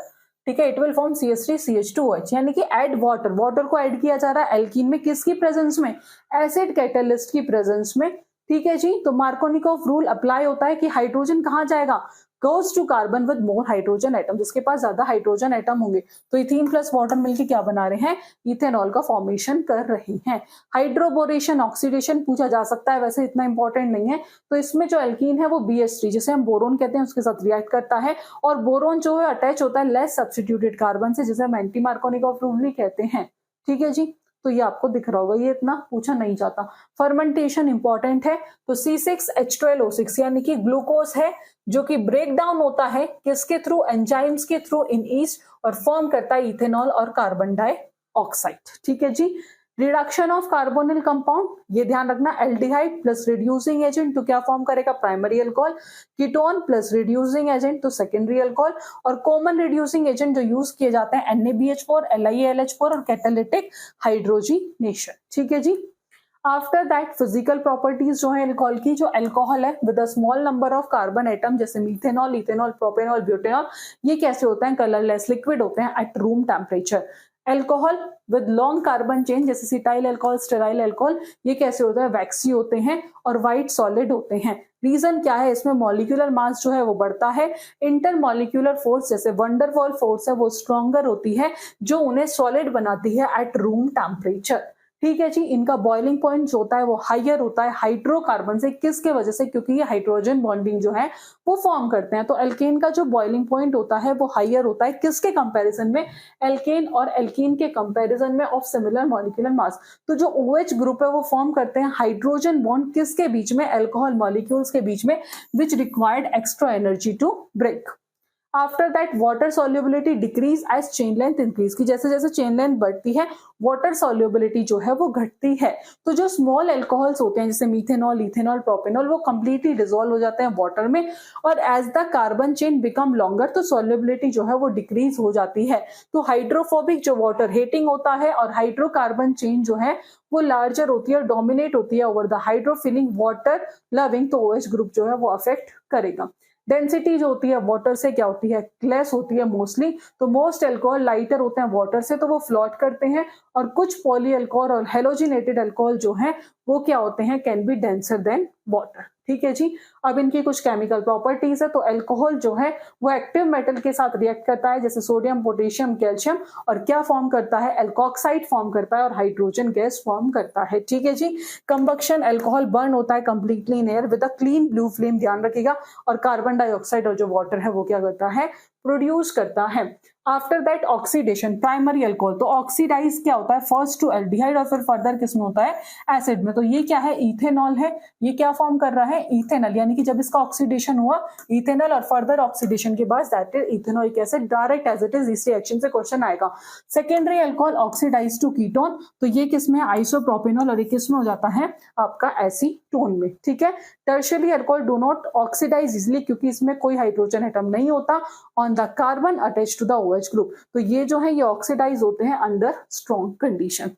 ठीक है, it will form CH3 CH2OH, यानी कि ऐड वाटर, वाटर को ऐड किया जा रहा है एल्कीन में, किसकी प्रेजेंस में, एसिड कैटलिस्ट की प्रेजेंस में। ठीक है जी। तो मार्कोनिकोव रूल अप्लाई होता है कि हाइड्रोजन कहाँ जाएगा, goes to carbon with more hydrogen atom, जिसके पास ज्यादा हाइड्रोजन एटम होंगे। तो इथीन प्लस वाटर मिलकर क्या बना रहे हैं, इथेनॉल का फॉर्मेशन कर रहे हैं। हाइड्रोबोरेशन ऑक्सीडेशन पूछा जा सकता है, वैसे इतना इंपॉर्टेंट नहीं है। तो इसमें जो एल्कीन है वो BH3 जिसे हम बोरोन कहते हैं उसके साथ रिएक्ट करता है, और बोरोन जो है अटैच होता है लेस सब्स्टिट्यूटेड कार्बन से, जिसे हम एंटी मार्कोनिकोव रूल भी कहते हैं। ठीक है जी। तो ये आपको दिख रहा होगा, ये इतना पूछा नहीं जाता। फर्मेंटेशन इंपॉर्टेंट है, तो C6H12O6 यानी कि ग्लूकोज है जो कि ब्रेक डाउन होता है किसके थ्रू, एंजाइम्स के थ्रू इन ईस्ट, और फॉर्म करता है इथेनॉल और कार्बन डाइऑक्साइड। ठीक है जी। रिडक्शन ऑफ कार्बोनिल कंपाउंड, ये ध्यान रखना, एल्डिहाइड प्लस रिड्यूसिंग एजेंट तो क्या फॉर्म करेगा, primary alcohol. Ketone plus reducing agent तो सेकेंडरी अल्कोहल। और कॉमन रिड्यूसिंग एजेंट जो यूज किए जाते हैं NaBH4 LiAlH4 और कैटालिटिक हाइड्रोजिनेशन। ठीक है जी। आफ्टर दैट फिजिकल प्रॉपर्टीज जो है अल्कोहल की, जो अल्कोहल है with a small number of carbon atom, जैसे मीथेनॉल, इथेनॉल, प्रोपेनॉल, ब्यूटेनॉल, ये कैसे होते हैं, कलरलेस लिक्विड होते हैं eight room temperature. Alcohol with long carbon chain जैसे सिटाइल अल्कोहल, स्टेराइल अल्कोहल, ये कैसे होता है, वैक्सी होते हैं और व्हाइट सॉलिड होते हैं। रीजन क्या है, इसमें मॉलिक्यूलर मास जो है वो बढ़ता है, इंटर मॉलिक्यूलर फोर्स जैसे वंडरवॉल फोर्स है वो स्ट्रॉन्गर होती है, जो उन्हें सॉलिड बनाती है एट रूम टेम्परेचर। ठीक है जी। इनका बॉइलिंग पॉइंट जो होता है वो हाइयर होता है हाइड्रोकार्बन से, किसके वजह से, क्योंकि ये हाइड्रोजन बॉन्डिंग जो है वो फॉर्म करते हैं। तो एल्केन का जो बॉइलिंग पॉइंट होता है वो हाइयर होता है किसके कंपैरिजन में, एल्केन और एल्कीन के कंपैरिजन में ऑफ सिमिलर मॉलिक्यूलर मास। तो जो OH ग्रुप है वो फॉर्म करते हैं हाइड्रोजन बॉन्ड किसके बीच में, अल्कोहल मॉलिक्यूल्स के बीच में, which required extra energy to break. After that water solubility decrease as chain length increase, की जैसे जैसे चेन लेंथ बढ़ती है वाटर सॉल्युबिलिटी जो है वो घटती है। तो जो स्मॉल एल्कोहल्स होते हैं जैसे मीथेनॉल, इथेनॉल, प्रोपेनॉल, वो कंप्लीटली डिसॉल्व हो जाते हैं वाटर में, और as the carbon chain become longer तो सॉल्युबिलिटी जो है वो डिक्रीज हो जाती है। तो हाइड्रोफोबिक जो वाटर हेटिंग होता है और हाइड्रोकार्बन चेन जो है वो लार्जर होती है, डोमिनेट होती है ओवर द हाइड्रोफिलिंग वाटर लविंग, तो OH ग्रुप जो है वो अफेक्ट करेगा। डेंसिटी जो होती है वाटर से क्या होती है, लेस होती है मोस्टली। तो मोस्ट एल्कोहल लाइटर होते हैं वाटर से तो वो फ्लोट करते हैं, और कुछ पॉली एल्कोहल और हेलोजिनेटेड एल्कोहल जो है वो क्या होते हैं, can be denser then water. ठीक है जी। अब इनकी कुछ केमिकल प्रॉपर्टीज है। तो एल्कोहल जो है वो एक्टिव मेटल के साथ रिएक्ट करता है जैसे सोडियम, पोटेशियम, कैल्शियम, और क्या फॉर्म करता है, एल्कोक्साइड फॉर्म करता है और हाइड्रोजन गैस फॉर्म करता है। ठीक है जी। कंबक्शन, एल्कोहल बर्न होता है completely in air with a clean blue flame, ध्यान रखिएगा, और कार्बन डाइऑक्साइड और जो वाटर है वो क्या करता है, प्रोड्यूस करता है। After that oxidation, primary alcohol, तो ऑक्सीडाइज क्या होता है, फर्स्ट टू एल्डिहाइड और फिर फर्दर किसमें होता है, एसिड में। तो ये क्या है, इथेनॉल है, ये क्या फॉर्म कर रहा है, इथेनॉल, यानी कि जब इसका ऑक्सीडेशन हुआ इथेनॉल और फर्दर ऑक्सीडेशन के बाद that is ethanoic acid, direct as it is, इस रिएक्शन से क्वेश्चन आएगा। Secondary alcohol oxidise to ketone, तो ये किसमें है, आइसोप्रोपेनॉल, और ये किसमें हो जाता है आपका एसीटोन में। ठीक है। Tertiary alcohol do not oxidise easily, क्योंकि इसमें कोई हाइड्रोजन एटम नहीं होता on the carbon attach to the OH group, तो ये जो है ये ऑक्सीडाइज होते हैं अंडर स्ट्रॉन्ग कंडीशन।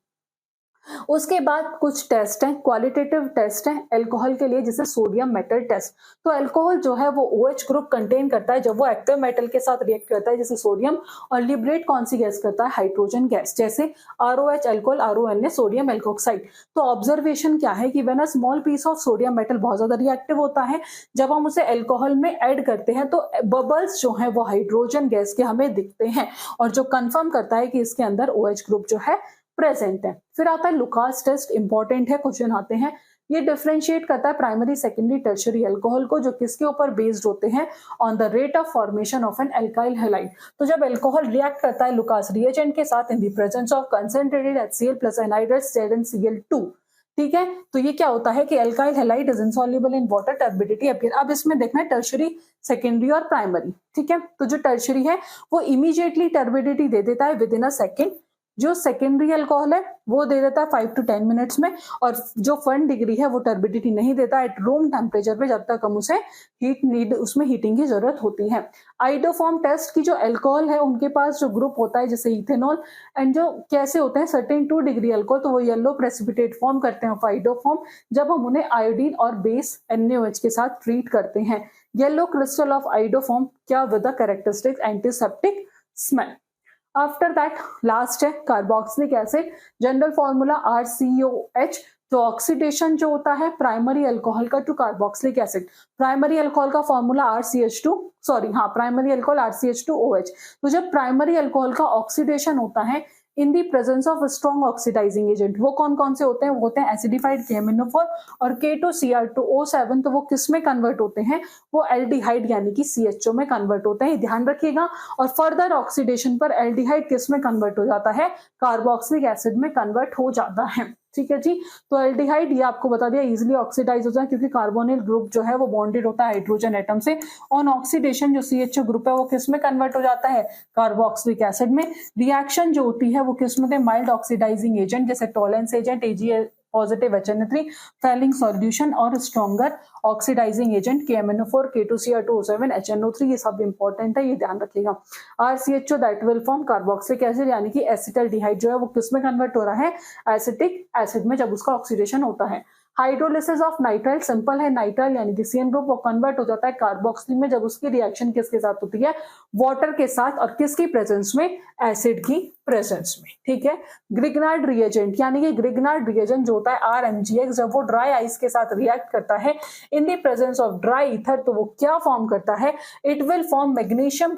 उसके बाद कुछ टेस्ट हैं, क्वालिटेटिव टेस्ट हैं अल्कोहल के लिए, जैसे सोडियम मेटल टेस्ट। तो अल्कोहल जो है वो OH ग्रुप कंटेन करता है जब वो एक्टिव मेटल के साथ रिएक्ट करता है जैसे सोडियम, और लिबरेट कौन सी गैस करता है, हाइड्रोजन गैस, जैसे ROH alcohol, RONA sodium alkoxide. तो ऑब्जर्वेशन क्या है कि when a small piece of sodium metal बहुत ज्यादा रिएक्टिव होता है, जब हम उसे अल्कोहल में ऐड करते हैं तो बबल्स जो है वो हाइड्रोजन गैस के हमें दिखते हैं, और जो कंफर्म करता है कि इसके अंदर OH ग्रुप जो है प्रेजेंट है। फिर आता है लुकास टेस्ट, इंपॉर्टेंट है, क्वेश्चन आते हैं। ये डिफरेंशिएट करता है प्राइमरी, सेकेंडरी, टर्शियरी अल्कोहल को, जो किसके ऊपर बेस्ड होते हैं, on the rate of formation of an alkyl halide. तो जब अल्कोहल रिएक्ट करता है लुकास रिएजेंट के साथ इन the presence of concentrated HCl plus anhydrides ZnCl2, ठीक है, तो ये क्या होता है कि alkyl halide is insoluble in water, turbidity appear. अब इसमें देखना है टर्शियरी, सेकेंडरी और प्राइमरी। ठीक है। तो जो टर्शियरी है वो इमीडिएटली टर्बिडिटी दे देता है विद इन अ सेकेंड, जो सेकेंडरी अल्कोहल है वो दे देता है 5 to 10 मिनट्स में, और जो 1 डिग्री है वो टर्बिडिटी नहीं देता एट रूम टेम्परेचर पे, जब तक हम उसे उसमें हीटिंग की जरूरत होती है। आइडोफॉर्म टेस्ट की जो अल्कोहल है उनके पास जो ग्रुप होता है जैसे इथेनॉल, एंड जो कैसे होते हैं सर्टेन 2 डिग्री अल्कोहल, तो वो येलो प्रेसिपिटेट फॉर्म करते हैं आइडोफॉर्म, जब हम उन्हें आयोडीन और बेस NaOH के साथ ट्रीट करते हैं। येलो क्रिस्टल ऑफ आइडोफॉर्म क्या, with the characteristic antiseptic smell. After that last है carboxylic acid, general formula RCOH। तो ऑक्सीडेशन जो होता है प्राइमरी अल्कोहल का to carboxylic acid, primary alcohol का फॉर्मूला प्राइमरी अल्कोहल RCH2OH। तो जब प्राइमरी अल्कोहल का ऑक्सीडेशन होता है in the presence of strong oxidising agent, वो कौन कौन से होते हैं, वो होते हैं एसिडिफाइड KMnO4 और K2Cr2O7। तो वो किस में कन्वर्ट होते हैं, वो एल्डिहाइड यानी कि CHO में कन्वर्ट होते हैं, ध्यान रखिएगा। और फर्दर ऑक्सीडेशन पर एल्डिहाइड किस में कन्वर्ट हो जाता है, कार्बोक्सिलिक एसिड में कन्वर्ट हो जाता है। ठीक है जी। तो एल्डिहाइड ये आपको बता दिया इजीली ऑक्सीडाइज होता है क्योंकि कार्बोनिल ग्रुप जो है वो बॉन्डेड होता है हाइड्रोजन एटम से। ऑन ऑक्सीडेशन जो CHO ग्रुप है वो किस में कन्वर्ट हो जाता है, कार्बोक्सिलिक एसिड में। रिएक्शन जो होती है वो किस में, माइल्ड ऑक्सीडाइजिंग एजेंट जैसे Tollens agent AgA positive HNO3, Fehling solution और stronger oxidising agent KMnO4, K2Cr2O7, HNO3, ये सब इंपॉर्टेंट है, ये ध्यान रखिएगा। RCHO that will form carboxylic acid, यानी कि एसिटल्डिहाइड जो है वो किस में कन्वर्ट हो रहा है, एसिटिक एसिड में, जब उसका ऑक्सीडेशन होता है। हाइड्रोलिसिस ऑफ नाइट्राइल सिंपल है, नाइट्राइल यानी कि CN ग्रुप वो कन्वर्ट हो जाता है कार्बोक्सिल में जब उसकी रिएक्शन किसके साथ होती है, वाटर के साथ, और किसकी प्रेजेंस में, एसिड की प्रेजेंस में। ठीक है। ग्रिग्नार्ड रिएजेंट यानी कि ग्रिग्नार्ड रिएजेंट जो होता है RMgX, जब वो ड्राई आइस के साथ रिएक्ट करता है इन the presence of dry ether, तो वो क्या फॉर्म करता है, it will form magnesium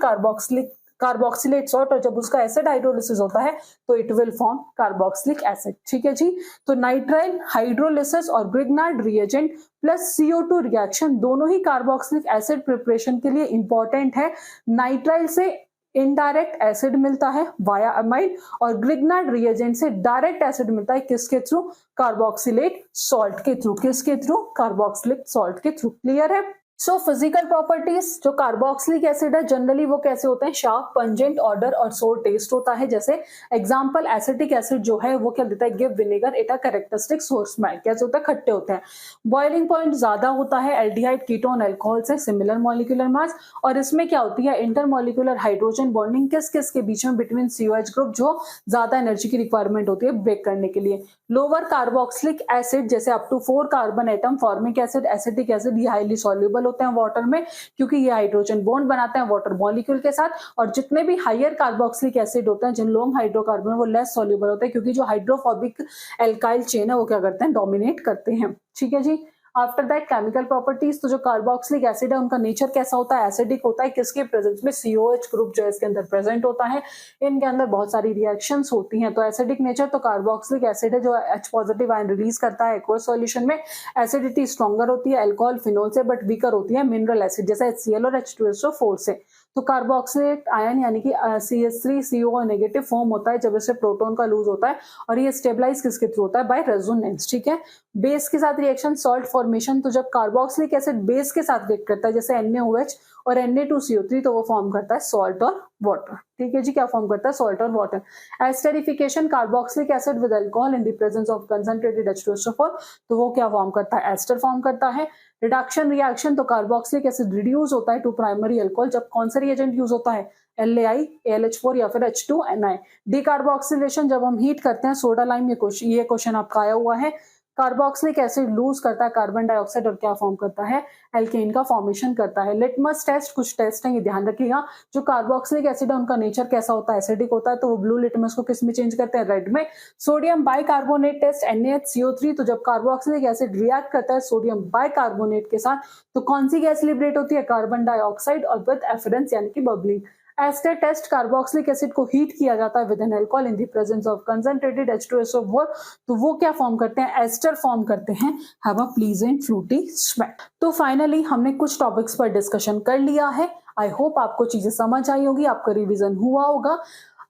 carboxylate salt, और जब उसका एसिड हाइड्रोलिसिस होता है तो it will form carboxylic acid. ठीक है जी। तो नाइट्राइल हाइड्रोलिसिस और Grignard reagent plus CO2 reaction दोनों ही कार्बोक्सिलिक एसिड प्रिपरेशन के लिए इंपॉर्टेंट है। नाइट्राइल से इनडायरेक्ट एसिड मिलता है वाया अमाइड, और ग्रिग्नार्ड रिएजेंट से डायरेक्ट एसिड मिलता है किसके थ्रू? कार्बोक्सिलेट सॉल्ट के थ्रू। किसके थ्रू? कार्बोक्सिलिक सॉल्ट के थ्रू। क्लियर है? सो फिजिकल प्रॉपर्टीज, जो कार्बोक्सिलिक एसिड है जनरली वो कैसे होते हैं? शार्प, पंजेंट, ऑर्डर और सोर टेस्ट होता है। जैसे एग्जांपल एसिटिक एसिड जो है वो क्या देता है? Give vinegar it a characteristic सोर स्मेल। कैसे होता है? खट्टे होते हैं। बॉइलिंग पॉइंट ज्यादा होता है एल्डिहाइड, कीटोन, अल्कोहल से सिमिलर मॉलिक्यूलर मास, और इसमें क्या होती है? इंटरमॉलिक्यूलर हाइड्रोजन बॉन्डिंग किस किस के बीच में? बिटवीन COH ग्रुप, जो ज्यादा एनर्जी की रिक्वायरमेंट होती है ब्रेक करने के लिए। लोअर कार्बोक्सिलिक एसिड जैसे up to 4 carbon atom, formic acid, acetic acid, ये हाईली सॉल्युबल होते हैं वाटर में, क्योंकि ये हाइड्रोजन बॉन्ड बनाते हैं वाटर मॉलिक्यूल के साथ। और जितने भी हायर कार्बोक्सिलिक एसिड होते हैं, जिन लॉन्ग हाइड्रोकार्बन, वो लेस सॉल्युबल होते हैं, क्योंकि जो हाइड्रोफोबिक एल्काइल चेन है वो क्या करते हैं? डोमिनेट करते हैं। ठीक है जी। आफ्टर दैट केमिकल प्रॉपर्टीज, तो जो कार्बोक्सिलिक एसिड है उनका नेचर कैसा होता है? एसिडिक होता है। किसके प्रेजेंस में? COH ग्रुप जो है इसके अंदर प्रेजेंट होता है। इनके अंदर बहुत सारी रिएक्शंस होती हैं। तो एसिडिक नेचर, तो कार्बोक्सिलिक एसिड है जो H पॉजिटिव आयन रिलीज करता है एक्वस सॉल्यूशन में। एसिडिटी स्ट्रॉन्गर होती है अल्कोहल फिनोल से, बट वीकर होती है मिनरल एसिड जैसे HCl और H2SO4 से। तो कार्बोक्सिलेट आयन यानी कि CH3CO नेगेटिव फॉर्म होता है जब इससे प्रोटॉन का लूज होता है, और ये स्टेबलाइज किसके थ्रू होता है? By resonance. ठीक है। बेस के साथ रिएक्शन सॉल्ट फॉर्मेशन, तो जब कार्बोक्सिलिक एसिड बेस के साथ रिएक्ट करता है जैसे NaOH और Na2CO3, तो वो फॉर्म करता है सॉल्ट और वाटर। ठीक है जी। क्या फॉर्म करता है? सॉल्ट और water. Esterification, carboxylic acid with alcohol in the presence of concentrated H2SO4, तो वो क्या फॉर्म करता है? एस्टर फॉर्म करता है। रिडक्शन रिएक्शन, तो कार्बोक्सिलिक एसिड रिड्यूस होता है टू प्राइमरी अल्कोहल जब कौन सा रिएजेंट यूज होता है? LAI, ALH4 या फिर H2NI। डिकार्बोक्सिलेशन, जब हम हीट करते हैं सोडा लाइम, ये क्वेश्चन आपका आया हुआ है। कार्बोक्सिलिक एसिड लूज करता है कार्बन डाइऑक्साइड और क्या फॉर्म करता है? एल्केन का फॉर्मेशन करता है। लिटमस टेस्ट, कुछ टेस्ट है ये ध्यान रखिएगा। जो कार्बोक्सिलिक एसिड है उनका नेचर कैसा होता है? एसिडिक होता है, तो वो ब्लू लिटमस को किस में चेंज करते हैं? रेड में। सोडियम बाइकार्बोनेट टेस्ट NaHCO3, तो जब कार्बोक्सिलिक एसिड रिएक्ट करता है सोडियम बाइकार्बोनेट के साथ, तो कौन सी गैस लिबरेट होती है? कार्बन डाइऑक्साइड, और विद एफरेंस यानी कि bubbling. Ester test, carboxylic acid को हीट किया जाता है with an alcohol in the presence of concentrated H2SO4, तो वो क्या फॉर्म करते हैं? एस्टर फॉर्म करते हैं, have a pleasant Frooti smell. तो फाइनली हमने कुछ टॉपिक्स पर डिस्कशन कर लिया है। आई होप आपको चीजें समझ आई होगी, आपका रिवीजन हुआ होगा।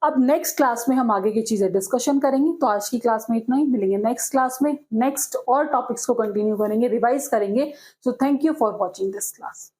अब नेक्स्ट क्लास में हम आगे की चीजें डिस्कशन करेंगे। तो आज की क्लास में इतना ही, मिलेंगे नेक्स्ट क्लास में, नेक्स्ट और टॉपिक्स को कंटिन्यू करेंगे, रिवाइज करेंगे। So thank you for watching this class.